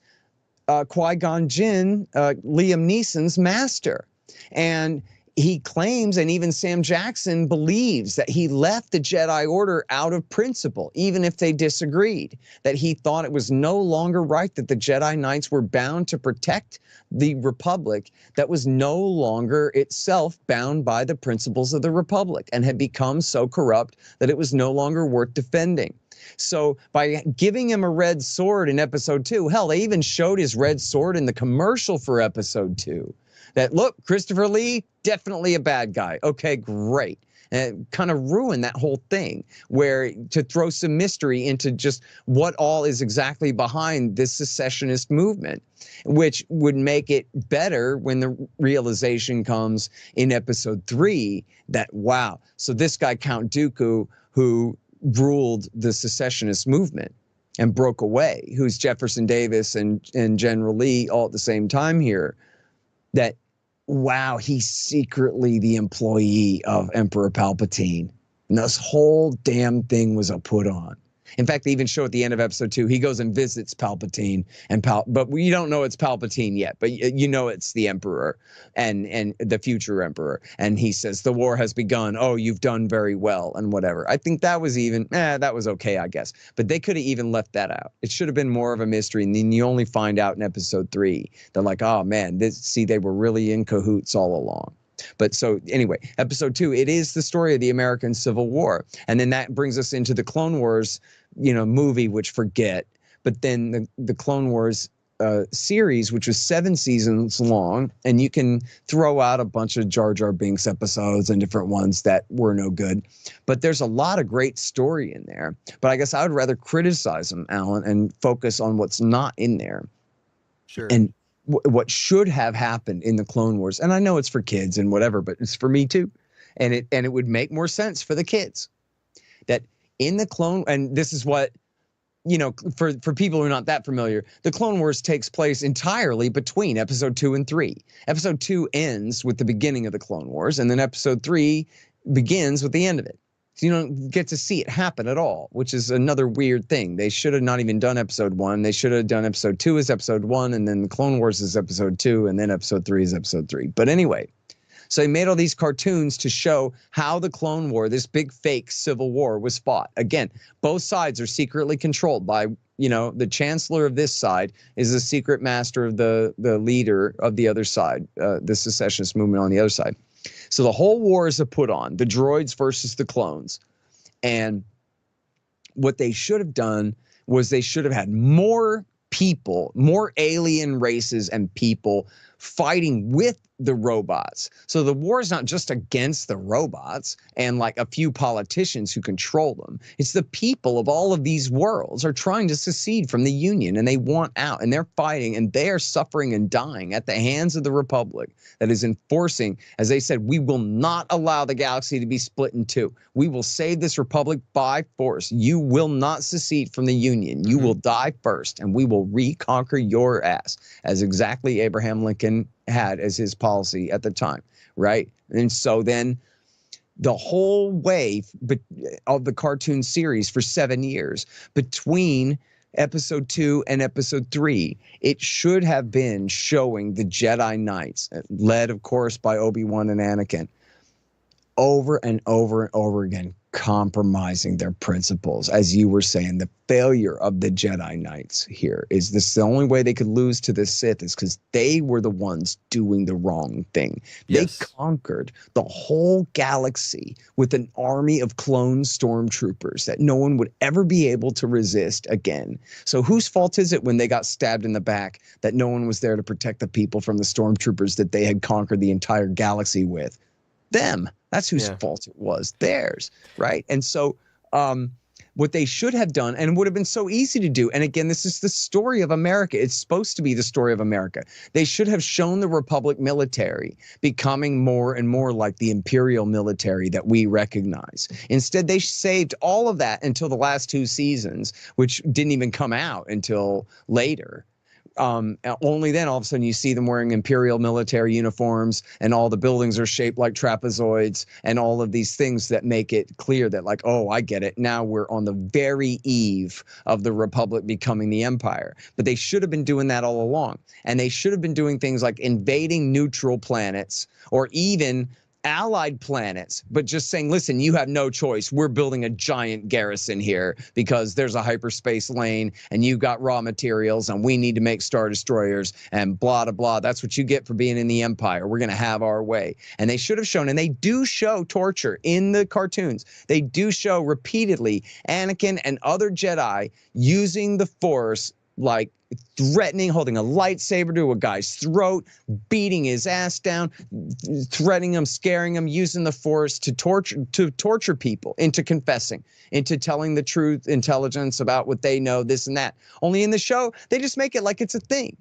Qui-Gon Jinn, Liam Neeson's master. And he claims, and even Sam Jackson believes, that he left the Jedi Order out of principle, even if they disagreed, that he thought it was no longer right that the Jedi Knights were bound to protect the Republic that was no longer itself bound by the principles of the Republic and had become so corrupt that it was no longer worth defending. So by giving him a red sword in episode 2, hell, they even showed his red sword in the commercial for episode 2. That, look, Christopher Lee, definitely a bad guy. Okay, great. And it kind of ruined that whole thing, where to throw some mystery into just what all is exactly behind this secessionist movement, which would make it better when the realization comes in episode 3 that, wow, so this guy, Count Dooku, who ruled the secessionist movement and broke away, who's Jefferson Davis and General Lee all at the same time here, that, wow, he's secretly the employee of Emperor Palpatine. And this whole damn thing was a put on. In fact, they even show at the end of episode 2, he goes and visits Palpatine, but we don't know it's Palpatine yet, but it's the Emperor and the future Emperor. And he says, the war has begun. Oh, you've done very well, and whatever. I think that was that was okay, I guess. But they could have even left that out. It should have been more of a mystery. And then you only find out in episode 3. They're like, oh man, they were really in cahoots all along. But so anyway, episode 2, it is the story of the American Civil War. And then that brings us into the Clone Wars, movie, which forget. But then the Clone Wars series, which was 7 seasons long, and you can throw out a bunch of Jar Jar Binks episodes and different ones that were no good, but there's a lot of great story in there. But I guess I would rather criticize them, Alan, and focus on what's not in there. Sure. And what should have happened in the Clone Wars. And I know it's for kids and whatever, but it's for me too. And it would make more sense for the kids that in the Clone, and this is what, for people who are not that familiar, the Clone Wars takes place entirely between episode 2 and 3. Episode 2 ends with the beginning of the Clone Wars, and then episode 3 begins with the end of it. So you don't get to see it happen at all, which is another weird thing. They should have not even done episode 1. They should have done episode 2 as episode 1, and then the Clone Wars is episode 2, and then episode 3 is episode 3. But anyway, so they made all these cartoons to show how the Clone War, this big fake civil war, was fought. Again, both sides are secretly controlled by, the chancellor of this side is the secret master of the leader of the other side, the secessionist movement on the other side. So the whole war is a put on, the droids versus the clones. And what they should have done was they should have had more people, more alien races and people fighting with the robots. So the war is not just against the robots and like a few politicians who control them. It's the people of all of these worlds are trying to secede from the Union, and they want out, and they're fighting, and they are suffering and dying at the hands of the Republic that is enforcing, as they said, we will not allow the galaxy to be split in 2. We will save this Republic by force. You will not secede from the Union. You will die first, and we will reconquer your ass, as exactly Abraham Lincoln had as his policy at the time, right? And so then the whole way of the cartoon series for 7 years between episode 2 and episode 3, it should have been showing the Jedi Knights, led of course by Obi-Wan and Anakin, over and over and over again, compromising their principles. As you were saying, the failure of the Jedi Knights here is this: the only way they could lose to the Sith is because they were the ones doing the wrong thing. Yes. They conquered the whole galaxy with an army of clone stormtroopers that no one would ever be able to resist again. So whose fault is it when they got stabbed in the back that no one was there to protect the people from the stormtroopers that they had conquered the entire galaxy with? Them. That's whose fault it was. Theirs, right? And so what they should have done, and would have been so easy to do, and again, this is the story of America. It's supposed to be the story of America. They should have shown the Republic military becoming more and more like the imperial military that we recognize. Instead, they saved all of that until the last 2 seasons, which didn't even come out until later. Only then all of a sudden you see them wearing imperial military uniforms, and all the buildings are shaped like trapezoids, and all of these things that make it clear that, like, oh, I get it. Now we're on the very eve of the Republic becoming the empire. But they should have been doing that all along. And they should have been doing things like invading neutral planets, or even allied planets, but just saying, listen, you have no choice. We're building a giant garrison here because there's a hyperspace lane and you've got raw materials and we need to make Star Destroyers and blah, blah, blah. That's what you get for being in the Empire. We're going to have our way. And they should have shown, and they do show torture in the cartoons. They do show repeatedly Anakin and other Jedi using the Force, like threatening, holding a lightsaber to a guy's throat, beating his ass down, threatening him, scaring him, using the Force to torture people into confessing, into telling the truth, intelligence about what they know, this and that. Only in the show, they just make it like it's a thing.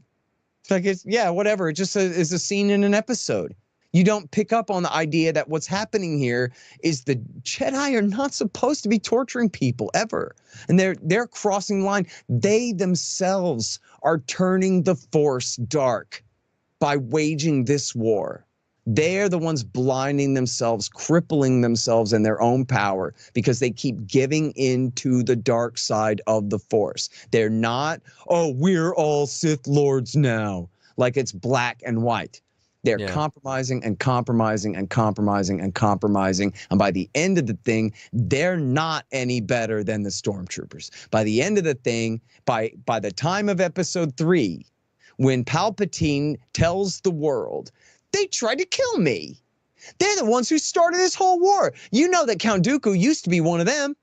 It's like, it's, yeah, whatever. It just is a scene in an episode. You don't pick up on the idea that what's happening here is the Jedi are not supposed to be torturing people ever. And they're crossing the line. They themselves are turning the Force dark by waging this war. They're the ones blinding themselves, crippling themselves in their own power because they keep giving in to the dark side of the Force. They're not, oh, we're all Sith Lords now, like it's black and white. They're compromising and compromising and compromising and compromising. And by the end of the thing, they're not any better than the stormtroopers. By the end of the thing, by the time of episode 3, when Palpatine tells the world, they tried to kill me. They're the ones who started this whole war. You know that Count Dooku used to be one of them.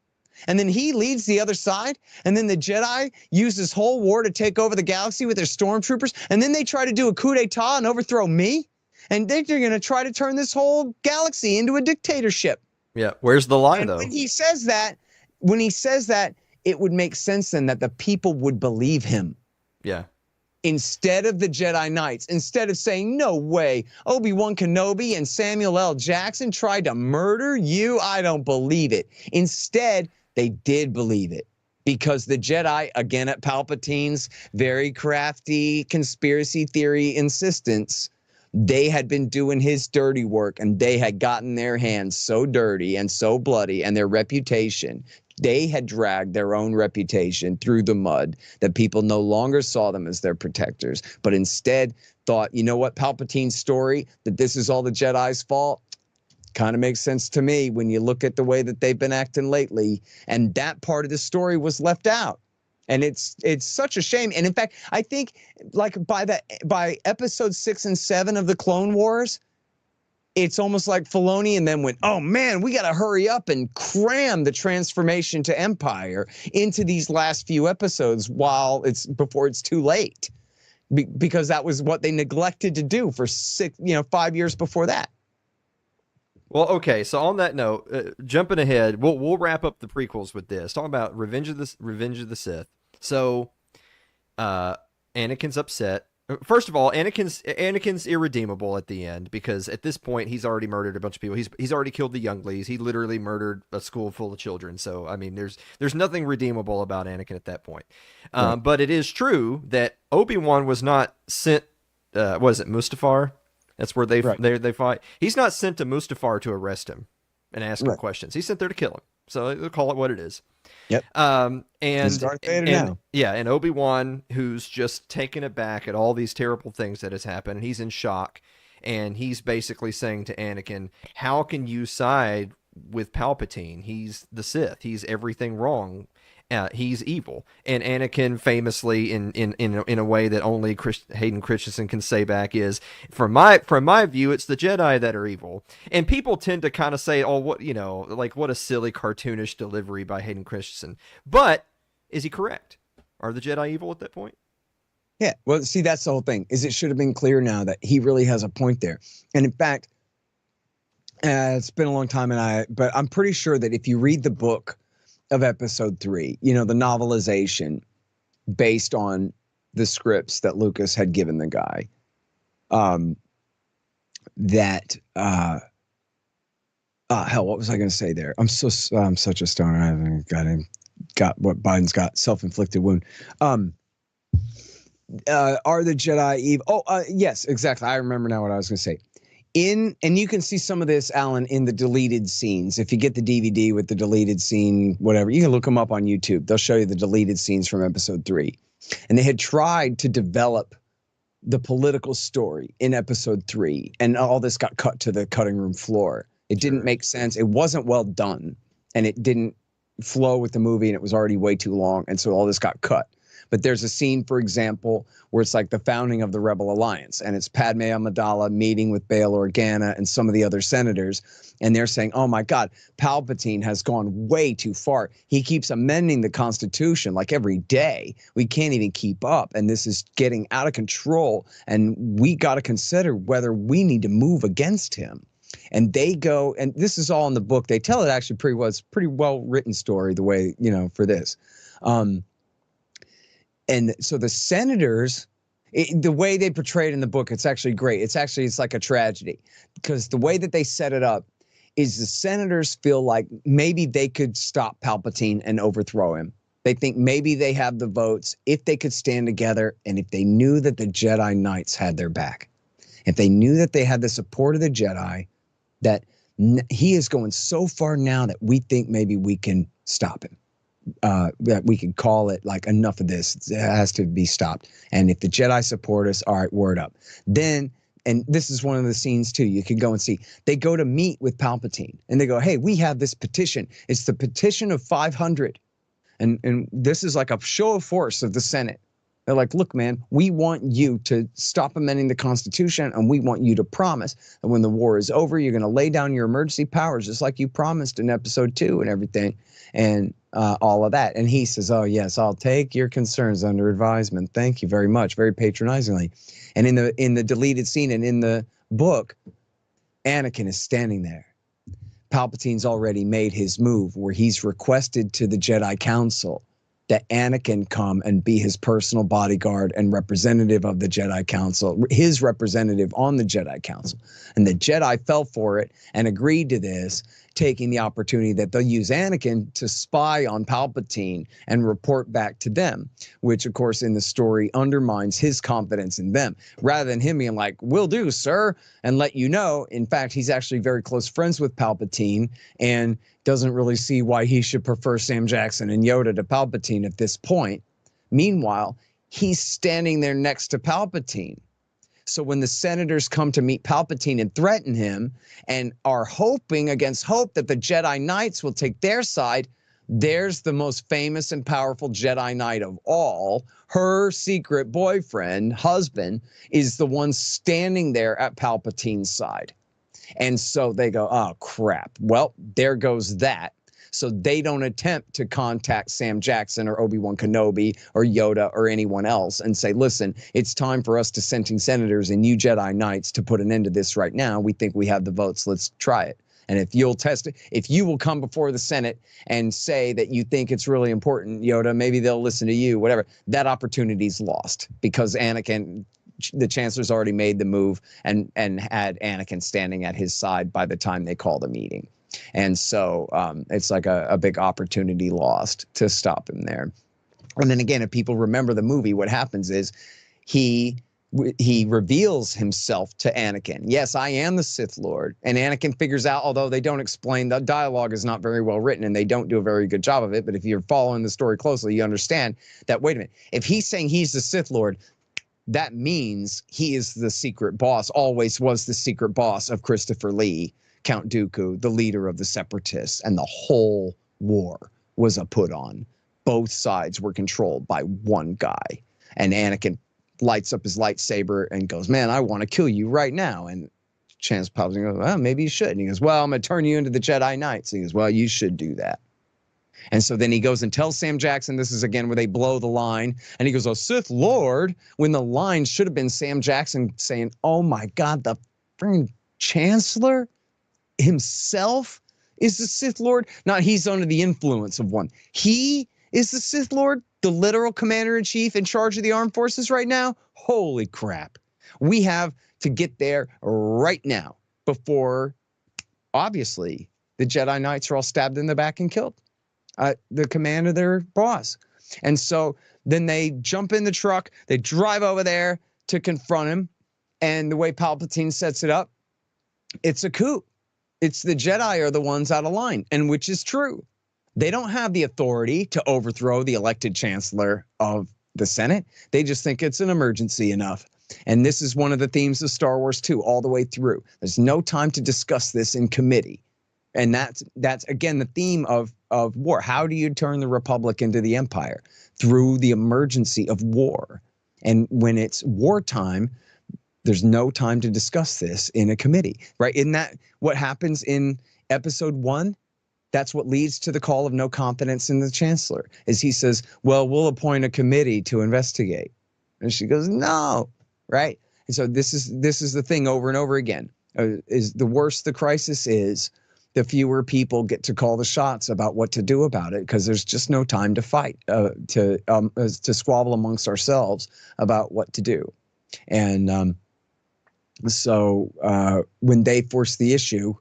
And then he leads the other side. And then the Jedi use this whole war to take over the galaxy with their stormtroopers. And then they try to do a coup d'etat and overthrow me. And they're going to try to turn this whole galaxy into a dictatorship. Yeah. Where's the lie, And though? when he says that, it would make sense then that the people would believe him. Yeah. Instead of the Jedi Knights, instead of saying, no way, Obi-Wan Kenobi and Samuel L. Jackson tried to murder you, I don't believe it. Instead, they did believe it because the Jedi, again at Palpatine's very crafty conspiracy theory insistence, they had been doing his dirty work and they had gotten their hands so dirty and so bloody and their reputation. They had dragged their own reputation through the mud that people no longer saw them as their protectors, but instead thought, you know what, Palpatine's story, that this is all the Jedi's fault, kind of makes sense to me when you look at the way that they've been acting lately. And that part of the story was left out. And it's such a shame. And in fact, I think like by episode 6 and 7 of the Clone Wars, it's almost like Filoni and them went, oh man, we got to hurry up and cram the transformation to Empire into these last few episodes before it's too late, because that was what they neglected to do for 5 years before that. Well, okay. So on that note, jumping ahead, we'll wrap up the prequels with this. Talking about Revenge of the Sith. So, Anakin's upset. First of all, Anakin's irredeemable at the end because at this point he's already murdered a bunch of people. He's already killed the younglies. He literally murdered a school full of children. So I mean, there's nothing redeemable about Anakin at that point. Right. But it is true that Obi-Wan was not sent. Was it Mustafar? That's where they fight. He's not sent to Mustafar to arrest him and ask him questions. He's sent there to kill him. So they'll call it what it is. Yep. And Obi-Wan, who's just taken aback at all these terrible things that has happened, and he's in shock, and he's basically saying to Anakin, how can you side with Palpatine? He's the Sith. He's everything wrong. He's evil. And Anakin famously, in a way that only Hayden Christensen can say back, is from my view, it's the Jedi that are evil. And people tend to kind of say, oh, what a silly cartoonish delivery by Hayden Christensen. But is he correct? Are the Jedi evil at that point? Yeah. Well, see, that's the whole thing. Is it should have been clear now that he really has a point there. And in fact, it's been a long time, but I'm pretty sure that if you read the book of episode 3, the novelization based on the scripts that Lucas had given the guy, hell, what was I going to say there? I'm such a stoner. I haven't got what Biden's got, self-inflicted wound. Are the Jedi evil? Yes, exactly. I remember now what I was going to say. And you can see some of this, Alan, in the deleted scenes. If you get the DVD with the deleted scene, whatever, you can look them up on YouTube. They'll show you the deleted scenes from episode 3. And they had tried to develop the political story in episode 3. And all this got cut to the cutting room floor. It didn't make sense. It wasn't well done. And it didn't flow with the movie. And it was already way too long. And so all this got cut. But there's a scene, for example, where it's like the founding of the Rebel Alliance, and it's Padme Amidala meeting with Bail Organa and some of the other senators, and they're saying, oh my God, Palpatine has gone way too far. He keeps amending the Constitution like every day. We can't even keep up, and this is getting out of control, and we got to consider whether we need to move against him. And they go, and this is all in the book. They tell it actually pretty well written story the way, for this. And so the senators, the way they portray it in the book, it's actually great. It's like a tragedy because the way that they set it up is the senators feel like maybe they could stop Palpatine and overthrow him. They think maybe they have the votes if they could stand together and if they knew that the Jedi Knights had their back. If they knew that they had the support of the Jedi, that he is going so far now that we think maybe we can stop him. That we can call it like enough of this. It has to be stopped. And if the Jedi support us, all right, word up. Then, and this is one of the scenes too, you can go and see, they go to meet with Palpatine and they go, hey, we have this petition. It's the petition of 500. And this is like a show of force of the Senate. They're like, look, man, we want you to stop amending the Constitution, and we want you to promise that when the war is over, you're going to lay down your emergency powers, just like you promised in episode 2 and everything, and all of that. And he says, oh, yes, I'll take your concerns under advisement. Thank you very much, very patronizingly. And in the deleted scene and in the book, Anakin is standing there. Palpatine's already made his move where he's requested to the Jedi Council that Anakin come and be his personal bodyguard and representative of the Jedi Council, his representative on the Jedi Council. And the Jedi fell for it and agreed to this, taking the opportunity that they'll use Anakin to spy on Palpatine and report back to them, which, of course, in the story undermines his confidence in them. Rather than him being like, will do, sir, and let you know, in fact, he's actually very close friends with Palpatine and doesn't really see why he should prefer Sam Jackson and Yoda to Palpatine at this point. Meanwhile, he's standing there next to Palpatine. So when the senators come to meet Palpatine and threaten him and are hoping against hope that the Jedi Knights will take their side, there's the most famous and powerful Jedi Knight of all. Her secret boyfriend, husband, is the one standing there at Palpatine's side. And so they go, oh, crap. Well, there goes that. So they don't attempt to contact Sam Jackson or Obi-Wan Kenobi or Yoda or anyone else and say, listen, it's time for us dissenting senators and you Jedi Knights to put an end to this right now. We think we have the votes. Let's try it. And if you'll test it, if you will come before the Senate and say that you think it's really important, Yoda, maybe they'll listen to you, whatever. That opportunity's lost because Anakin, the chancellor's already made the move and had Anakin standing at his side by the time they call the meeting. And so it's like a big opportunity lost to stop him there. And then again, if people remember the movie, what happens is he reveals himself to Anakin. Yes, I am the Sith Lord. And Anakin figures out, although they don't explain, the dialogue is not very well written and they don't do a very good job of it. But if you're following the story closely, you understand that, wait a minute, if he's saying he's the Sith Lord, that means he is the secret boss, always was the secret boss of Christopher Lee, Count Dooku, the leader of the Separatists, and the whole war was a put on. Both sides were controlled by one guy. And Anakin lights up his lightsaber and goes, man, I want to kill you right now. And Chance pops and goes, well, maybe you should. And he goes, well, I'm going to turn you into the Jedi Knights. And he goes, well, you should do that. And so then he goes and tells Sam Jackson, this is again where they blow the line. And he goes, oh, Sith Lord, when the line should have been Sam Jackson saying, oh my God, the freaking Chancellor himself is the Sith Lord. Not he's under the influence of one. He is the Sith Lord, the literal commander-in-chief in charge of the armed forces right now. Holy crap. We have to get there right now before, obviously, the Jedi Knights are all stabbed in the back and killed. The command of their boss. And so then they jump in the truck, they drive over there to confront him. And the way Palpatine sets it up, it's a coup. It's the Jedi are the ones out of line, and which is true. They don't have the authority to overthrow the elected chancellor of the Senate. They just think it's an emergency enough. And this is one of the themes of Star Wars 2 all the way through. There's no time to discuss this in committee. And that's again, the theme of war. How do you turn the Republic into the Empire? Through the emergency of war. And when it's wartime, there's no time to discuss this in a committee, right? Isn't that what happens in episode 1? That's what leads to the call of no confidence in the chancellor, is he says, well, we'll appoint a committee to investigate. And she goes, no, right? And so this is the thing over and over again. Is the worse the crisis is, the fewer people get to call the shots about what to do about it, because there's just no time to fight, to squabble amongst ourselves about what to do. And so when they force the issue,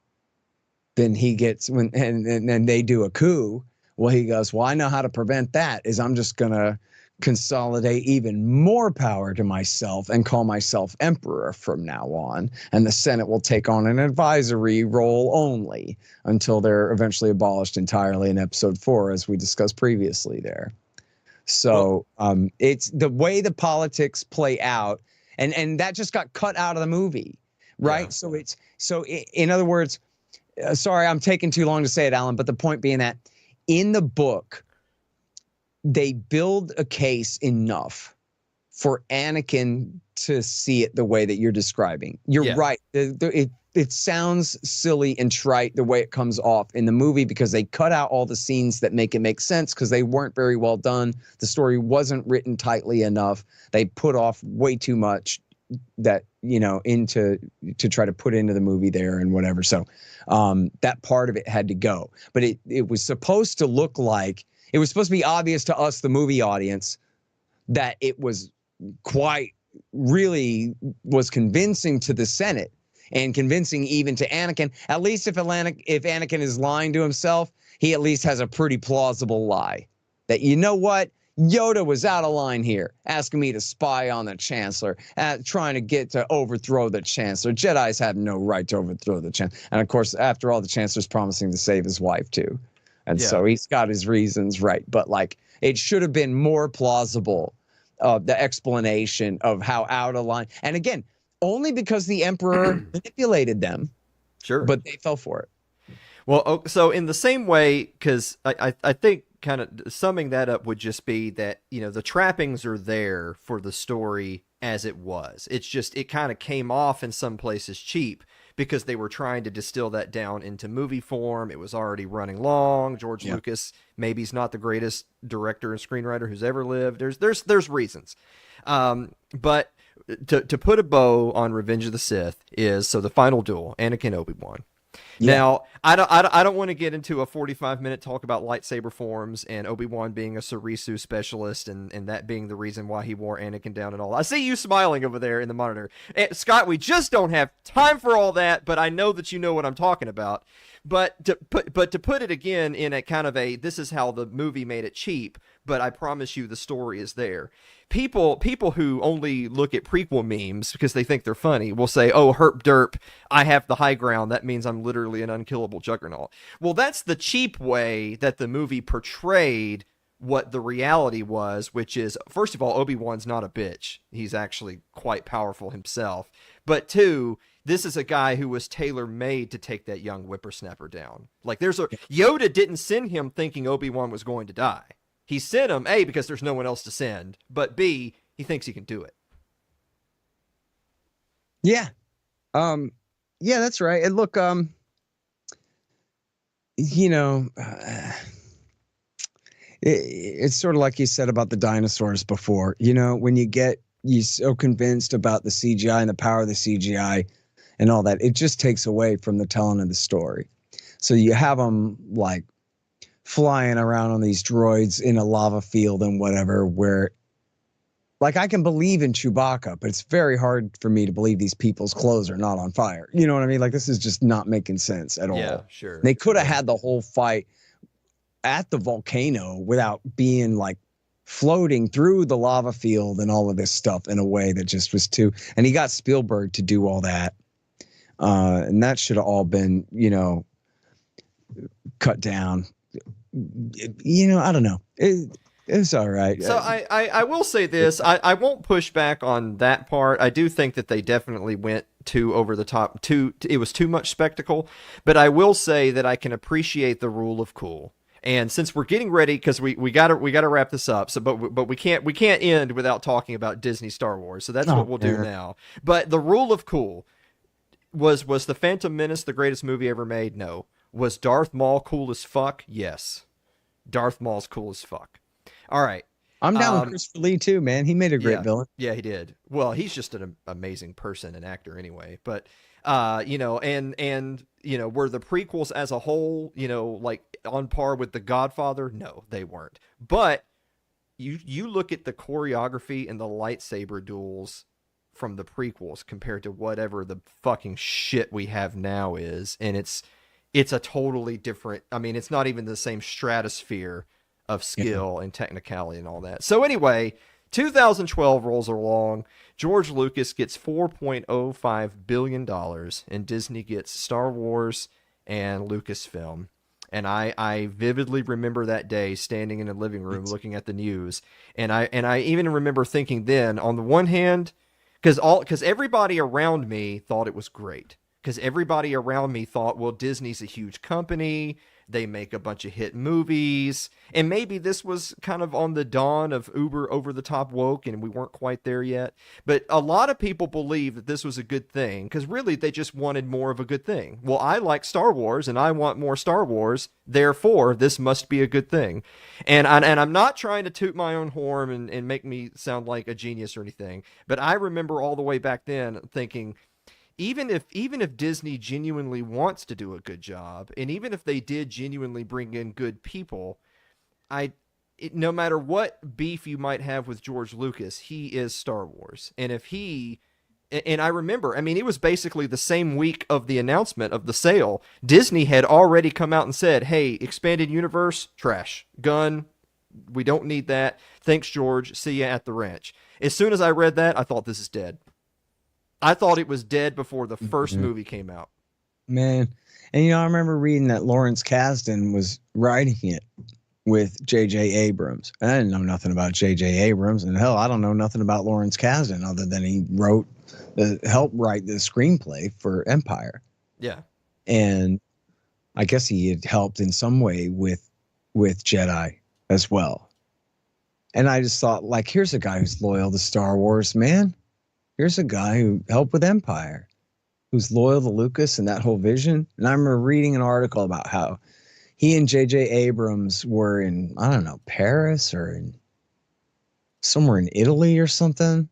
then he gets and they do a coup. Well, he goes, well, I know how to prevent that. Is I'm just gonna consolidate even more power to myself and call myself emperor from now on. And the Senate will take on an advisory role only until they're eventually abolished entirely in episode 4, as we discussed previously there. So it's the way the politics play out. And that just got cut out of the movie, right? Yeah. So in other words, sorry, I'm taking too long to say it, Alan, but the point being that in the book, they build a case enough for Anakin to see it the way that you're describing. You're right. It sounds silly and trite the way it comes off in the movie because they cut out all the scenes that make it make sense because they weren't very well done. The story wasn't written tightly enough. They put off way too much that, you know, to try to put into the movie there and whatever. So that part of it had to go. But it was supposed to look like, it was supposed to be obvious to us, the movie audience, that it was really was convincing to the Senate and convincing even to Anakin. At least if Anakin is lying to himself, he at least has a pretty plausible lie. That, you know what? Yoda was out of line here, asking me to spy on the Chancellor, trying to get to overthrow the Chancellor. Jedis have no right to overthrow the Chancellor. And of course, after all, the Chancellor's promising to save his wife too. And so he's got his reasons, right? But like, it should have been more plausible, the explanation of how out of line. And again, only because the Emperor manipulated them. Sure. But they fell for it. Well, so in the same way, because I think kind of summing that up would just be that, you know, the trappings are there for the story as it was. It's just, it kind of came off in some places cheap because they were trying to distill that down into movie form. It was already running long. George Lucas, maybe he's not the greatest director and screenwriter who's ever lived. There's reasons. But to put a bow on Revenge of the Sith is, so the final duel, Anakin Obi-Wan. Now, I don't want to get into a 45-minute talk about lightsaber forms and Obi-Wan being a Sarisu specialist and that being the reason why he wore Anakin down and all. I see you smiling over there in the monitor. Scott, we just don't have time for all that, but I know that you know what I'm talking about. But to put it again in a kind of a, this is how the movie made it cheap, but I promise you the story is there. People who only look at prequel memes because they think they're funny will say, oh, herp derp, I have the high ground. That means I'm literally an unkillable juggernaut. Well, that's the cheap way that the movie portrayed what the reality was, which is, first of all, Obi-Wan's not a bitch. He's actually quite powerful himself. But two, this is a guy who was tailor-made to take that young whippersnapper down. Like, Yoda didn't send him thinking Obi-Wan was going to die. He sent him, A, because there's no one else to send, but B, he thinks he can do it. Yeah. Yeah, that's right. And look, you know, it's sort of like you said about the dinosaurs before. You know, when you're so convinced about the CGI and the power of the CGI and all that, it just takes away from the telling of the story. So you have them like flying around on these droids in a lava field and whatever, where like I can believe in Chewbacca, but it's very hard for me to believe these people's clothes are not on fire. You know what I mean? Like, this is just not making sense at all. Yeah, sure. They could have had the whole fight at the volcano without being like floating through the lava field and all of this stuff in a way that just was too, and he got Spielberg to do all that. And that should have all been, you know, cut down. You know, I don't know. It's all right. So I will say this. I won't push back on that part. I do think that they definitely went too over the top. It was too much spectacle. But I will say that I can appreciate the rule of cool. And since we're getting ready, because we gotta wrap this up. So, but we can't end without talking about Disney Star Wars. So that's what we'll do now. But the rule of cool was the Phantom Menace the greatest movie ever made? No. Was Darth Maul cool as fuck? Yes. Darth Maul's cool as fuck. All right. I'm down with Christopher Lee too, man. He made a great villain. Yeah, he did. Well, he's just an amazing person and actor anyway. But, you know, and you know, were the prequels as a whole, you know, like on par with The Godfather? No, they weren't. But you look at the choreography and the lightsaber duels from the prequels compared to whatever the fucking shit we have now is, and it's a totally different, I mean, it's not even the same stratosphere of skill and technicality and all that. So anyway, 2012 rolls along. George Lucas gets $4.05 billion and Disney gets Star Wars and Lucasfilm. And I vividly remember that day standing in the living room looking at the news. And I even remember thinking then, on the one hand, because everybody around me thought it was great. Because everybody around me thought, well, Disney's a huge company. They make a bunch of hit movies. And maybe this was kind of on the dawn of uber over-the-top woke, and we weren't quite there yet. But a lot of people believe that this was a good thing, because really they just wanted more of a good thing. Well, I like Star Wars, and I want more Star Wars. Therefore, this must be a good thing. And I'm not trying to toot my own horn and make me sound like a genius or anything, but I remember all the way back then thinking, even if Disney genuinely wants to do a good job, and even if they did genuinely bring in good people, no matter what beef you might have with George Lucas, he is Star Wars. And I remember, I mean, it was basically the same week of the announcement of the sale. Disney had already come out and said, hey, expanded universe, trash. Gun, we don't need that. Thanks, George. See ya at the ranch. As soon as I read that, I thought, this is dead. I thought it was dead before the first movie came out. Man. And, I remember reading that Lawrence Kasdan was writing it with J.J. Abrams. And I didn't know nothing about J.J. Abrams. And hell, I don't know nothing about Lawrence Kasdan other than he helped write the screenplay for Empire. Yeah. And I guess he had helped in some way with Jedi as well. And I just thought, like, here's a guy who's loyal to Star Wars, man. Here's a guy who helped with Empire, who's loyal to Lucas and that whole vision. And I remember reading an article about how he and J.J. Abrams were in, I don't know, Paris or somewhere in Italy or something.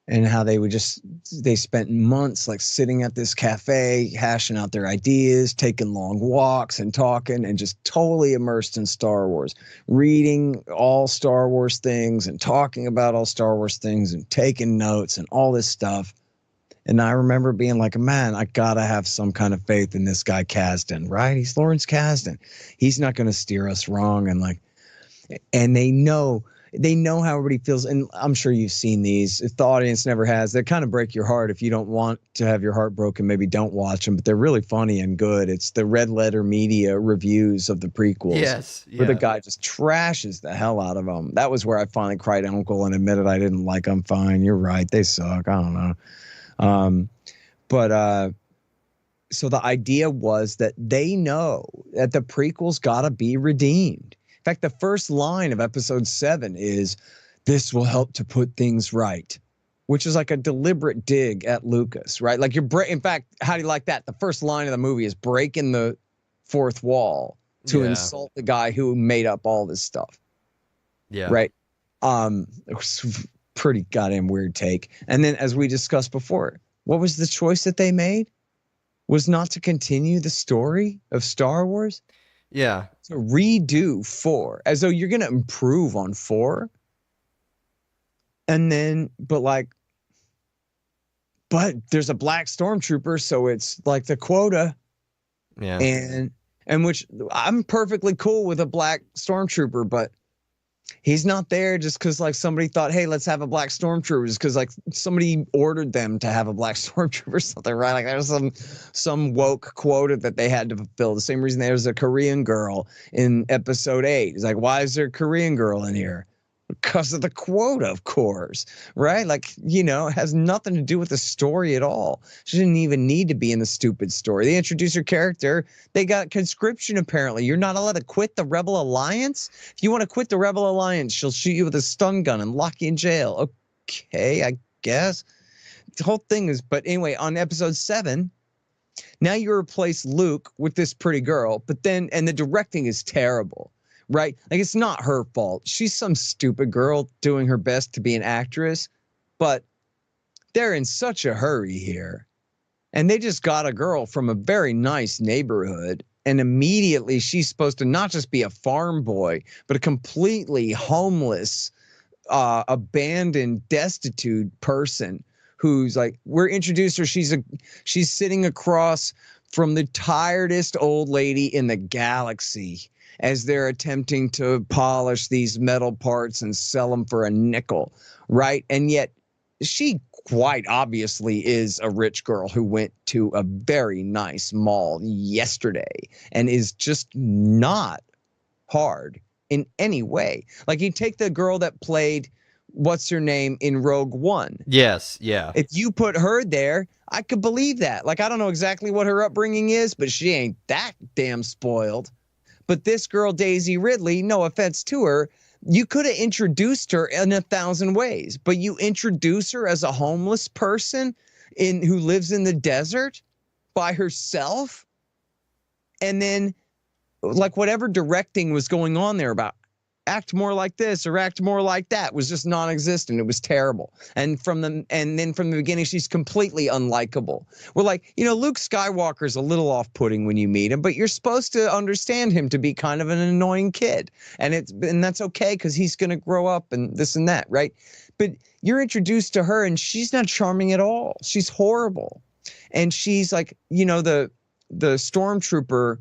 And how they spent months like sitting at this cafe, hashing out their ideas, taking long walks and talking, and just totally immersed in Star Wars, reading all Star Wars things and talking about all Star Wars things and taking notes and all this stuff. And I remember being like, man, I gotta have some kind of faith in this guy Kasdan, right? He's Lawrence Kasdan. He's not going to steer us wrong. And they know how everybody feels. And I'm sure you've seen these. If the audience never has, they kind of break your heart. If you don't want to have your heart broken, maybe don't watch them, but they're really funny and good. It's the Red Letter Media reviews of the prequels. Yes. Yeah. Where the guy just trashes the hell out of them. That was where I finally cried uncle and admitted I didn't like them. Fine. You're right. They suck. I don't know. So the idea was that they know that the prequels gotta be redeemed. In fact, the first line of episode 7 is, this will help to put things right, which is like a deliberate dig at Lucas, right? Like in fact, how do you like that? The first line of the movie is breaking the fourth wall to insult the guy who made up all this stuff. Yeah. Right. It was pretty goddamn weird take. And then as we discussed before, what was the choice that they made? Was not to continue the story of Star Wars. Yeah. To redo 4 as though you're going to improve on 4. And then, but there's a black stormtrooper. So it's like the quota. Yeah. And which I'm perfectly cool with a black stormtrooper, but he's not there just because like somebody thought, hey, let's have a black stormtrooper, just because like somebody ordered them to have a black stormtrooper or something, right? Like there's some woke quota that they had to fulfill. The same reason there's a Korean girl in episode 8. It's like, why is there a Korean girl in here? Because of the quota, of course, right? Like, it has nothing to do with the story at all. She didn't even need to be in the stupid story. They introduce her character. They got conscription, apparently. You're not allowed to quit the Rebel Alliance? If you want to quit the Rebel Alliance, she'll shoot you with a stun gun and lock you in jail. Okay, I guess. The whole thing is, but anyway, on episode 7, now you replace Luke with this pretty girl, and the directing is terrible. Right? Like, it's not her fault. She's some stupid girl doing her best to be an actress, but they're in such a hurry here. And they just got a girl from a very nice neighborhood, and immediately she's supposed to not just be a farm boy, but a completely homeless, abandoned, destitute person who's like, we're introduced her. She's sitting across from the tiredest old lady in the galaxy as they're attempting to polish these metal parts and sell them for a nickel, right? And yet she quite obviously is a rich girl who went to a very nice mall yesterday and is just not hard in any way. Like, you take the girl that played, what's her name, in Rogue One. Yes, yeah. If you put her there, I could believe that. Like, I don't know exactly what her upbringing is, but she ain't that damn spoiled. But this girl, Daisy Ridley, no offense to her, you could have introduced her in 1,000 ways, but you introduce her as a homeless person who lives in the desert by herself. And then like whatever directing was going on there about act more like this or act more like that was just non-existent. It was terrible. And then from the beginning, she's completely unlikable. We're like, Luke Skywalker's a little off-putting when you meet him, but you're supposed to understand him to be kind of an annoying kid. And that's okay because he's going to grow up and this and that, right? But you're introduced to her and she's not charming at all. She's horrible. And she's like, the stormtrooper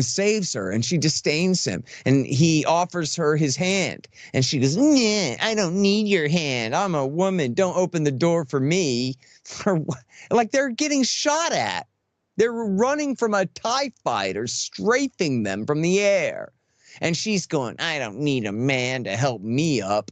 saves her and she disdains him and he offers her his hand and she goes, "Yeah, I don't need your hand. I'm a woman. Don't open the door for me." Like they're getting shot at. They're running from a TIE fighter, strafing them from the air. And she's going, "I don't need a man to help me up."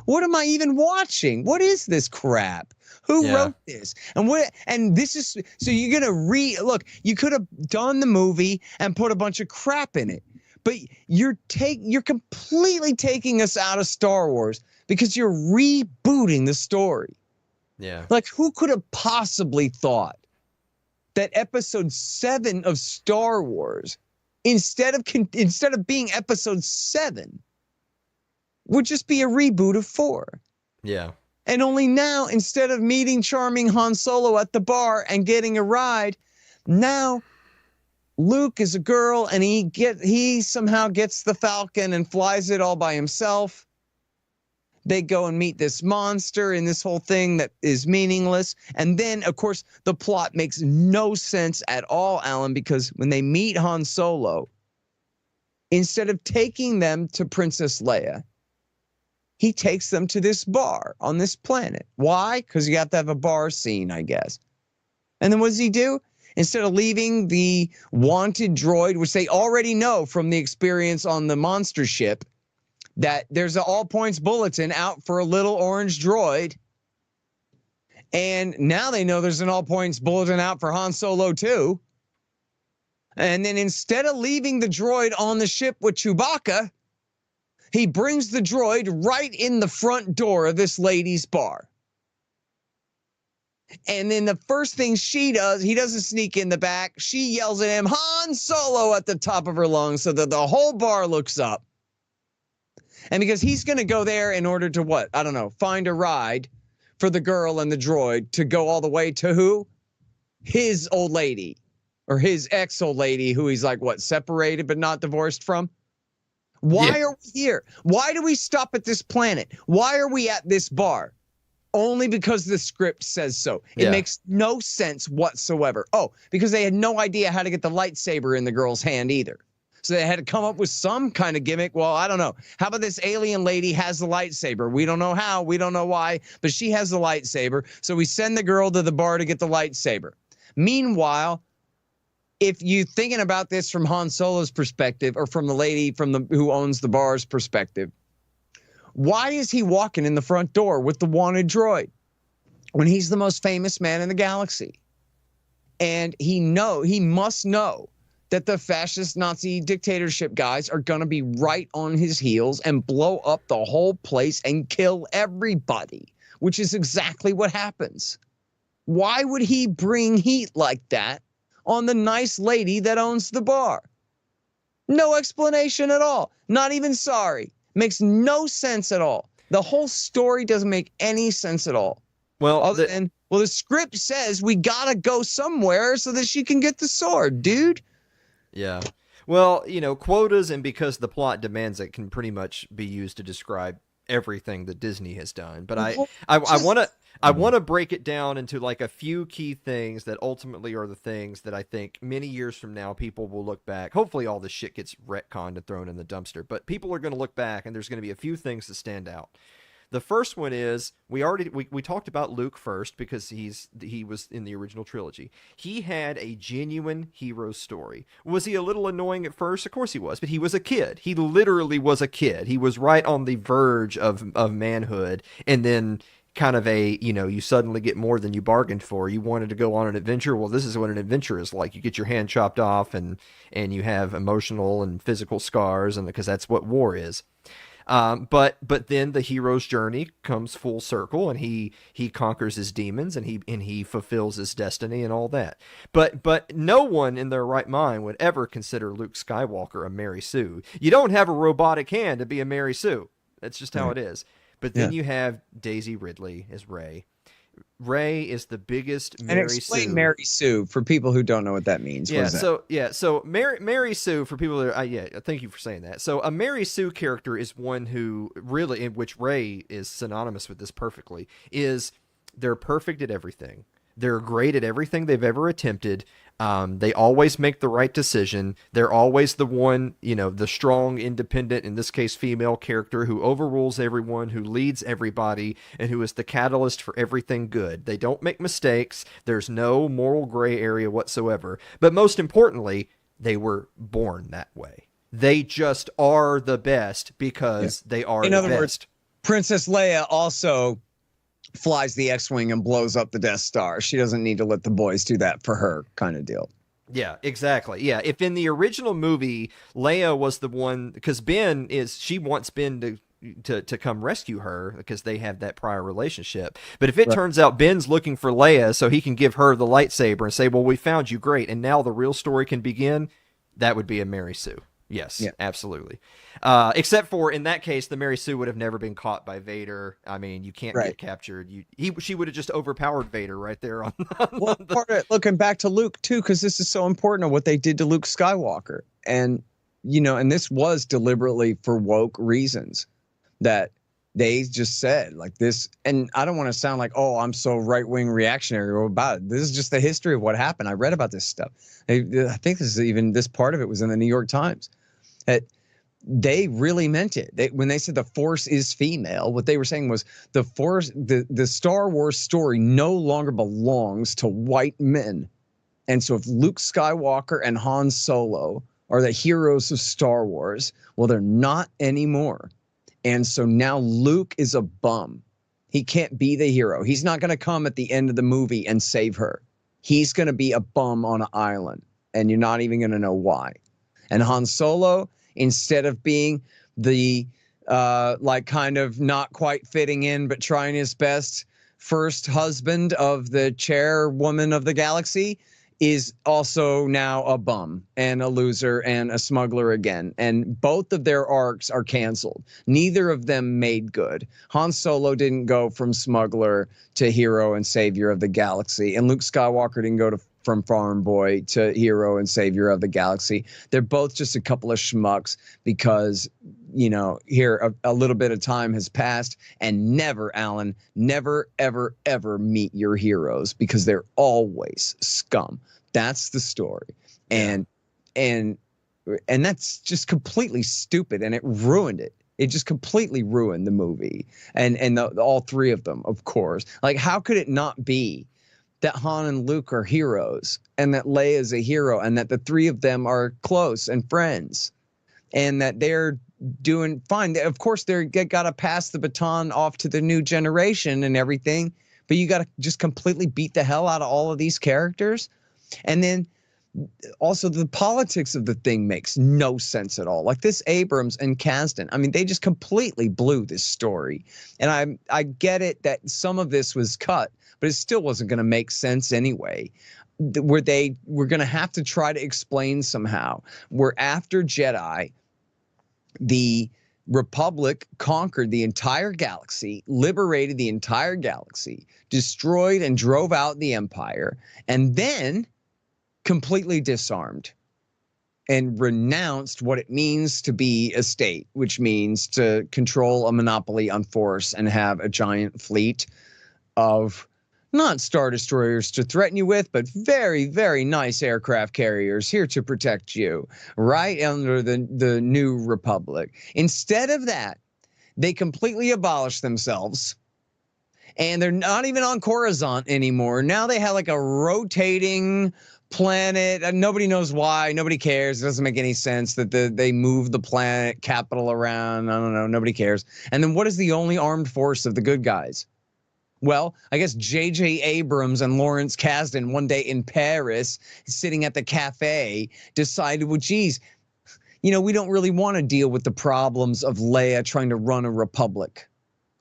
What am I even watching? What is this crap? Who wrote this? And this is, so you're going to look, you could have done the movie and put a bunch of crap in it, but you're completely taking us out of Star Wars because you're rebooting the story. Yeah. Like who could have possibly thought that episode 7 of Star Wars, instead of being episode 7, would just be a reboot of 4? Yeah. And only now, instead of meeting charming Han Solo at the bar and getting a ride, now Luke is a girl and he somehow gets the Falcon and flies it all by himself. They go and meet this monster in this whole thing that is meaningless. And then, of course, the plot makes no sense at all, Alan, because when they meet Han Solo, instead of taking them to Princess Leia, he takes them to this bar on this planet. Why? Because you have to have a bar scene, I guess. And then what does he do? Instead of leaving the wanted droid, which they already know from the experience on the monster ship, that there's an all points bulletin out for a little orange droid. And now they know there's an all points bulletin out for Han Solo too. And then instead of leaving the droid on the ship with Chewbacca, he brings the droid right in the front door of this lady's bar. And then the first thing she does, he doesn't sneak in the back. She yells at him, "Han Solo," at the top of her lungs so that the whole bar looks up. And because he's going to go there in order to what? I don't know, find a ride for the girl and the droid to go all the way to who? His old lady or his ex-old lady who he's like, what, separated but not divorced from? Why are we here? Why do we stop at this planet? Why are we at this bar? Only because the script says so. It makes no sense whatsoever. Oh, because they had no idea how to get the lightsaber in the girl's hand either. So they had to come up with some kind of gimmick. Well, I don't know. How about this alien lady has the lightsaber? We don't know how. We don't know why. But she has the lightsaber. So we send the girl to the bar to get the lightsaber. Meanwhile, if you're thinking about this from Han Solo's perspective or from the lady who owns the bar's perspective, why is he walking in the front door with the wanted droid when he's the most famous man in the galaxy? And he must know that the fascist Nazi dictatorship guys are going to be right on his heels and blow up the whole place and kill everybody, which is exactly what happens. Why would he bring heat like that on the nice lady that owns the bar? No explanation at all. Not even sorry. Makes no sense at all. The whole story doesn't make any sense at all. Well, other than, the script says we gotta go somewhere so that she can get the sword, dude. Yeah. Well, quotas and because the plot demands it can pretty much be used to describe everything that Disney has done. But I want to break it down into like a few key things that ultimately are the things that I think many years from now people will look back. Hopefully all this shit gets retconned and thrown in the dumpster, but people are going to look back and there's going to be a few things that stand out. The first one is we talked about Luke first because he was in the original trilogy. He had a genuine hero story. Was he a little annoying at first? Of course he was, but he was a kid. He literally was a kid. He was right on the verge of manhood and then kind of a, you suddenly get more than you bargained for. You wanted to go on an adventure. Well, this is what an adventure is like. You get your hand chopped off and you have emotional and physical scars, and because that's what war is. But then the hero's journey comes full circle, and he conquers his demons, and he fulfills his destiny and all that. But no one in their right mind would ever consider Luke Skywalker a Mary Sue. You don't have a robotic hand to be a Mary Sue. That's just how it is. But then you have Daisy Ridley as Rey. Rey is the biggest Mary and explain Sue. Mary Sue for people who don't know what that means. Yeah, What is that? so Mary Sue, for people that are, thank you for saying that. So a Mary Sue character is one who really, in which Rey is synonymous with this perfectly, is they're perfect at everything. They're great at everything they've ever attempted. They always make the right decision. They're always the one, the strong, independent, in this case, female character who overrules everyone, who leads everybody, and who is the catalyst for everything good. They don't make mistakes. There's no moral gray area whatsoever. But most importantly, they were born that way. They just are the best because they are the best. In other words, Princess Leia also flies the X-Wing and blows up the Death Star. She doesn't need to let the boys do that for her, kind of deal. Yeah, exactly. Yeah, if in the original movie, Leia was the one, because she wants Ben to come rescue her because they have that prior relationship. But if it turns out Ben's looking for Leia so he can give her the lightsaber and say, well, we found you, great, and now the real story can begin, that would be a Mary Sue. Yes, absolutely. Except for, in that case, the Mary Sue would have never been caught by Vader. I mean, you can't get captured. She would have just overpowered Vader right there. Part of it, looking back to Luke, too, because this is so important of what they did to Luke Skywalker. And, and this was deliberately for woke reasons that they just said like this. And I don't want to sound like, oh, I'm so right-wing reactionary about it. This is just the history of what happened. I read about this stuff. I think this part of it was in the New York Times. That they really meant it. When they said the Force is female, what they were saying was the Force, the Star Wars story no longer belongs to white men. And so if Luke Skywalker and Han Solo are the heroes of Star Wars, well, they're not anymore. And so now Luke is a bum. He can't be the hero. He's not going to come at the end of the movie and save her. He's going to be a bum on an island, and you're not even going to know why. And Han Solo, instead of being the kind of not quite fitting in but trying his best first husband of the chairwoman of the galaxy, is also now a bum and a loser and a smuggler again. And both of their arcs are canceled. Neither of them made good. Han Solo didn't go from smuggler to hero and savior of the galaxy. And Luke Skywalker didn't go from farm boy to hero and savior of the galaxy. They're both just a couple of schmucks because, here a little bit of time has passed, and never, Alan, never, ever, ever meet your heroes because they're always scum. That's the story. And that's just completely stupid, and it ruined it. It just completely ruined the movie. And all three of them, of course. Like, how could it not be that Han and Luke are heroes, and that Leia is a hero, and that the three of them are close and friends, and that they're doing fine? Of course, they got to pass the baton off to the new generation and everything, but you got to just completely beat the hell out of all of these characters. And then also the politics of the thing makes no sense at all. Like this Abrams and Kasdan, I mean, they just completely blew this story. And I get it that some of this was cut, but it still wasn't going to make sense anyway. Where they were going to have to try to explain somehow, where after Jedi, the Republic conquered the entire galaxy, liberated the entire galaxy, destroyed and drove out the Empire, and then completely disarmed and renounced what it means to be a state, which means to control a monopoly on force and have a giant fleet of not Star Destroyers to threaten you with, but very, very nice aircraft carriers here to protect you, right under the new Republic. Instead of that, they completely abolished themselves, and they're not even on Coruscant anymore. Now they have like a rotating planet, and nobody knows why. Nobody cares. It doesn't make any sense that they move the planet capital around. I don't know. Nobody cares. And then what is the only armed force of the good guys? Well, I guess J.J. Abrams and Lawrence Kasdan one day in Paris, sitting at the cafe, decided, well, geez, we don't really want to deal with the problems of Leia trying to run a republic.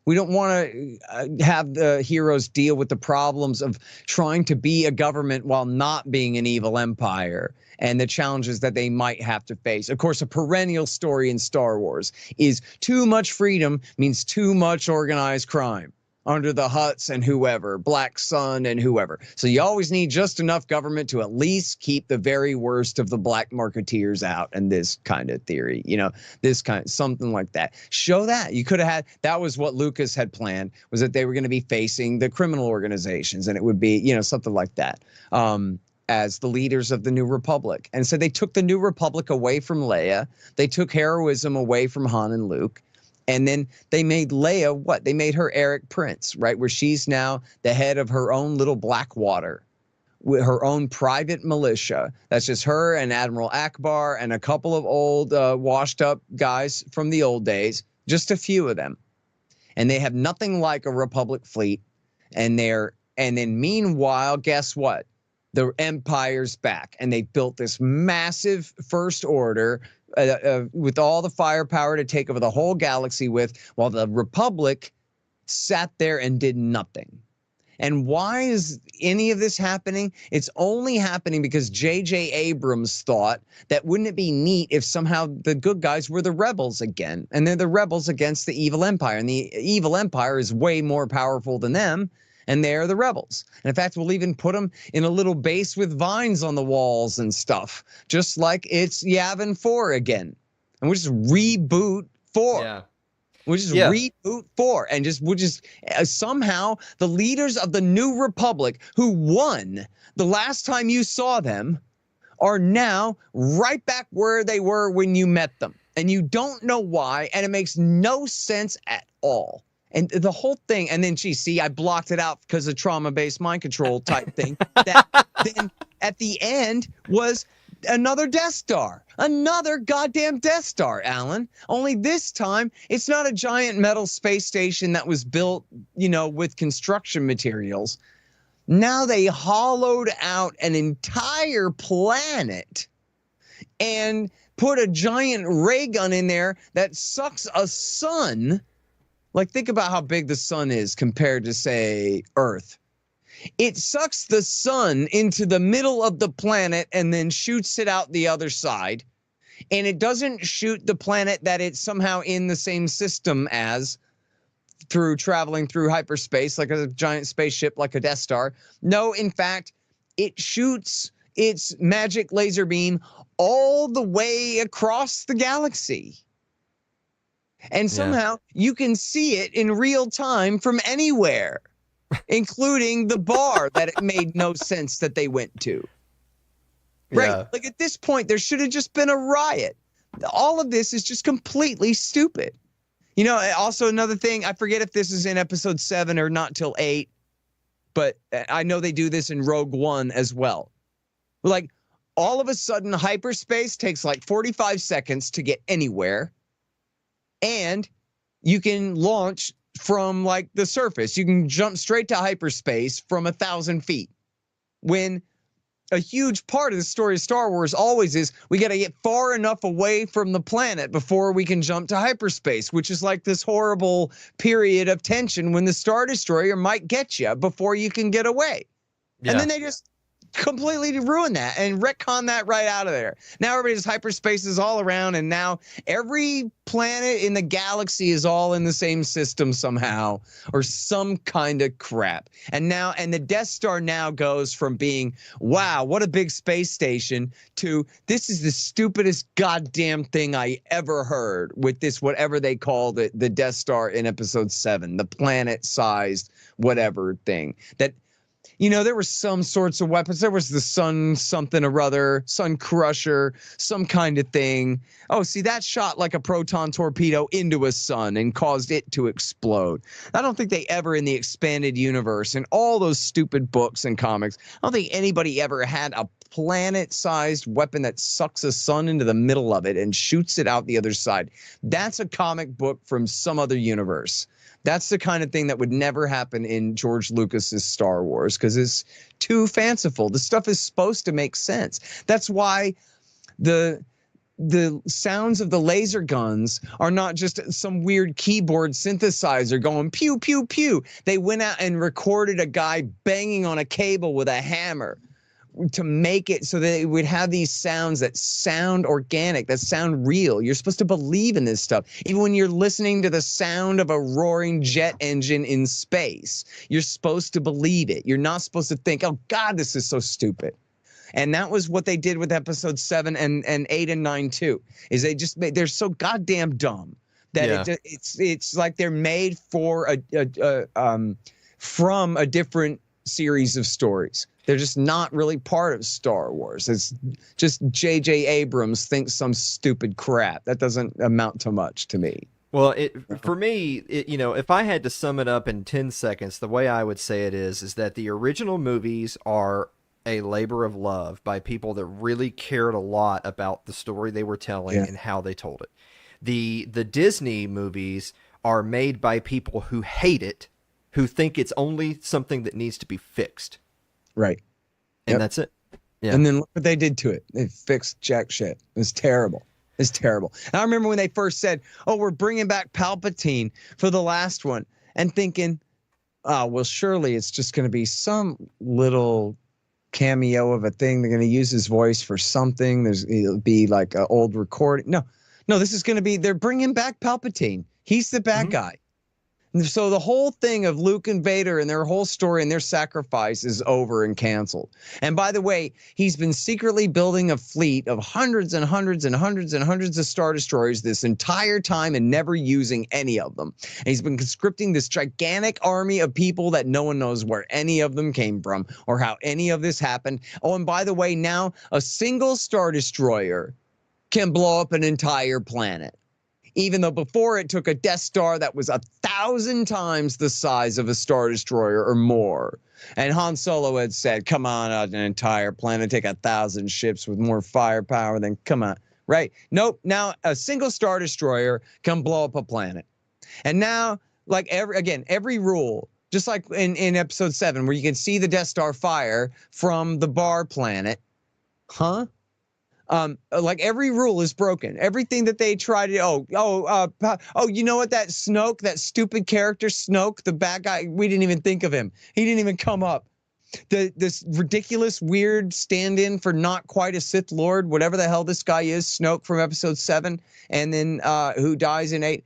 We don't want to have the heroes deal with the problems of trying to be a government while not being an evil empire and the challenges that they might have to face. Of course, a perennial story in Star Wars is too much freedom means too much organized crime under the Hutts and whoever, Black Sun and whoever. So you always need just enough government to at least keep the very worst of the black marketeers out, and this kind of theory, this kind of something like that. Show that. You could have had, that was what Lucas had planned, was that they were going to be facing the criminal organizations, and it would be, something like that. As the leaders of the New Republic. And so they took the New Republic away from Leia. They took heroism away from Han and Luke. And then they made Leia what? They made her Eric Prince, right? Where she's now the head of her own little Blackwater, with her own private militia. That's just her and Admiral Akbar and a couple of old washed up guys from the old days, just a few of them. And they have nothing like a Republic fleet. And then meanwhile, guess what? The Empire's back, and they built this massive First Order with all the firepower to take over the whole galaxy with, while the Republic sat there and did nothing. And why is any of this happening? It's only happening because J.J. Abrams thought that wouldn't it be neat if somehow the good guys were the rebels again, and they're the rebels against the evil empire, and the evil empire is way more powerful than them. And they're the rebels. And in fact, we'll even put them in a little base with vines on the walls and stuff, just like it's Yavin 4 again. And we'll just reboot 4. Yeah. We'll just reboot 4. And we'll just somehow the leaders of the New Republic who won the last time you saw them are now right back where they were when you met them. And you don't know why. And it makes no sense at all. And the whole thing, and then, see, I blocked it out because of trauma-based mind control type thing. That then at the end was another Death Star, another goddamn Death Star, Alan. Only this time, it's not a giant metal space station that was built, with construction materials. Now they hollowed out an entire planet and put a giant ray gun in there that sucks a sun. Like, think about how big the sun is compared to, say, Earth. It sucks the sun into the middle of the planet and then shoots it out the other side. And it doesn't shoot the planet that it's somehow in the same system as, through traveling through hyperspace, like a giant spaceship, like a Death Star. No, in fact, it shoots its magic laser beam all the way across the galaxy. And somehow you can see it in real time from anywhere, including the bar that it made no sense that they went to. Right? Yeah. Like, at this point, there should have just been a riot. All of this is just completely stupid. Also another thing, I forget if this is in episode 7 or not till 8, but I know they do this in Rogue One as well. Like, all of a sudden, hyperspace takes like 45 seconds to get anywhere. And you can launch from like the surface. You can jump straight to hyperspace from 1,000 feet. When a huge part of the story of Star Wars always is we got to get far enough away from the planet before we can jump to hyperspace, which is like this horrible period of tension when the Star Destroyer might get you before you can get away. Yeah. And then they just completely ruin that and retcon that right out of there. Now everybody's hyperspace is all around, and now every planet in the galaxy is all in the same system somehow, or some kind of crap. And the Death Star now goes from being, wow, what a big space station, to this is the stupidest goddamn thing I ever heard with this, whatever they called it, the Death Star in episode 7, the planet-sized whatever thing. That, there were some sorts of weapons. There was the sun something or other, sun crusher, some kind of thing. Oh, see, that shot like a proton torpedo into a sun and caused it to explode. I don't think they ever, in the expanded universe and all those stupid books and comics, I don't think anybody ever had a planet-sized weapon that sucks a sun into the middle of it and shoots it out the other side. That's a comic book from some other universe. That's the kind of thing that would never happen in George Lucas's Star Wars because it's too fanciful. The stuff is supposed to make sense. That's why the sounds of the laser guns are not just some weird keyboard synthesizer going pew, pew, pew. They went out and recorded a guy banging on a cable with a hammer to make it so that it would have these sounds that sound organic, that sound real. You're supposed to believe in this stuff. Even when you're listening to the sound of a roaring jet engine in space, you're supposed to believe it. You're not supposed to think, oh God, this is so stupid. And that was what they did with episode 7 and 8 and 9 too, is they're so goddamn dumb that it's like they're made for from a different series of stories. They're just not really part of Star Wars. It's just J.J. Abrams thinks some stupid crap. That doesn't amount to much to me. Well, for me, if I had to sum it up in 10 seconds, the way I would say it is that the original movies are a labor of love by people that really cared a lot about the story they were telling and how they told it. The Disney movies are made by people who hate it, who think it's only something that needs to be fixed. Right. And that's it. Yeah. And then look what they did to it. They fixed jack shit. It was terrible. It's terrible. And I remember when they first said, oh, we're bringing back Palpatine for the last one, and thinking, oh, well, surely it's just going to be some little cameo of a thing. They're going to use his voice for something. It'll be like an old recording. No, this is going to be, they're bringing back Palpatine. He's the bad guy. So the whole thing of Luke and Vader and their whole story and their sacrifice is over and canceled. And by the way, he's been secretly building a fleet of hundreds and hundreds and hundreds and hundreds of Star Destroyers this entire time and never using any of them. And he's been conscripting this gigantic army of people that no one knows where any of them came from or how any of this happened. Oh, and by the way, now a single Star Destroyer can blow up an entire planet. Even though before it took a Death Star that was 1,000 times the size of a Star Destroyer or more. And Han Solo had said, come on, an entire planet, take 1,000 ships with more firepower than, come on, right? Nope, now a single Star Destroyer can blow up a planet. And now, like every rule, just like in episode 7, where you can see the Death Star fire from the bar planet, like every rule is broken. Everything that they try to you know what, that Snoke, that stupid character Snoke, the bad guy, we didn't even think of him. He didn't even come up. This ridiculous weird stand-in for not quite a Sith Lord, whatever the hell this guy is, Snoke from episode 7, and then who dies in 8.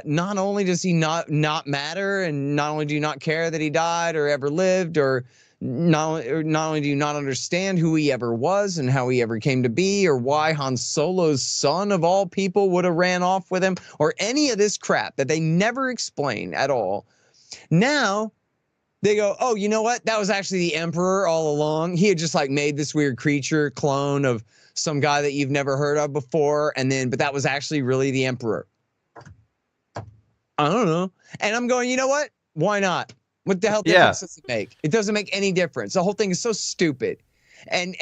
Not only does he not matter, and not only do you not care that he died or ever lived, or not only do you not understand who he ever was and how he ever came to be, or why Han Solo's son of all people would have ran off with him, or any of this crap that they never explain at all. Now they go, oh, you know what? That was actually the Emperor all along. He had just like made this weird creature clone of some guy that you've never heard of before. But that was actually really the Emperor. I don't know. And I'm going, you know what? Why not? What the hell difference does it make? It doesn't make any difference. The whole thing is so stupid. And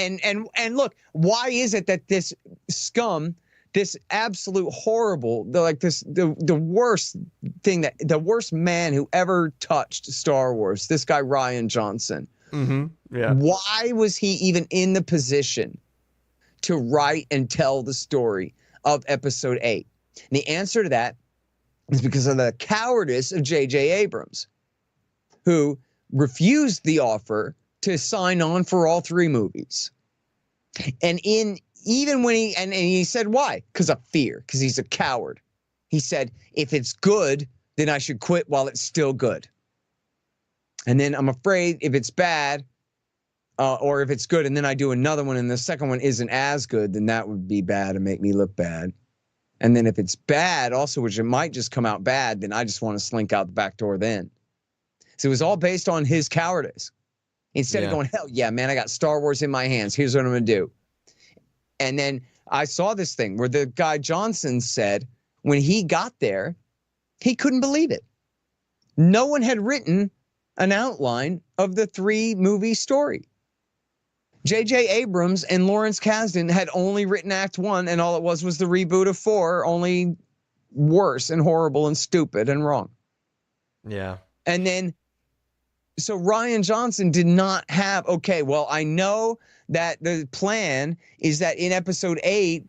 look, why is it that this scum, this absolute horrible, the worst thing, that the worst man who ever touched Star Wars, this guy Rian Johnson, why was he even in the position to write and tell the story of episode 8? And the answer to that is because of the cowardice of J.J. Abrams, who refused the offer to sign on for all 3 movies. And even when he said why? Because of fear, because he's a coward. He said, if it's good, then I should quit while it's still good. And then I'm afraid if it's bad, or if it's good and then I do another one and the second one isn't as good, then that would be bad and make me look bad. And then if it's bad also, which it might just come out bad, then I just want to slink out the back door then. So it was all based on his cowardice. Instead of going, hell yeah, man, I got Star Wars in my hands. Here's what I'm going to do. And then I saw this thing where the guy Johnson said when he got there, he couldn't believe it. No one had written an outline of the 3-movie story. J.J. Abrams and Lawrence Kasdan had only written Act 1, and all it was the reboot of 4, only worse and horrible and stupid and wrong. Yeah. And then, so Rian Johnson did not have, okay, well, I know that the plan is that in episode 8,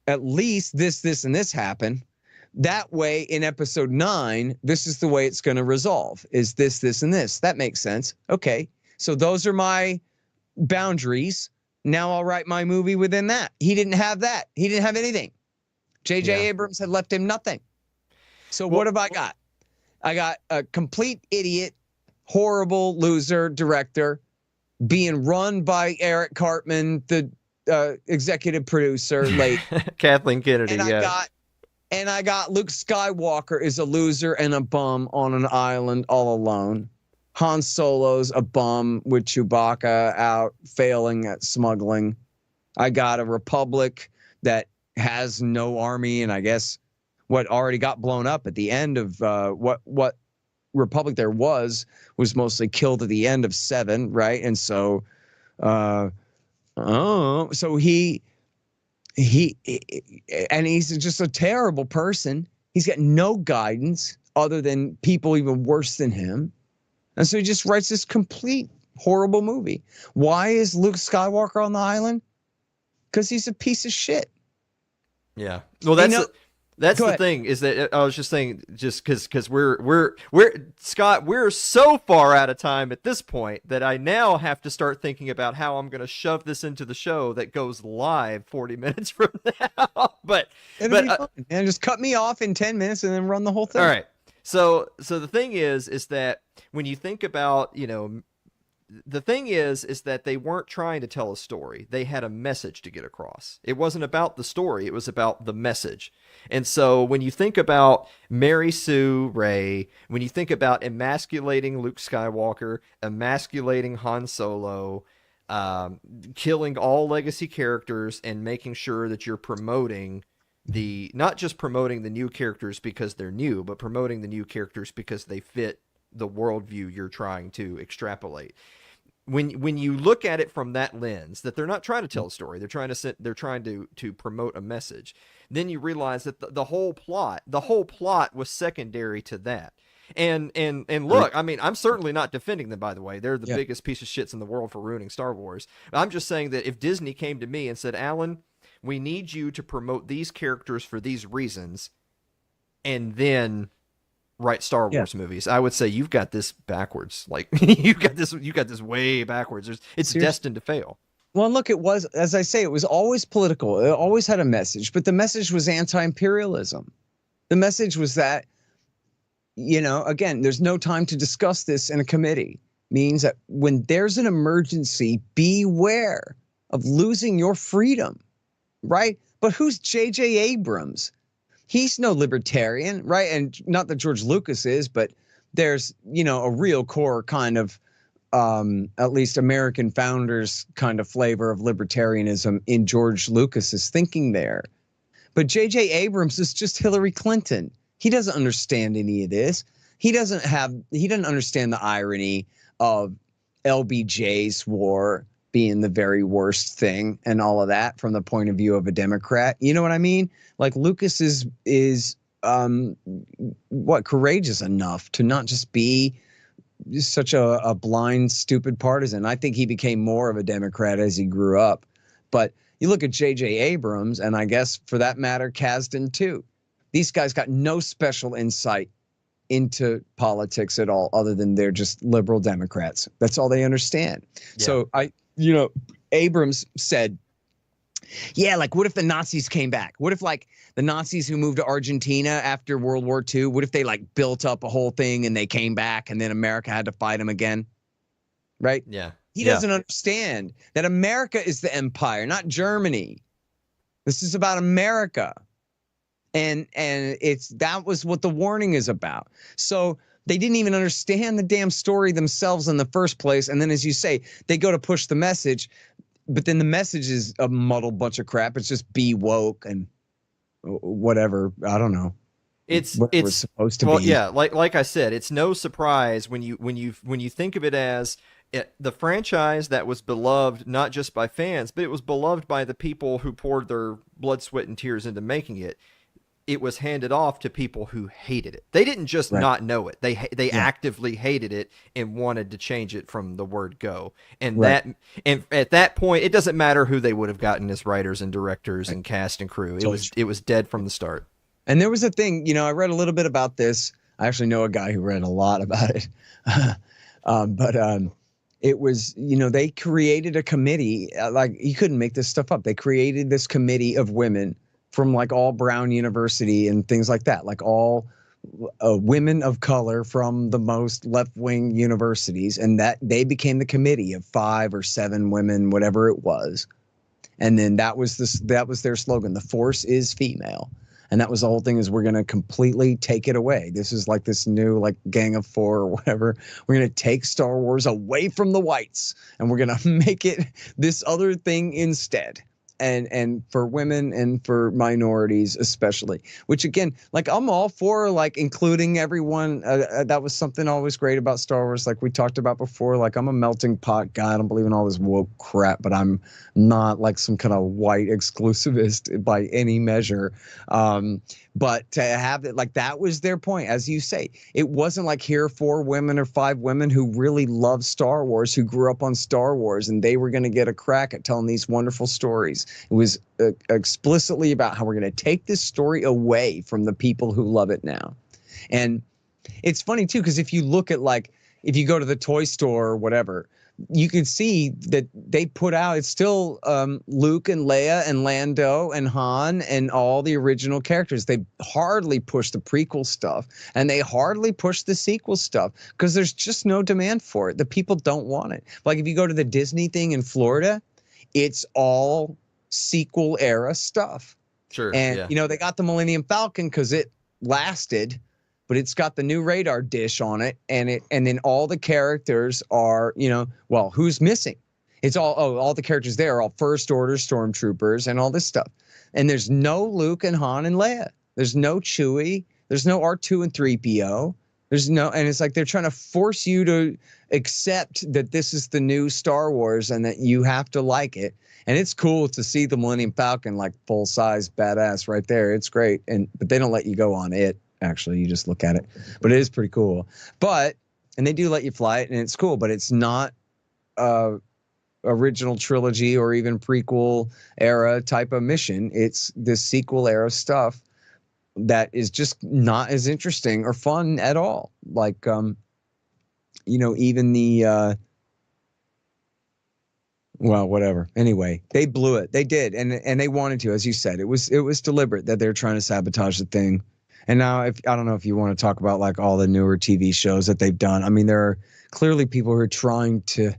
at least this, and this happen. That way, in episode 9, this is the way it's going to resolve, is this, and this. That makes sense. Okay, so those are my boundaries. Now I'll write my movie within that. He didn't have that. He didn't have anything. J.J. Abrams had left him nothing. So what have I got? I got a complete idiot, horrible loser director being run by Eric Cartman, the executive producer, late. Kathleen Kennedy, and I got Luke Skywalker is a loser and a bum on an island all alone. Han Solo's a bum with Chewbacca out failing at smuggling. I got a republic that has no army, and I guess what already got blown up at the end of what republic there was mostly killed at the end of 7, right? And so, so he's just a terrible person. He's got no guidance other than people even worse than him. And so he just writes this complete horrible movie. Why is Luke Skywalker on the island? Because he's a piece of shit. Yeah. Well, that's the thing, is that I was just saying, just because we're Scott, we're so far out of time at this point that I now have to start thinking about how I'm going to shove this into the show that goes live 40 minutes from now. but be fun, man. Just cut me off in 10 minutes and then run the whole thing. All right. So the thing is that when you think about, the thing is that they weren't trying to tell a story. They had a message to get across. It wasn't about the story. It was about the message. And so when you think about Mary Sue Ray, when you think about emasculating Luke Skywalker, emasculating Han Solo, killing all legacy characters, and making sure that you're promoting not just promoting the new characters because they're new, but promoting the new characters because they fit the worldview you're trying to extrapolate. When you look at it from that lens, that they're not trying to tell a story, they're trying to promote a message, then you realize that the whole plot was secondary to that. And look, I mean, I'm certainly not defending them, by the way. They're the biggest piece of shits in the world for ruining Star Wars. I'm just saying that if Disney came to me and said, Alan, we need you to promote these characters for these reasons, and then write Star Wars movies, I would say you've got this backwards. Like you've got this way backwards. It's destined to fail. Well, look, it was, as I say, it was always political. It always had a message, but the message was anti-imperialism. The message was that, again, there's no time to discuss this in a committee. Means that when there's an emergency, beware of losing your freedom, right? But who's J.J. Abrams? He's no libertarian, right? And not that George Lucas is, but there's, a real core kind of, at least American founders kind of flavor of libertarianism in George Lucas's thinking there. But J.J. Abrams is just Hillary Clinton. He doesn't understand any of this. He doesn't understand the irony of LBJ's war being the very worst thing and all of that from the point of view of a Democrat. You know what I mean? Like Lucas is courageous enough to not just be such a blind, stupid partisan. I think he became more of a Democrat as he grew up. But you look at J.J. Abrams, and I guess for that matter, Kasdan too. These guys got no special insight into politics at all, other than they're just liberal Democrats. That's all they understand. Yeah. So Abrams said, like, what if the Nazis came back? What if, like, the Nazis who moved to Argentina after World War II, what if they, like, built up a whole thing and they came back and then America had to fight them again? Right? Yeah. He doesn't understand that America is the empire, not Germany. This is about America. And that was what the warning is about. So they didn't even understand the damn story themselves in the first place. And then, as you say, they go to push the message, but then the message is a muddled bunch of crap. It's just be woke and whatever. I don't know. It's supposed to be. Yeah, like I said, it's no surprise when you think of it as the franchise that was beloved not just by fans, but it was beloved by the people who poured their blood, sweat, and tears into making it. It was handed off to people who hated it. They didn't just not know it. They actively hated it and wanted to change it from the word go. And and at that point, it doesn't matter who they would have gotten as writers and directors and cast and crew. It was dead from the start. And there was a thing, you know, I read a little bit about this. I actually know a guy who read a lot about it. It was, you know, they created a committee. Like, you couldn't make this stuff up. They created this committee of women from like all Brown University and things like that, like all women of color from the most left-wing universities, and that they became the committee of 5 or 7 women, whatever it was. And then that was their slogan: the force is female. And that was the whole thing, is we're going to completely take it away. This is like this new like Gang of 4 or whatever. We're going to take Star Wars away from the whites, and we're going to make it this other thing instead. And for women and for minorities especially, which again, like, I'm all for like including everyone. That was something always great about Star Wars. Like we talked about before, like, I'm a melting pot guy. I don't believe in all this woke crap, but I'm not like some kind of white exclusivist by any measure. But to have it, like, that was their point. As you say, it wasn't like here are 4 women or 5 women who really love Star Wars, who grew up on Star Wars, and they were going to get a crack at telling these wonderful stories. It was explicitly about how we're going to take this story away from the people who love it now. And it's funny too, because if you look at, like, if you go to the toy store or whatever, you can see that they put out, it's still Luke and Leia and Lando and Han and all the original characters. They hardly push the prequel stuff, and they hardly push the sequel stuff because there's just no demand for it. The people don't want it. Like, if you go to the Disney thing in Florida, it's all sequel era stuff. Sure. And, you know, they got the Millennium Falcon because it lasted, but it's got the new radar dish on it, and then all the characters are, you know, well, who's missing? It's all the characters there are all First Order stormtroopers and all this stuff. And there's no Luke and Han and Leia. There's no Chewie. There's no R2 and 3PO. There's no, and it's like they're trying to force you to accept that this is the new Star Wars and that you have to like it. And it's cool to see the Millennium Falcon, like, full size badass right there. It's great. But they don't let you go on it. Actually, you just look at it, but it is pretty cool. And they do let you fly it, and it's cool, but it's not original trilogy or even prequel era type of mission. It's this sequel era stuff that is just not as interesting or fun at all. Like, you know, even the well, whatever. Anyway, they blew it. They did, and they wanted to, as you said. It was deliberate that they're trying to sabotage the thing. And now, I don't know if you want to talk about like all the newer TV shows that they've done. I mean, there are clearly people who are trying to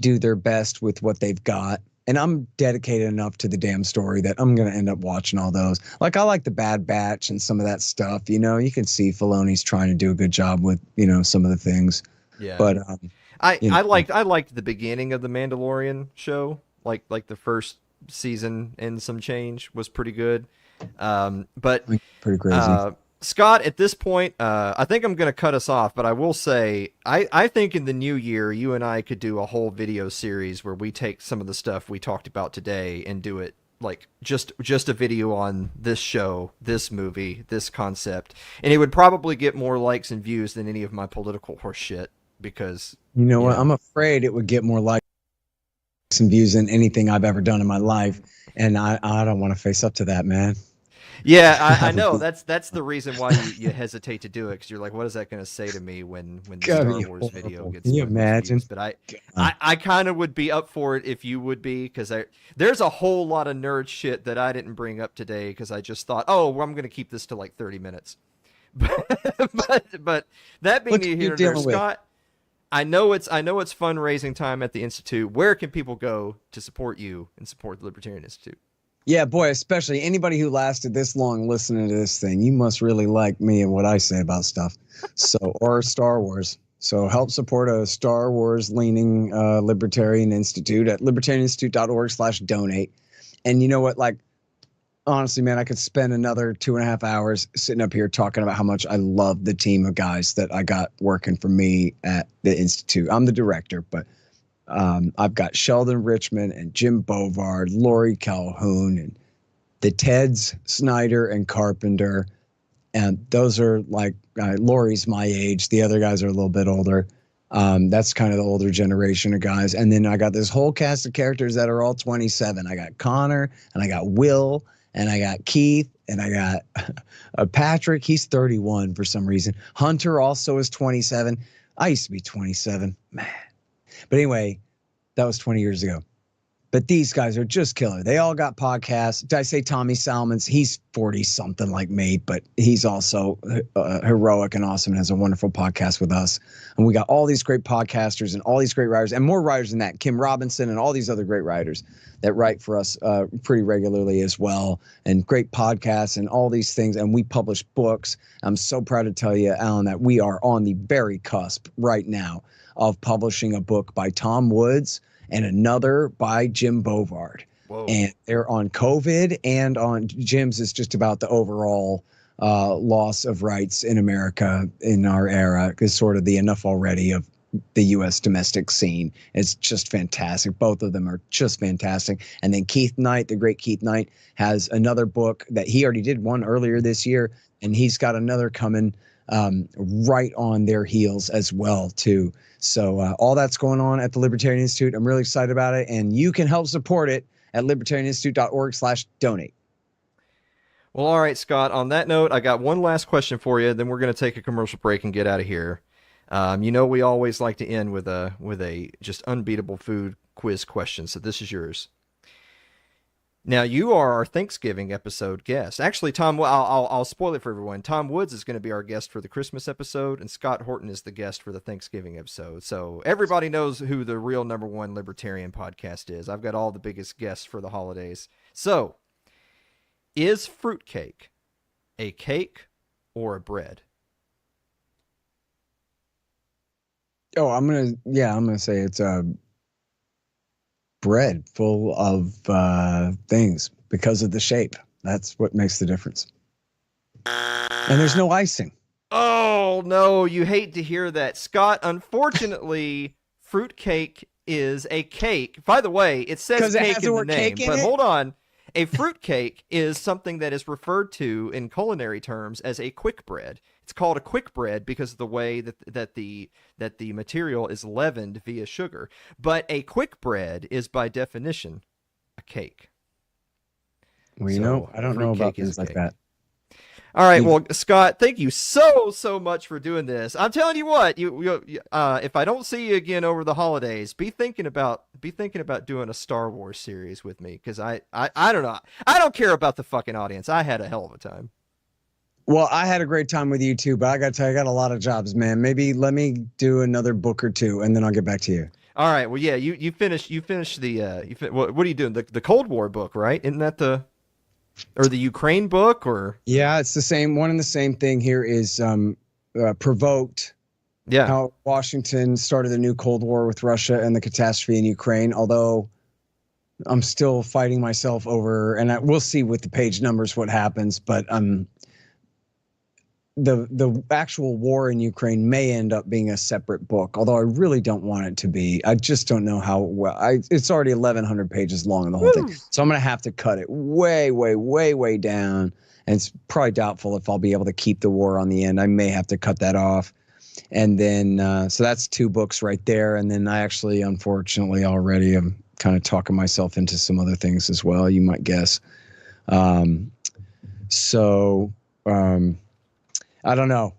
do their best with what they've got. And I'm dedicated enough to the damn story that I'm going to end up watching all those. Like, I like the Bad Batch and some of that stuff. You know, you can see Filoni's trying to do a good job with, you know, some of the things. Yeah. But I liked the beginning of the Mandalorian show. Like the first season and some change was pretty good. But pretty crazy. Scott, at this point, I think I'm going to cut us off, but I will say, I think in the new year, you and I could do a whole video series where we take some of the stuff we talked about today and do it like just a video on this show, this movie, this concept. And it would probably get more likes and views than any of my political horse shit because... You know what? I'm afraid it would get more likes and views than anything I've ever done in my life. And I don't want to face up to that, man. Yeah, I know. That's the reason why you hesitate to do it, because you're like, what is that going to say to me when the Star Wars video gets? Can you imagine? Views? But I kind of would be up for it if you would be, because there's a whole lot of nerd shit that I didn't bring up today because I just thought, oh, well, I'm going to keep this to like 30 minutes. But that being here and there, Scott, I know it's fundraising time at the Institute. Where can people go to support you and support the Libertarian Institute? Yeah, boy, especially anybody who lasted this long listening to this thing, you must really like me and what I say about stuff. So, or Star Wars. So help support a Star Wars leaning Libertarian Institute at libertarianinstitute.org/donate. And you know what, like, honestly, man, I could spend another 2.5 hours sitting up here talking about how much I love the team of guys that I got working for me at the Institute. I'm the director, but I've got Sheldon Richmond and Jim Bovard, Lori Calhoun, and the Teds, Snyder, and Carpenter. And those are like, Lori's my age. The other guys are a little bit older. That's kind of the older generation of guys. And then I got this whole cast of characters that are all 27. I got Connor, and I got Will, and I got Keith, and I got Patrick. He's 31 for some reason. Hunter also is 27. I used to be 27, man. But anyway, that was 20 years ago. But these guys are just killer. They all got podcasts. Did I say Tommy Salmons? He's 40 something like me, but he's also heroic and awesome and has a wonderful podcast with us. And we got all these great podcasters and all these great writers and more writers than that. Kim Robinson and all these other great writers that write for us pretty regularly as well. And great podcasts and all these things. And we publish books. I'm so proud to tell you, Alan, that we are on the very cusp right now of publishing a book by Tom Woods and another by Jim Bovard. Whoa. And they're on COVID, and on Jim's is just about the overall loss of rights in America in our era, is sort of the enough already of the U.S. domestic scene. It's just fantastic. Both of them are just fantastic. And then Keith Knight, the great Keith Knight, has another book that he already did one earlier this year, and he's got another coming right on their heels as well, too. So all that's going on at the Libertarian Institute. I'm really excited about it, and you can help support it at libertarianinstitute.org/donate. Well, all right, Scott, on that note, I got one last question for you, then we're going to take a commercial break and get out of here. You know, we always like to end with a just unbeatable food quiz question, so this is yours. Now, you are our Thanksgiving episode guest. Actually, Tom, I'll spoil it for everyone. Tom Woods is going to be our guest for the Christmas episode, and Scott Horton is the guest for the Thanksgiving episode. So everybody knows who the real #1 libertarian podcast is. I've got all the biggest guests for the holidays. So, is fruitcake a cake or a bread? Oh, I'm gonna say it's a bread full of things because of the shape. That's what makes the difference. And there's no icing. Oh, no, you hate to hear that. Scott, unfortunately, fruitcake is a cake. By the way, it says cake in the name, but hold on. A fruitcake is something that is referred to in culinary terms as a quick bread. It's called a quick bread because of the way that the material is leavened via sugar. But a quick bread is by definition a cake. Well, you know, I don't know about things like that. All right, well, Scott, thank you so much for doing this. I'm telling you what, if I don't see you again over the holidays, be thinking about doing a Star Wars series with me, because I don't know, I don't care about the fucking audience. I had a hell of a time. Well, I had a great time with you too, but I got to tell you, I got a lot of jobs, man. Maybe let me do another book or two, and then I'll get back to you. All right. Well, yeah, you finish the what are you doing? The Cold War book, right? Isn't that the Ukraine book, or? Yeah, it's the same one, and the same thing here is Provoked. Yeah. How Washington started a new Cold War with Russia and the catastrophe in Ukraine. Although I'm still fighting myself over, and we'll see with the page numbers what happens, but the actual war in Ukraine may end up being a separate book, although I really don't want it to be. I just don't know how well. It's already 1,100 pages long, the whole thing. So I'm going to have to cut it way down. And it's probably doubtful if I'll be able to keep the war on the end. I may have to cut that off. And then, so that's 2 books right there. And then I actually, unfortunately, already am kind of talking myself into some other things as well, you might guess. I don't know.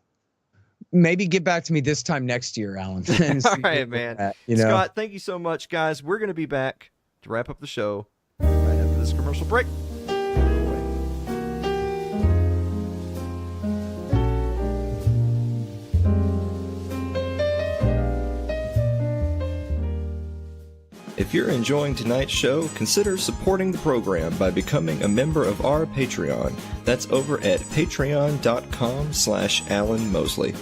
Maybe get back to me this time next year, Alan. All right, man. Scott, thank you so much, guys. We're going to be back to wrap up the show right after this commercial break. If you're enjoying tonight's show, consider supporting the program by becoming a member of our Patreon. That's over at patreon.com/Alan Mosley.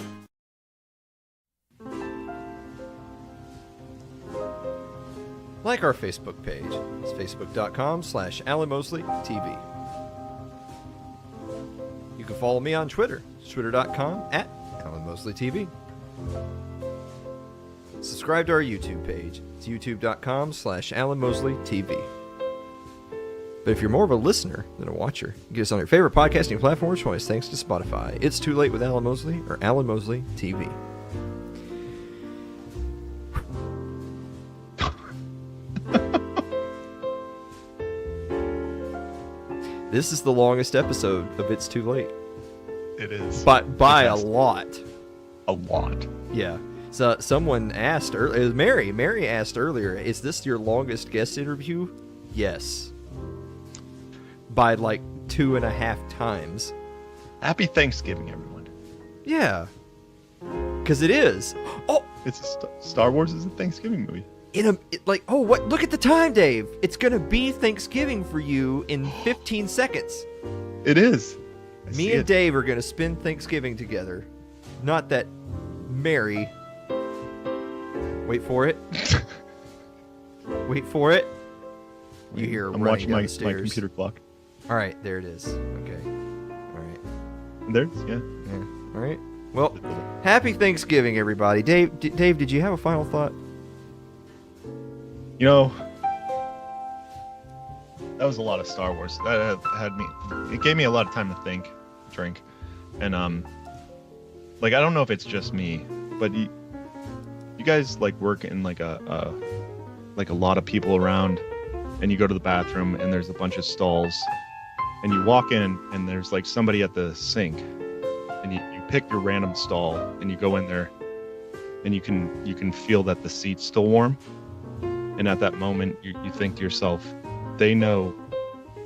Like our Facebook page. It's facebook.com/Alan Mosley TV. You can follow me on Twitter, twitter.com/AlanMosleyTV. Subscribe to our YouTube page. It's youtube.com/AlanMosleyTV. But if you're more of a listener than a watcher, get us on your favorite podcasting platform of choice thanks to Spotify. It's Too Late with Alan Mosley or Alan Mosley TV. This is the longest episode of It's Too Late. It is. But by a lot. A lot. Yeah. So someone asked, it was Mary. Mary asked earlier, is this your longest guest interview? Yes. By like 2.5 times. Happy Thanksgiving, everyone. Yeah. Because it is. Oh! It's Star Wars is a Thanksgiving movie. What? Look at the time, Dave. It's going to be Thanksgiving for you in 15 seconds. It is. Me and Dave are going to spend Thanksgiving together. Not that Mary... Wait for it. Wait for it. You hear her I'm running watching down my the stairs. computer clock. All right, there it is. Okay. All right. There's, yeah. Yeah. All right. Well, happy Thanksgiving, everybody. Dave, did you have a final thought? You know, that was a lot of Star Wars. That had me. It gave me a lot of time to think, drink, and I don't know if it's just me, but you guys like work in like a lot of people around, and you go to the bathroom and there's a bunch of stalls, and you walk in and there's like somebody at the sink, and you pick your random stall and you go in there, and you can feel that the seat's still warm. And at that moment, you think to yourself, they know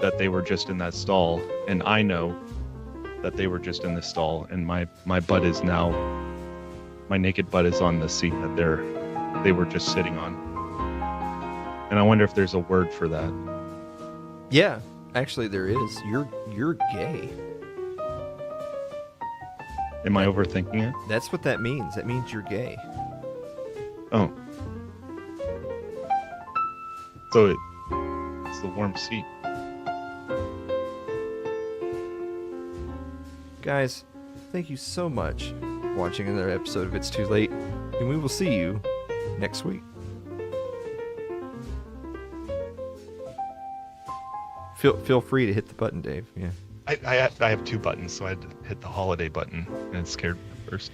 that they were just in that stall, and I know that they were just in this stall, and my butt is now, my naked butt is on the seat that they were just sitting on. And I wonder if there's a word for that. Yeah, actually there is. You're gay. Am I overthinking it? That's what that means. That means you're gay. Oh. So it's the warm seat. Guys, thank you so much for watching another episode of It's Too Late, and we will see you next week. Feel free to hit the button, Dave. Yeah. I have 2 buttons, so I had to hit the holiday button, and it scared me at first.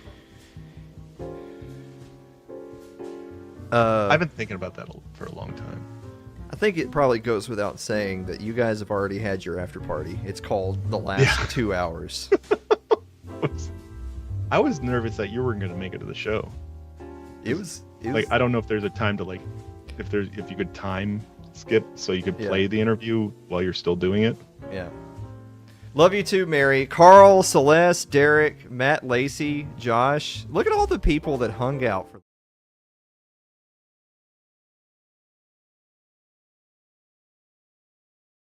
I've been thinking about that for a long time. I think it probably goes without saying that you guys have already had your after party. It's called The Last 2 Hours. I was nervous that you weren't going to make it to the show. It was like, I don't know if there's a time to like, if you could time skip so you could play the interview while you're still doing it. Yeah. Love you too, Mary. Carl, Celeste, Derek, Matt Lacey, Josh. Look at all the people that hung out for